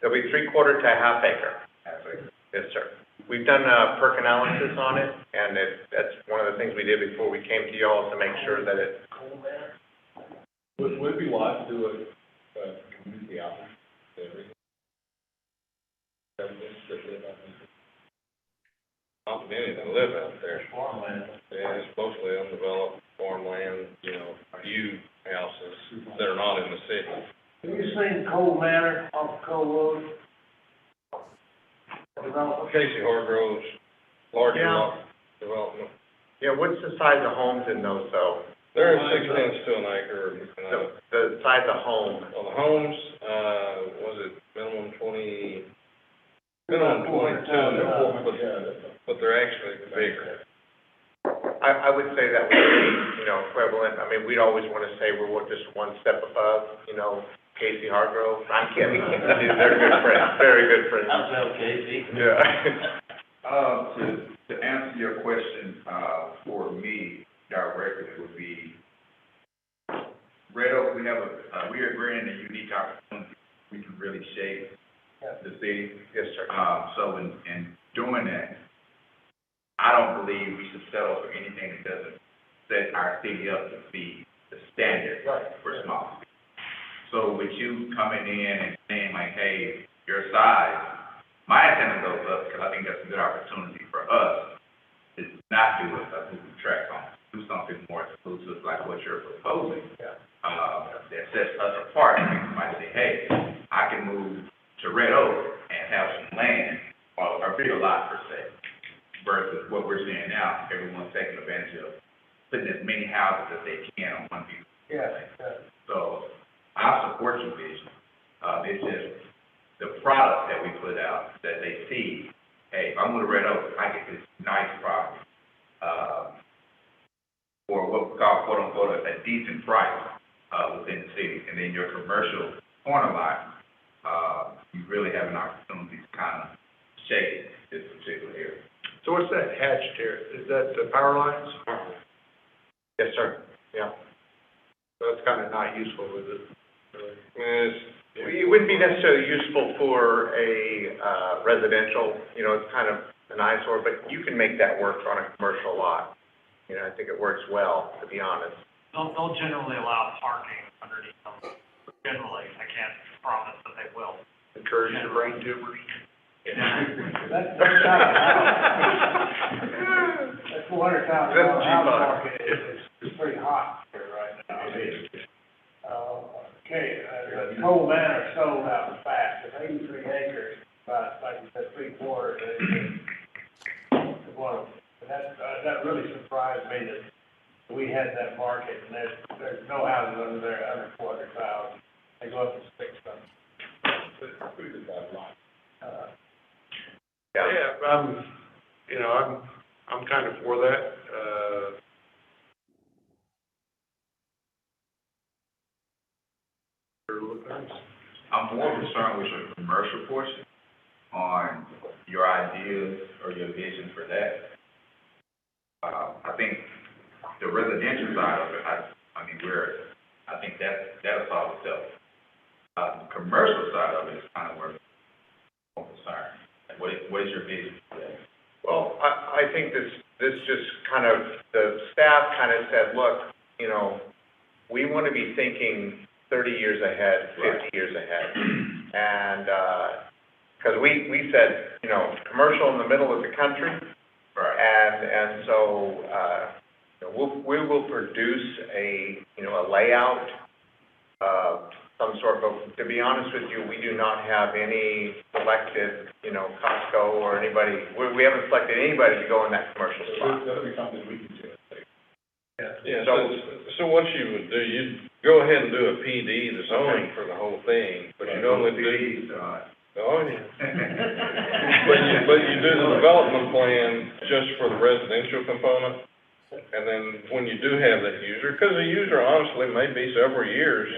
It'll be 3/4 to half acre. Half acre. Yes, sir. We've done a perk analysis on it, and that's one of the things we did before we came to y'all, to make sure that it. Would it be wise to do a community outreach to every? Not many that live out there. Farmland. Yeah, it's mostly undeveloped farmland, you know, few houses that are not in the city. Have you seen Cole Manor off Cole Road? Casey Hargrove's larger Yeah. lot development. Yeah, what's the size of homes in those, though? They're 6 to an acre. The size of home. Well, the homes, was it minimum 22, but they're actually bigger. I would say that would be, you know, equivalent. I mean, we'd always want to say we're just one step above, you know, Casey Hargrove. I'm kidding. They're good friends, very good friends. I'll tell Casey. Yeah. To answer your question, for me directly would be, Red Oak, we're in a unique opportunity. We can really shape the city. Yes, sir. So in doing that, I don't believe we should settle for anything that doesn't set our city up to be the standard for small. So with you coming in and saying like, hey, your size, my antenna goes up, because I think that's a good opportunity for us to not do a Google track on, do something more exclusive like what you're proposing. That sets us apart. You might say, hey, I can move to Red Oak and have some land, or a bigger lot per se, versus what we're seeing now. Everyone's taking advantage of putting as many houses as they can on one piece. So I support your vision. It's just the product that we put out, that they see, hey, if I'm with Red Oak, I get this nice property, for what we call, quote unquote, a decent price, within the city. And then your commercial corner lot, you really have an opportunity to kind of shape this particular area. So what's that hatched here? Is that the power lines? Yes, sir. Yeah. So that's kind of not useful, is it? It wouldn't be necessarily useful for a residential, you know, it's kind of an eyesore, but you can make that work on a commercial lot. You know, I think it works well, to be honest. They'll generally allow parking underneath them. Generally, I can't promise that they will. Encourage the brain tumors. That's $400,000 house market is pretty hot here right now. The Cole Manor sold out fast. It's 83 acres, about, like you said, 3/4. Well, that really surprised me that we had that market, and there's no houses under there under 400,000. They go up to 600. Yeah, I'm kind of for that. I'm more concerned with your commercial portion on your ideas or your vision for that. I think the residential side of it, I think that'll solve itself. The commercial side of it is kind of where I'm more concerned. What is your vision for that? Well, I think this just kind of, the staff kind of said, look, you know, we want to be thinking 30 years ahead, 50 years ahead. And, because we said, you know, commercial in the middle of the country. Right. And so, we will produce a layout, some sort of, to be honest with you, we do not have any selected, Costco or anybody, we haven't selected anybody to go in that commercial spot. That'll be something we can do. Yeah, so what you would do, you'd go ahead and do a PD, the zoning for the whole thing, but you normally do. Oh, yeah. But you do the development plan just for the residential component, and then when you do have that user, because the user honestly may be several years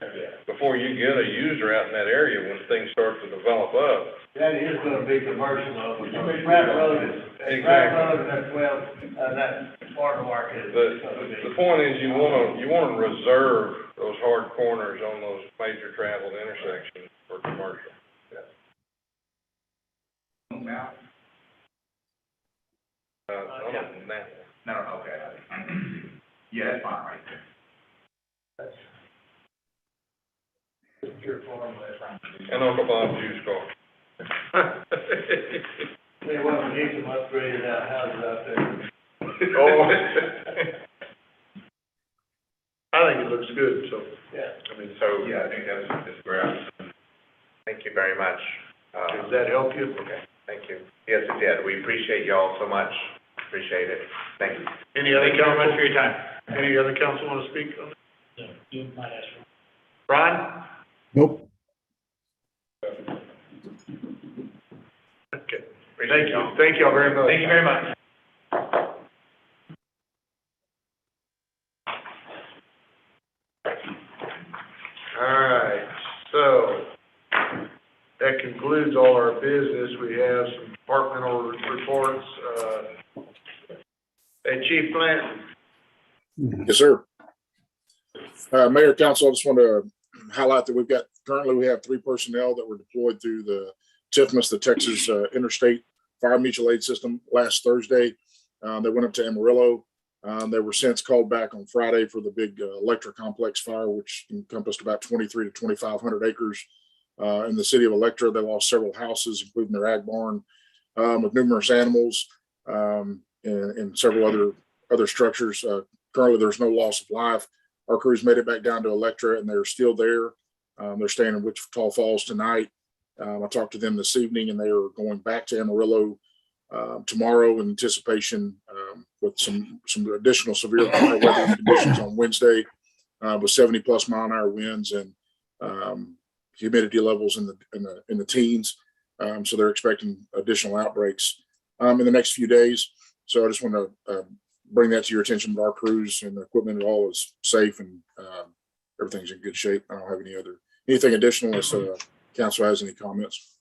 before you get a user out in that area when things start to develop up. That is gonna be commercial though, because Pratt Road is, Exactly. Pratt Road and that farm market is. The point is you wanna reserve those hard corners on those major traveled intersections for commercial. Now? No, okay. Yeah, that's fine right there. That's pure farmland. And Uncle Bob's used car. They want to get some upgraded houses out there. Oh. I think it looks good, so. Yeah. Yeah, I think that's great. Thank you very much. Does that help you? Okay, thank you. Yes, it did. We appreciate you all so much. Appreciate it. Thank you. Any other council? Thank you very much for your time. Any other council want to speak on it? No, you might ask for. Ron? Nope. Okay. Thank you. Thank you all very much. Thank you very much. All right, so that concludes all our business. We have some departmental reports. Hey, Chief Blanton. Yes, sir. Mayor, Council, I just want to highlight that currently we have 3 personnel that were deployed through the TIFMAS, the Texas Interstate Fire Mutual Aid System, last Thursday. They went up to Amarillo. They were since called back on Friday for the big Electra complex fire, which encompassed about 23 to 2,500 acres in the city of Electra. They lost several houses, including their ag barn, with numerous animals and several other structures. Currently, there's no loss of life. Our crews made it back down to Electra, and they're still there. They're staying in Wichita Falls tonight. I talked to them this evening, and they are going back to Amarillo tomorrow in anticipation with some additional severe weather conditions on Wednesday with 70+ mile-an-hour winds and humidity levels in the teens. So they're expecting additional outbreaks in the next few days. So I just want to bring that to your attention. Our crews and the equipment all is safe and everything's in good shape. I don't have anything additional unless council has any comments.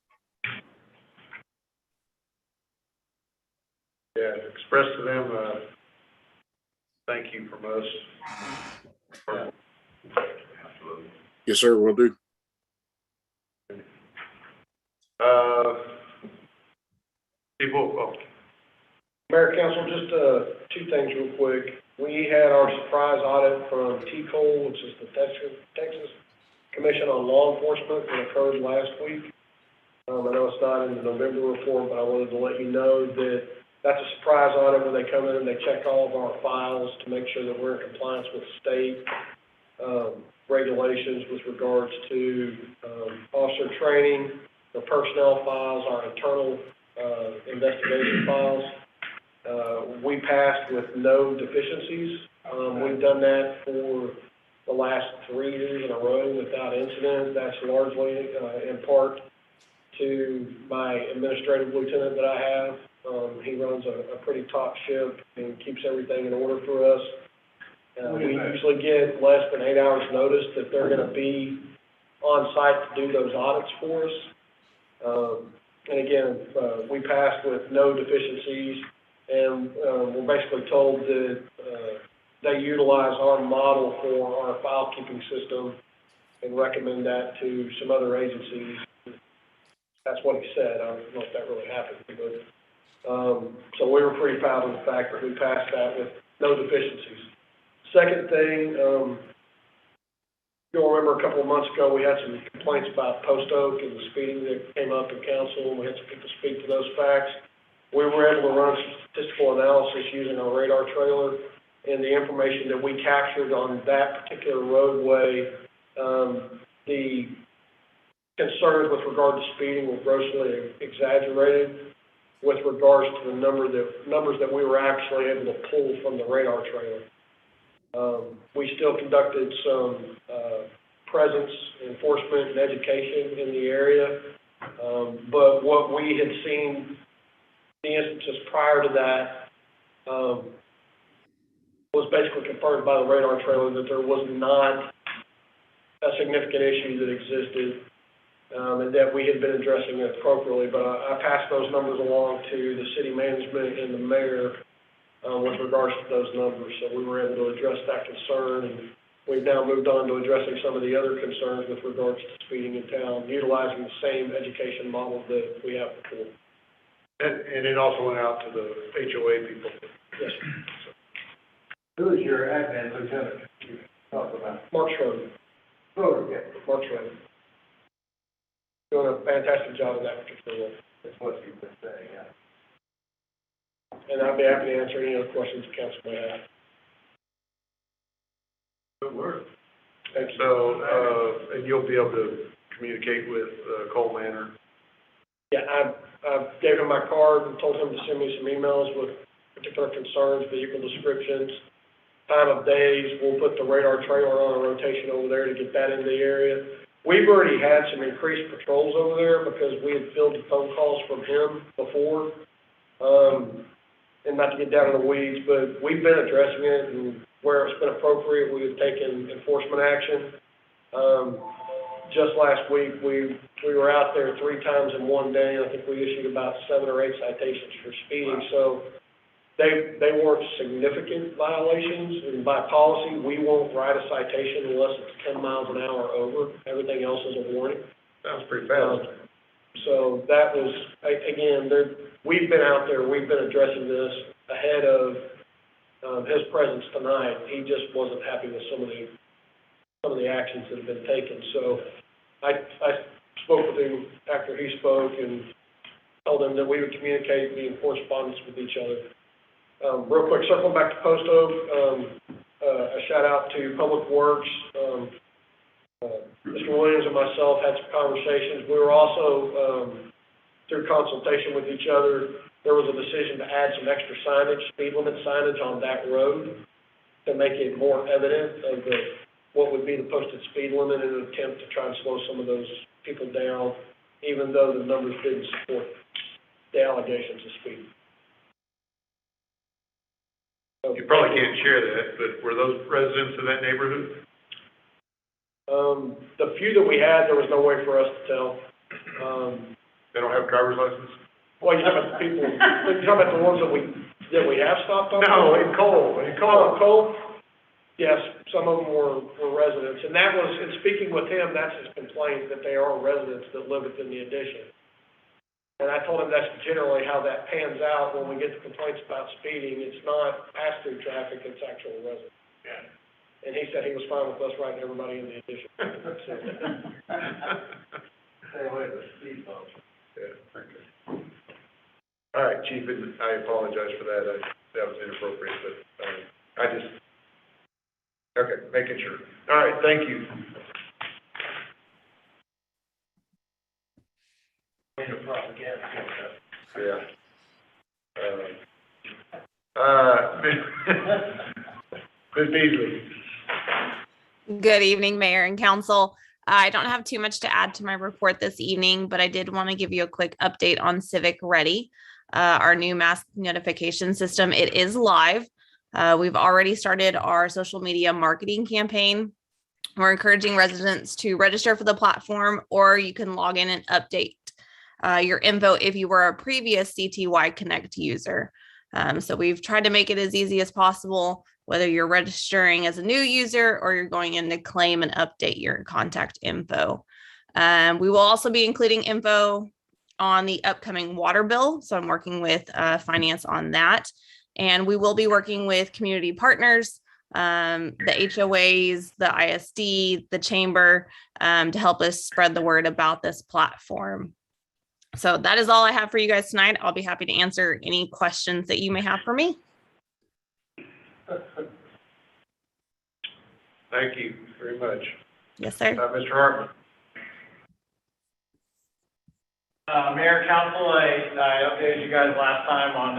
Yeah, express to them, thank you from us. Yes, sir, will do. Mayor, Council, just 2 things real quick. We had our surprise audit from TCOL, which is the Texas Commission on Law Enforcement, that occurred last week. I know it's not in the November report, but I wanted to let you know that that's a surprise audit where they come in and they check all of our files to make sure that we're in compliance with state regulations with regards to officer training, the personnel files, our internal investigation files. We passed with no deficiencies. We we've done that for the last 3 years in a row without incident. That's largely, in part to my administrative lieutenant that I have. He runs a pretty top ship and keeps everything in order for us. We usually get less than 8 hours notice that they're gonna be on site to do those audits for us. And again, we passed with no deficiencies, and, we're basically told that, they utilize our model for our file keeping system and recommend that to some other agencies. That's what he said. I don't know if that really happened, but, so we were pretty proud of the fact that we passed that with no deficiencies. Second thing, you'll remember a couple of months ago, we had some complaints about Post Oak and the speeding that came up in council, and we had some people speak to those facts. We were able to run some statistical analysis using our radar trailer, and the information that we captured on that particular roadway, the concerns with regard to speeding were grossly exaggerated with regards to the numbers that we were actually able to pull from the radar trailer. We still conducted some presence enforcement and education in the area, but what we had seen, the instances prior to that, was basically confirmed by the radar trailer that there was not a significant issue that existed, and that we had been addressing it appropriately. But I passed those numbers along to the city management and the mayor with regards to those numbers. So we were able to address that concern, and we've now moved on to addressing some of the other concerns with regards to speeding in town, utilizing the same education model that we have before. And it also went out to the HOA people. Yes. Who is your admin lieutenant you talked about? Mark Schroeder. Yeah. Mark Schroeder. Doing a fantastic job in that particular role. That's what you've been saying, yeah. And I'd be happy to answer any other questions the council may have. Good work. Thank you. So, and you'll be able to communicate with, Cole Manor? Yeah, I gave him my card and told him to send me some emails with particular concerns, vehicle descriptions, time of days. We'll put the radar trailer on a rotation over there to get that into the area. We've already had some increased patrols over there because we had fielded phone calls from him before. And not to get down in the weeds, but we've been addressing it, and where it's been appropriate, we have taken enforcement action. Just last week, we were out there 3 times in one day, and I think we issued about 7 or 8 citations for speeding. So they weren't significant violations, and by policy, we won't write a citation unless it's 10 miles an hour over. Everything else is a warning. Sounds pretty fast. So that was, again, we've been out there, we've been addressing this ahead of his presence tonight. He just wasn't happy with some of the actions that have been taken. So I spoke with him after he spoke and told him that we would communicate and be in correspondence with each other. Real quick, circling back to Post Oak, a shout out to Public Works. Mr. Williams and myself had some conversations. We were also, through consultation with each other, there was a decision to add some extra signage, speed limit signage on that road to make it more evident of what would be the posted speed limit in an attempt to try and slow some of those people down, even though the numbers didn't support the allegations of speed. You probably can't share that, but were those residents of that neighborhood? The few that we had, there was no way for us to tell. They don't have driver's license? Well, you talking about the people, you're talking about the ones that we have stopped on? No, in Cole. Cole? Yes, some of them were residents, and that was, in speaking with him, that's his complaint, that they are residents that live within the addition. And I told him that's generally how that pans out when we get the complaints about speeding. It's not pass-through traffic, it's actual residents. Yeah. And he said he was fine with us writing everybody in the addition. Stay away from the speed bumps. Yeah, okay. All right, Chief, I apologize for that. That was inappropriate, but, okay, making sure. All right, thank you. Yeah. Ms. Beasley? Good evening, Mayor and Council. I don't have too much to add to my report this evening, but I did want to give you a quick update on Civic Ready, our new mass notification system. It is live. We've already started our social media marketing campaign. We're encouraging residents to register for the platform, or you can log in and update your info if you were a previous CTY Connect user. So we've tried to make it as easy as possible, whether you're registering as a new user or you're going in to claim and update your contact info. We will also be including info on the upcoming water bill. So I'm working with finance on that. And we will be working with community partners, the HOAs, the ISD, the chamber, to help us spread the word about this platform. So that is all I have for you guys tonight. I'll be happy to answer any questions that you may have for me. Thank you very much. Yes, sir. Mr. Hartman? Mayor, Council, I updated you guys last time on,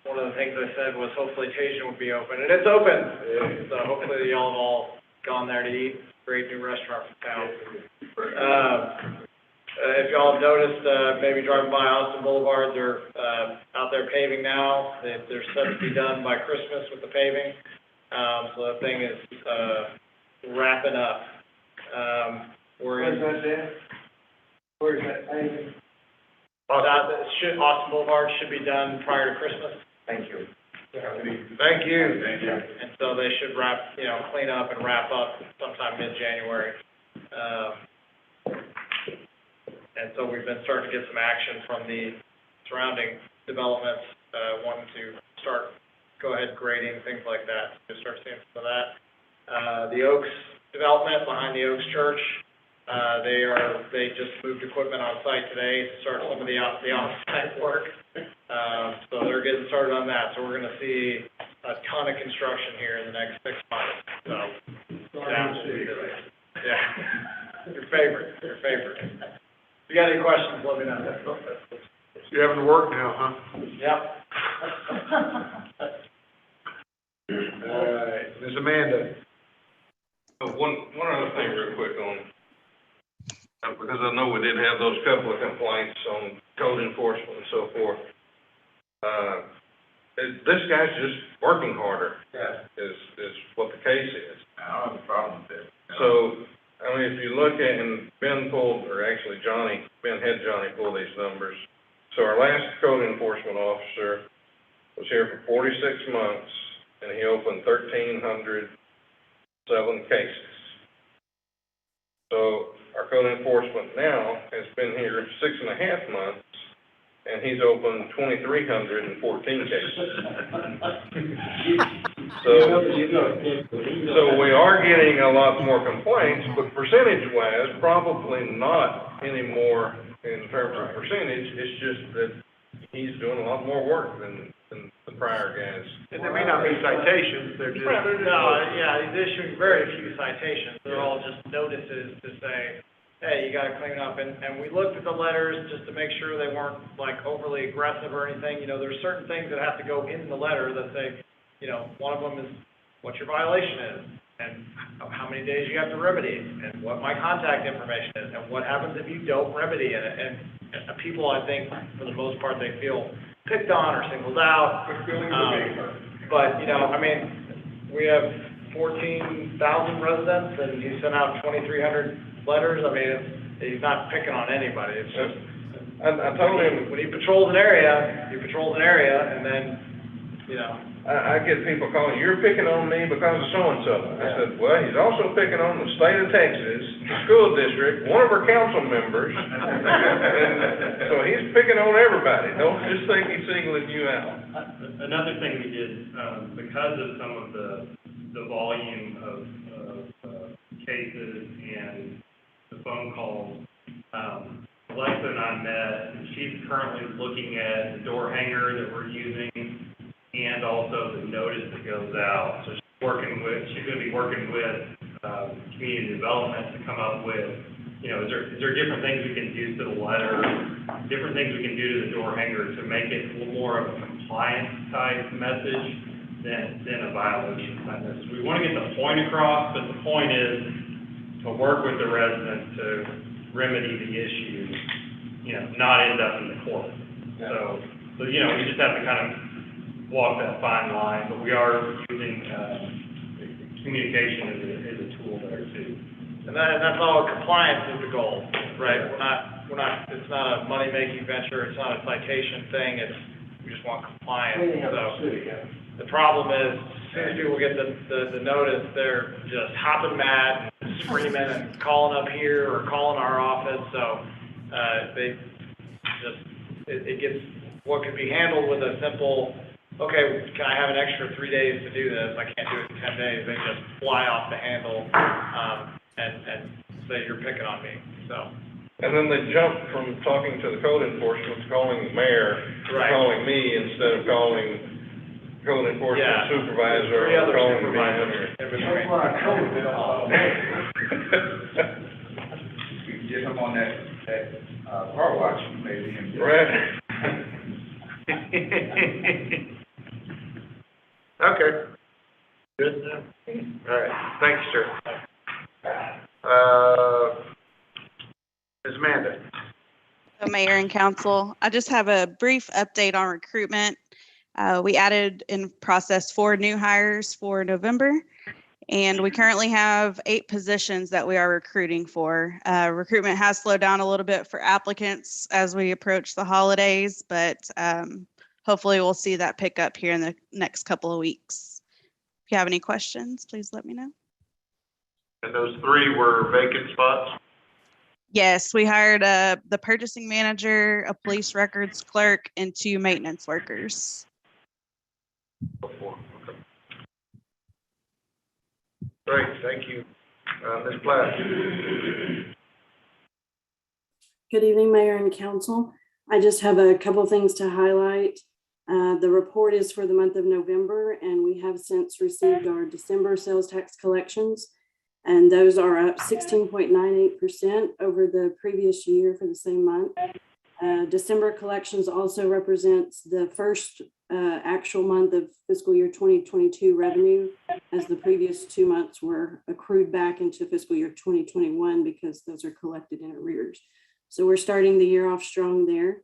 one of the things I said was hopefully Tajin would be open, and it's open. So hopefully y'all have all gone there to eat. Great new restaurant in town. If y'all have noticed, maybe driving by Austin Boulevard, they're, out there paving now. They're set to be done by Christmas with the paving. So that thing is, wrapping up. Where's that at? Where's that paving? Austin Boulevard should be done prior to Christmas. Thank you. Thank you. And so they should clean up and wrap up sometime mid-January. And so we've been starting to get some action from the surrounding developments, wanting to go ahead grading, things like that. To start seeing some of that. The Oaks development behind the Oaks Church, they just moved equipment on site today to start some of the on-site work. So they're getting started on that. So we're going to see a ton of construction here in the next 6 months. So, your favorite. If you got any questions, let me know. You're having to work now, huh? Yep. All right, Ms. Amanda? One other thing real quick on, because I know we did have those couple of complaints on code enforcement and so forth. This guy's just working harder. Yeah. Is what the case is. I don't have a problem with that. So, I mean, if you look at, and Ben had Johnny pull these numbers. So our last code enforcement officer was here for 46 months, and he opened 1,307 cases. So our code enforcement now has been here 6.5 months, and he's opened 2,314 cases. So we are getting a lot more complaints, but percentage-wise, probably not anymore in terms of percentage. It's just that he's doing a lot more work than the prior guys. And there may not be citations, they're just. He's issuing very few citations. They're all just notices to say, hey, you gotta clean up. And we looked at the letters just to make sure they weren't like overly aggressive or anything. There's certain things that have to go in the letter that say, one of them is what your violation is, and how many days you have to remedy it, and what my contact information is, and what happens if you don't remedy it. And people, I think, for the most part, they feel picked on or singled out. But, we have 14,000 residents, and he sent out 2,300 letters. He's not picking on anybody. It's just, I told him, when he patrols an area, and then, I get people calling, you're picking on me because of so-and-so. I said, well, he's also picking on the state of Texas, the school district, one of our council members. And so he's picking on everybody. Don't just think he's singling you out. Another thing we did, because of some of the volume of cases and the phone calls, Alexa and I met, and she's currently looking at the door hanger that we're using, and also the notice that goes out. So she's going to be working with community development to come up with, is there different things we can do to the letter, different things we can do to the door hanger to make it a little more of a compliance type message. than a violation on this. We want to get the point across, but the point is to work with the resident to remedy the issue, not end up in the court. So, we just have to kind of walk that fine line, but we are using, communication as a tool there too. And that's all, compliance is the goal, right? We're not, it's not a money-making venture, it's not a citation thing, we just want compliance. So, the problem is, as soon as people get the notice, they're just hopping mad, and screaming and calling up here or calling our office, so, it gets, what could be handled with a simple, okay, can I have an extra 3 days to do this? I can't do it in 10 days. They just fly off the handle, and say you're picking on me, so. And then they jump from talking to the code enforcement to calling the mayor, to Right. calling me instead of calling code enforcement supervisor Three or other calling me. supervisors in between. We can get him on that car wash, maybe. Right. Okay. Good enough. All right, thanks, sir. Ms. Amanda. So, Mayor and Council, I just have a brief update on recruitment. We added in process 4 new hires for November, and we currently have 8 positions that we are recruiting for. Recruitment has slowed down a little bit for applicants as we approach the holidays, but hopefully we'll see that pick up here in the next couple of weeks. If you have any questions, please let me know. And those 3 were vacant spots? Yes, we hired the purchasing manager, a police records clerk, and 2 maintenance workers. Great, thank you. Ms. Platt. Good evening, Mayor and Council. I just have a couple things to highlight. The report is for the month of November, and we have since received our December sales tax collections, and those are up 16.98% over the previous year for the same month. December collections also represents the first actual month of fiscal year 2022 revenue, as the previous 2 months were accrued back into fiscal year 2021 because those are collected in arrears. So we're starting the year off strong there.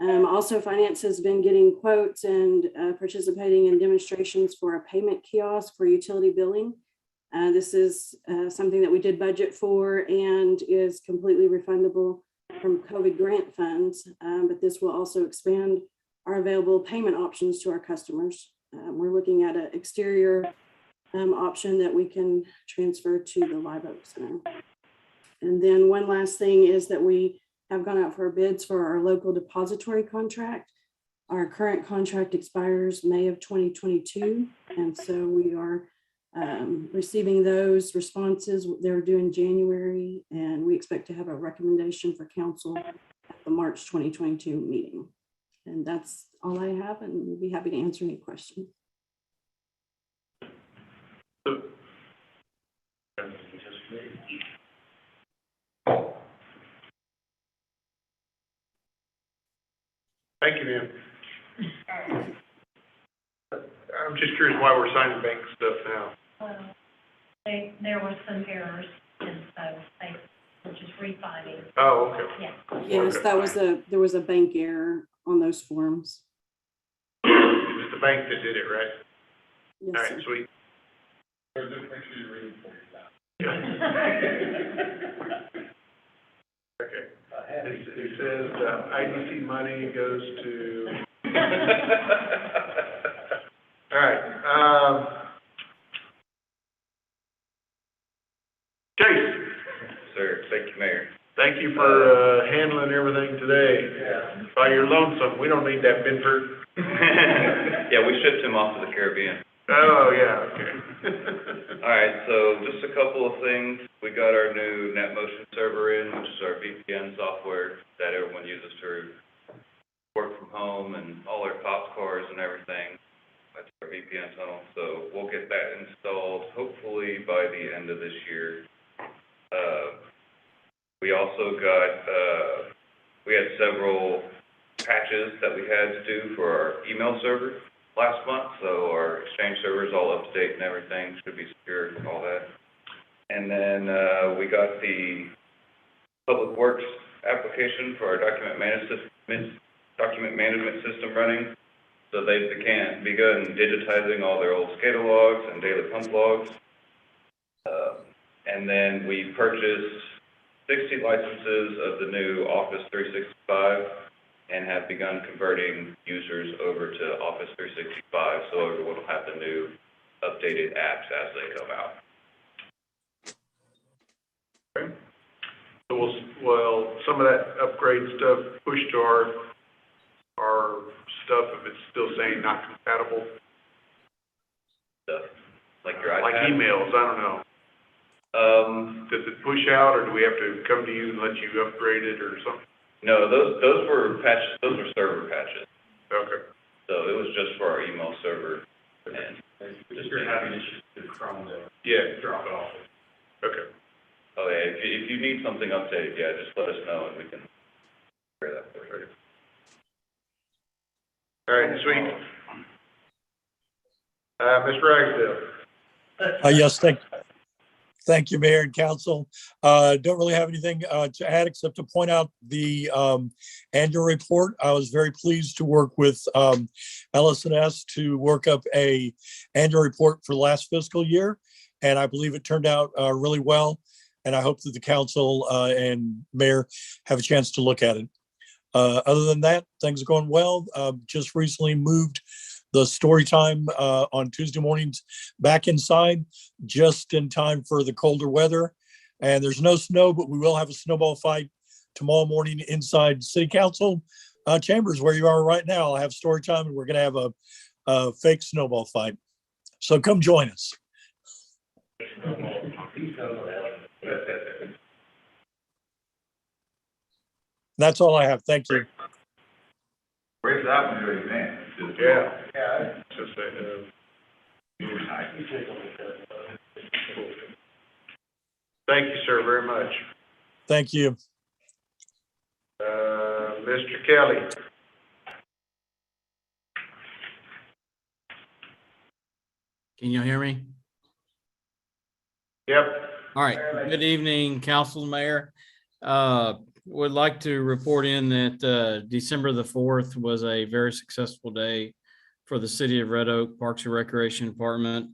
Also, finance has been getting quotes and participating in demonstrations for a payment kiosk for utility billing. This is something that we did budget for and is completely refundable from COVID grant funds, but this will also expand our available payment options to our customers. We're looking at an exterior option that we can transfer to the Live Oak Center. And then one last thing is that we have gone out for bids for our local depository contract. Our current contract expires May of 2022, and so we are receiving those responses. They're due in January, and we expect to have a recommendation for council at the March 2022 meeting. And that's all I have, and we'll be happy to answer any questions. Thank you, ma'am. I'm just curious why we're signing bank stuff now. There were some errors, and so we're just refining. Oh, okay. Yeah. Yes, there was a bank error on those forms. It was the bank that did it, right? Yes, All right, sir. sweet. Just make sure you read it for yourself. Okay. It says IDC money goes to. All right. Chase. Sir, thank you, Mayor. Thank you for handling everything today. By your lonesome, we don't need that Binford. Yeah, we shipped him off to the Caribbean. Oh, yeah, okay. All right, so just a couple of things. We got our new NetMotion server in, which is our VPN software that everyone uses to work from home and all our cop cars and everything. That's our VPN tunnel. So we'll get that installed hopefully by the end of this year. We also got, we had several patches that we had to do for our email server. last month, so our Exchange server is all up to date and everything, should be secured and all that. And then, we got the Public Works application for our document management system running. So they've begun digitizing all their old SCADA logs and daily pump logs. And then we purchased 60 licenses of the new Office 365 and have begun converting users over to Office 365, so everyone will have the new updated apps as they come out. Okay. So well, some of that upgrade stuff pushed to our stuff if it's still saying not compatible. Stuff like your iPad? Like emails, I don't know. Does it push out, or do we have to come to you and let you upgrade it or something? No, those were patches, those were server patches. Okay. So it was just for our email server and. If you're having issues with Chrome, though. Yeah. Drop it off. Okay. Oh, yeah, if you need something updated, yeah, just let us know and we can figure that for you. All right, sweet. Mr. Ragsdale. Yes, thank you, Mayor and Council. Don't really have anything to add except to point out the annual report. I was very pleased to work with LS&S to work up a annual report for last fiscal year, and I believe it turned out really well. And I hope that the council and mayor have a chance to look at it. Other than that, things are going well. Just recently moved the story time on Tuesday mornings back inside just in time for the colder weather. And there's no snow, but we will have a snowball fight tomorrow morning inside City Council chambers where you are right now. I'll have story time and we're going to have a fake snowball fight. So come join us. That's all I have. Thank you. Great job on your event. Yeah. Yeah. Just thank you, sir, very much. Thank you. Mr. Kelly. Can you hear me? Yep. All right. Good evening, Council, Mayor. Would like to report in that December the 4th was a very successful day for the City of Red Oak Parks and Recreation Department.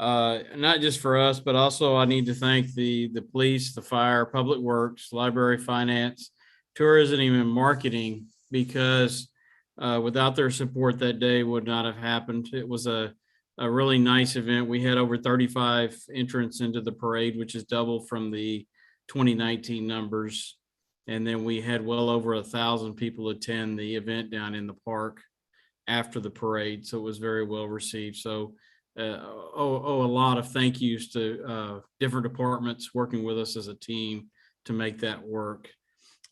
Not just for us, but also I need to thank the police, the fire, public works, library, finance, tourism, and even marketing, because without their support that day would not have happened. It was a really nice event. We had over 35 entrants into the parade, which is double from the 2019 numbers. And then we had well over 1,000 people attend the event down in the park after the parade. So it was very well received. So a lot of thank yous to different departments working with us as a team to make that work.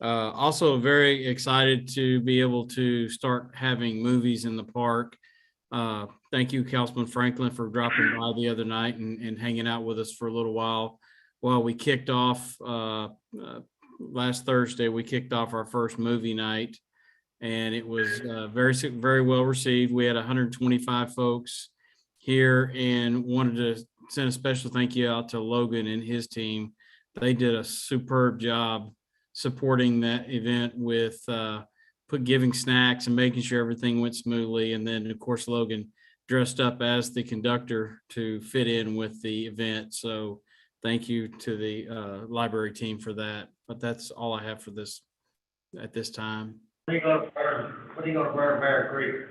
Also very excited to be able to start having movies in the park. Thank you, Councilman Franklin, for dropping by the other night and hanging out with us for a little while we kicked off last Thursday. We kicked off our first movie night, and it was very well received. We had 125 folks here, and wanted to send a special thank you out to Logan and his team. They did a superb job supporting that event with giving snacks and making sure everything went smoothly. And then, of course, Logan dressed up as the conductor to fit in with the event. So thank you to the library team for that. But that's all I have for this at this time. What are you gonna wear at Bear Creek?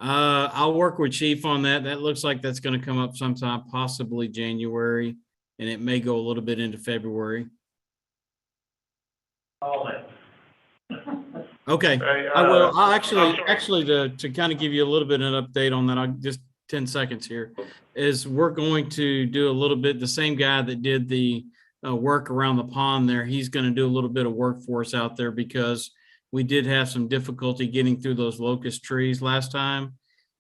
I'll work with Chief on that. That looks like that's going to come up sometime, possibly January, and it may go a little bit into February. All that. Okay, I will. I'll actually to kind of give you a little bit of an update on that. I'll just 10 seconds here is we're going to do a little bit, the same guy that did the work around the pond there. He's going to do a little bit of work for us out there because we did have some difficulty getting through those locust trees last time.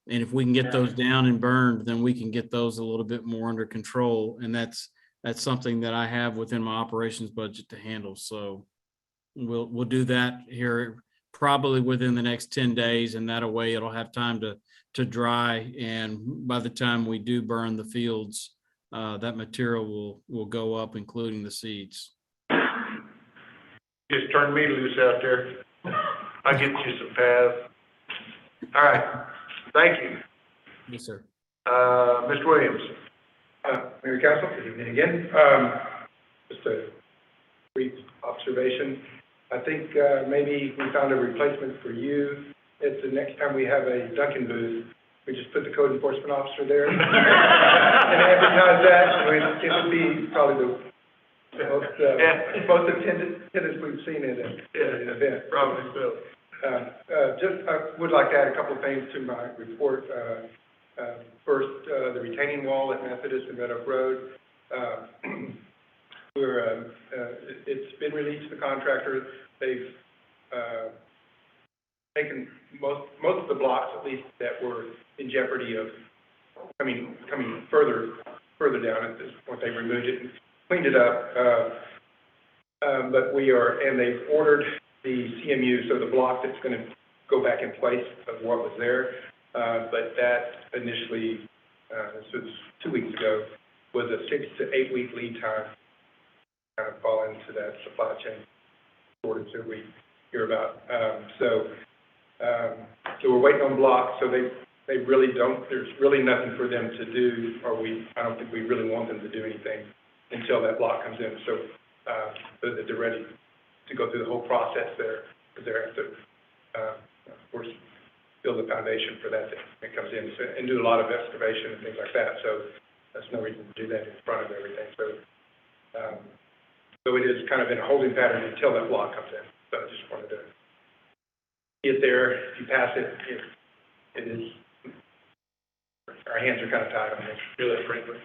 And if we can get those down and burned, then we can get those a little bit more under control. And that's something that I have within my operations budget to handle. So we'll do that here probably within the next 10 days, and that way it'll have time to dry. And by the time we do burn the fields, that material will go up, including the seeds. Just turn me loose out there. I'll get you some paths. All right, thank you. Yes, sir. Mr. Williams. Mayor Council, good evening again. Just a brief observation. I think maybe we found a replacement for you. It's the next time we have a Dunkin' booth, we just put the code enforcement officer there and advertise that. It would be probably the most attendance we've seen in an event. Probably so. I would like to add a couple of things to my report. First, the retaining wall at Methodist and Red Oak Road. It's been released to the contractor. They've taken most of the blocks, at least, that were in jeopardy of coming further down at this point. They removed it and cleaned it up. But they've ordered the CMU, so the block that's going to go back in place of what was there. But that initially, this was 2 weeks ago, was a 6 to 8 week lead time, kind of fall into that supply chain shortage that we hear about. So we're waiting on blocks. So they really don't. There's really nothing for them to do, I don't think we really want them to do anything until that block comes in. So that they're ready to go through the whole process there, because they have to, of course, build a foundation for that it comes in, and do a lot of excavation and things like that. So that's no reason to do that in front of everything. So it is kind of in a holding pattern until that block comes in. So I just wanted to get there. If you pass it, it is, our hands are kind of tied on this. Feel that, frankly.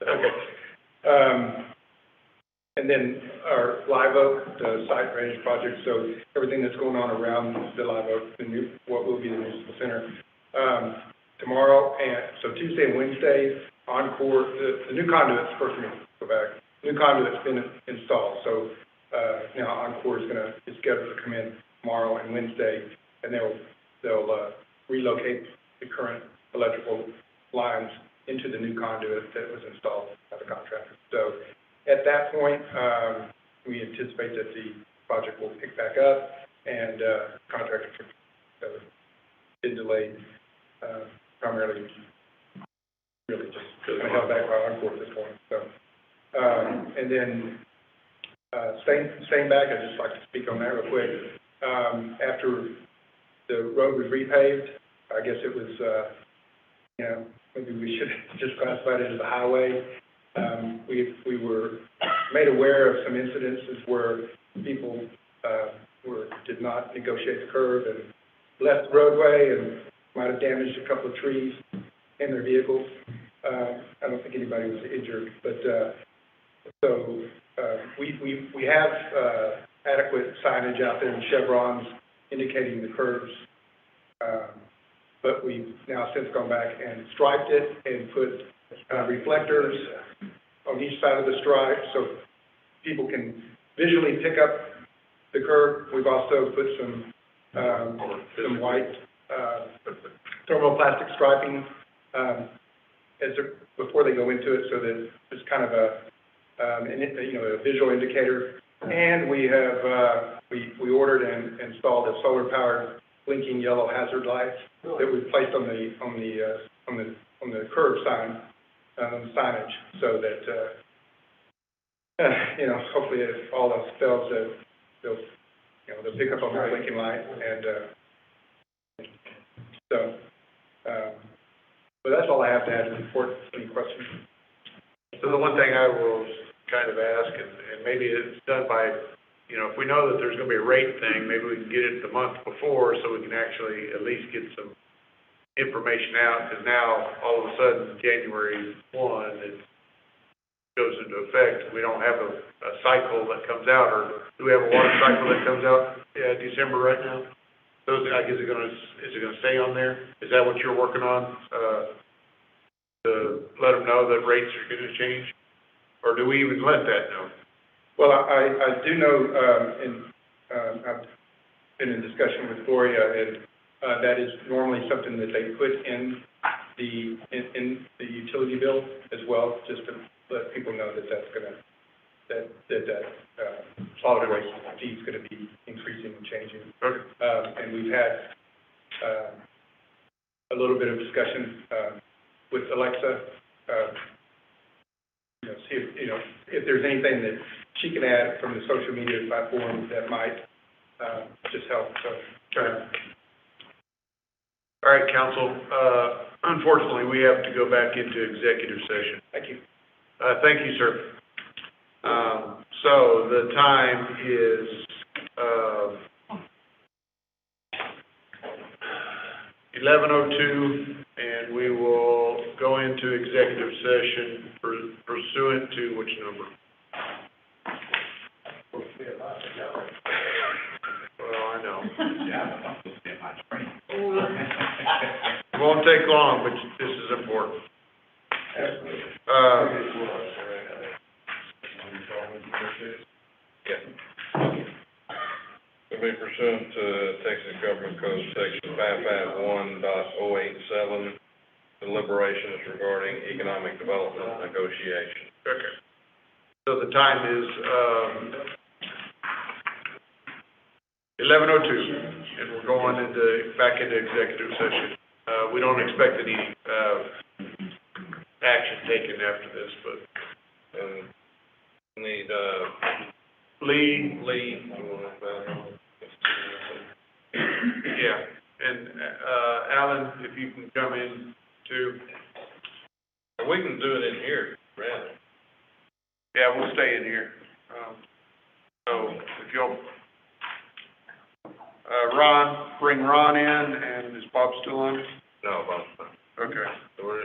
Okay. And then our Live Oak, the site drainage project, so everything that's going on around the Live Oak, what will be the municipal center. Tomorrow, and so Tuesday and Wednesday, Encore, the new conduit's first of all, go back. New conduit's been installed, so now Encore is scheduled to come in tomorrow and Wednesday, and they'll relocate the current electrical lines into the new conduit that was installed by the contractor. So at that point, we anticipate that the project will pick back up, and contractor has been delayed, primarily really just kind of held back by Encore at this point. So, and then staying back, I'd just like to speak on that real quick. After the road was repaved, I guess it was, maybe we should have just classified it as a highway. We were made aware of some incidences where people did not negotiate the curve and left the roadway and might have damaged a couple of trees in their vehicles. I don't think anybody was injured, but we have adequate signage out there and chevrons indicating the curves. But we've now since gone back and striped it and put reflectors on each side of the stripe so people can visually pick up the curve. We've also put some white thermoplastic striping before they go into it, so that it's kind of a visual indicator. And we have we ordered and installed a solar powered blinking yellow hazard lights that we placed on the curb sign signage, so that hopefully if all else fails, they'll pick up on the blinking light. And but that's all I have to add to the report. Any questions? So the one thing I will kind of ask, and maybe it's done by, if we know that there's going to be a rate thing, maybe we can get it the month before so we can actually at least get some information out, because now all of a sudden January 1 it goes into effect. We don't have a cycle that comes out, or do we have a water cycle that comes out December right now? Those, I guess, is it going to stay on there? Is that what you're working on, to let them know that rates are going to change, or do we even let that know? Well, I do know, I've been in discussion with Gloria, and, that is normally something that they put in the utility bill as well, just to let people know that that's gonna, solid waste fee is gonna be increasing and changing. Okay. And we've had, a little bit of discussion, with Alexa, see if there's anything that she can add from the social media platform that might, just help, so. All right, council, unfortunately, we have to go back into executive session. Thank you. Thank you, sir. So the time is, 11:02, and we will go into executive session pursuant to which number? Well, I know. It won't take long, but this is important. Will be pursuant to Texas Government Code Section 551.087, deliberations regarding economic development negotiations. Okay. So the time is, 11:02, and we're going back into executive session. We don't expect any, action taken after this, but, Need, Lee, yeah, and, Alan, if you can come in too. we can do it in here, rather. Yeah, we'll stay in here. So if you'll, Ron, bring Ron in, and is Bob still on? No, Bob's fine. Okay. So we're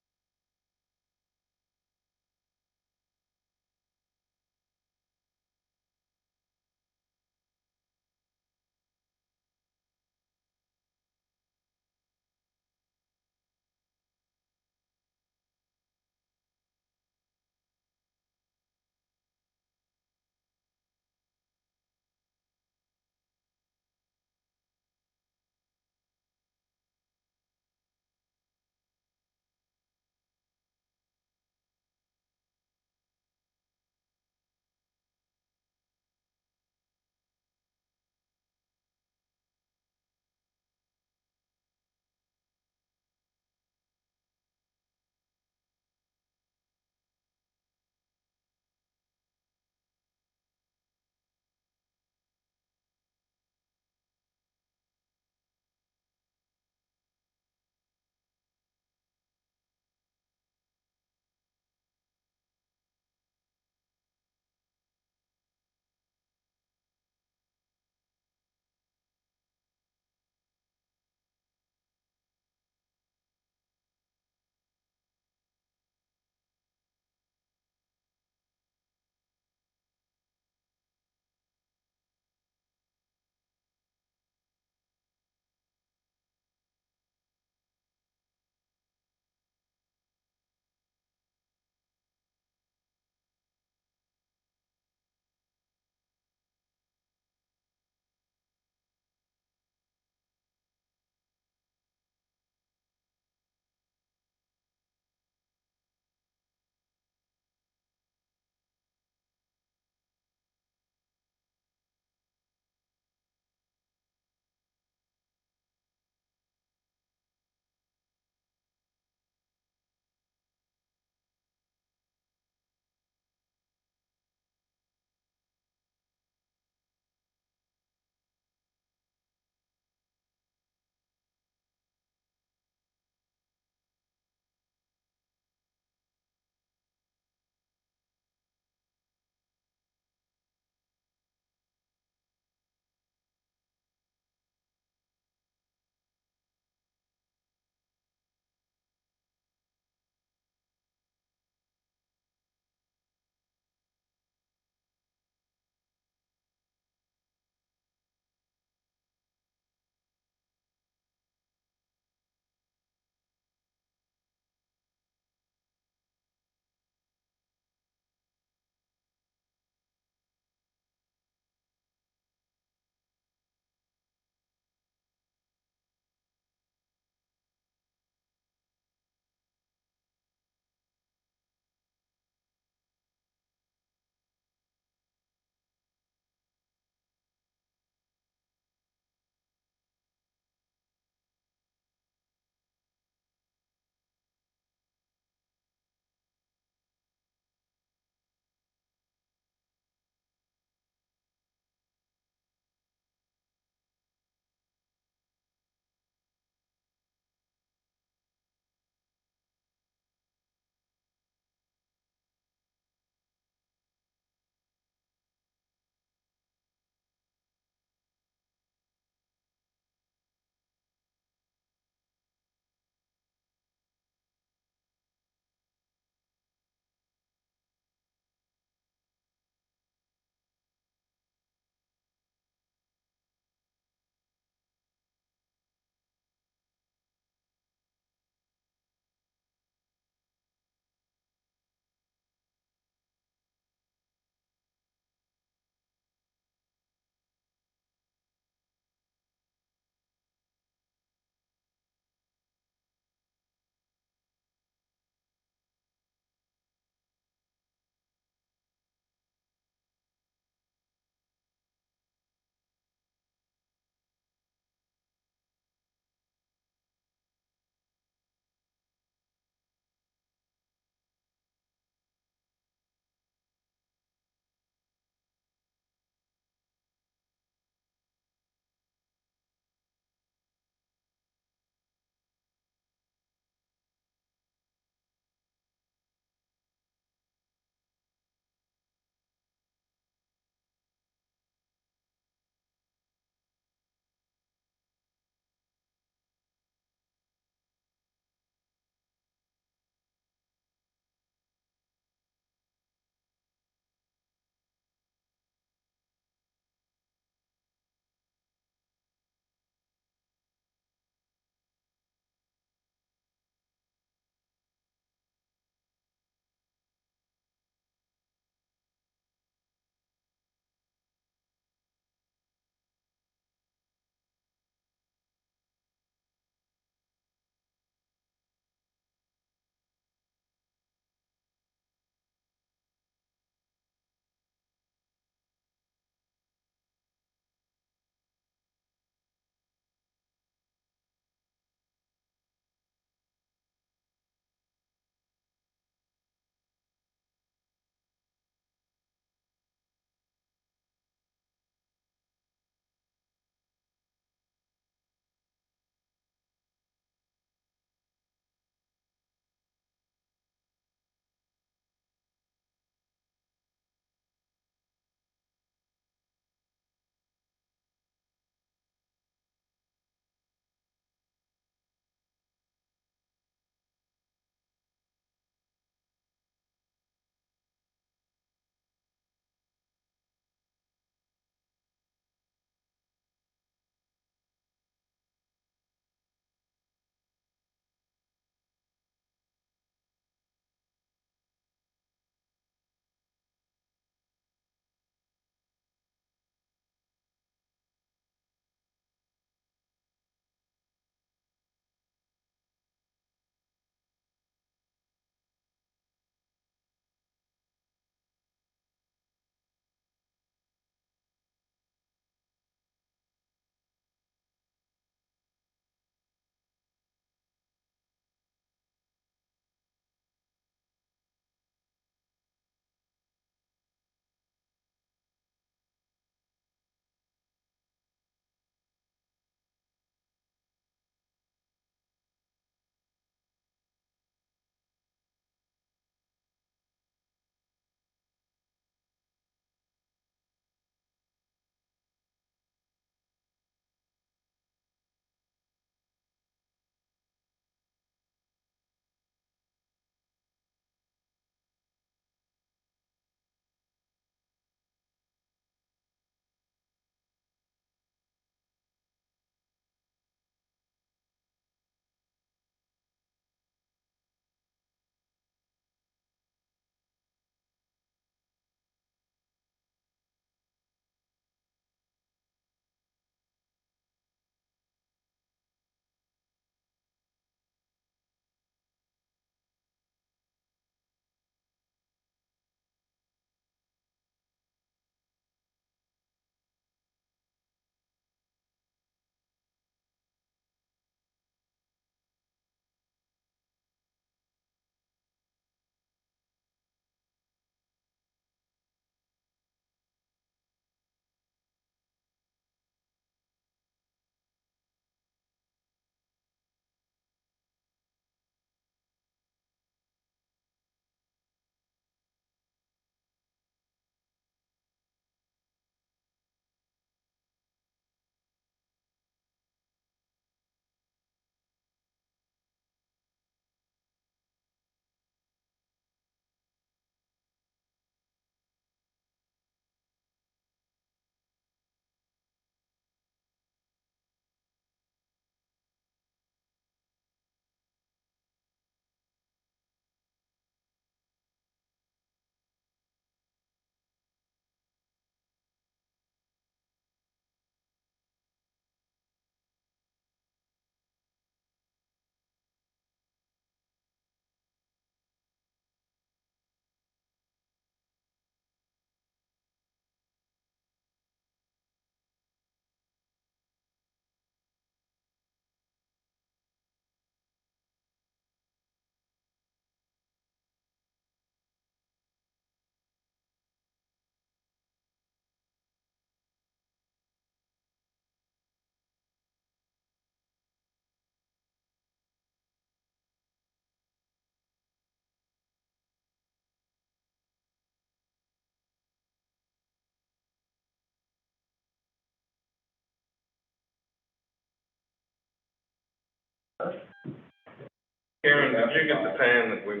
Karen, did you get the time that we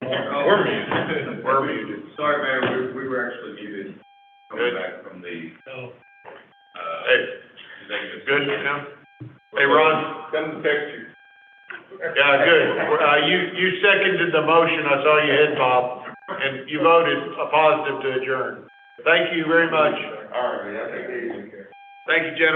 We're muted. We're muted. Sorry, Mayor, we were actually muted coming back from the, Hey, executive. good now? Hey, Ron? Come to text you. Yeah, good. You seconded the motion. I saw your head bob, and you voted a positive to adjourn. Thank you very much. All right, I think they even care. Thank you, gentlemen.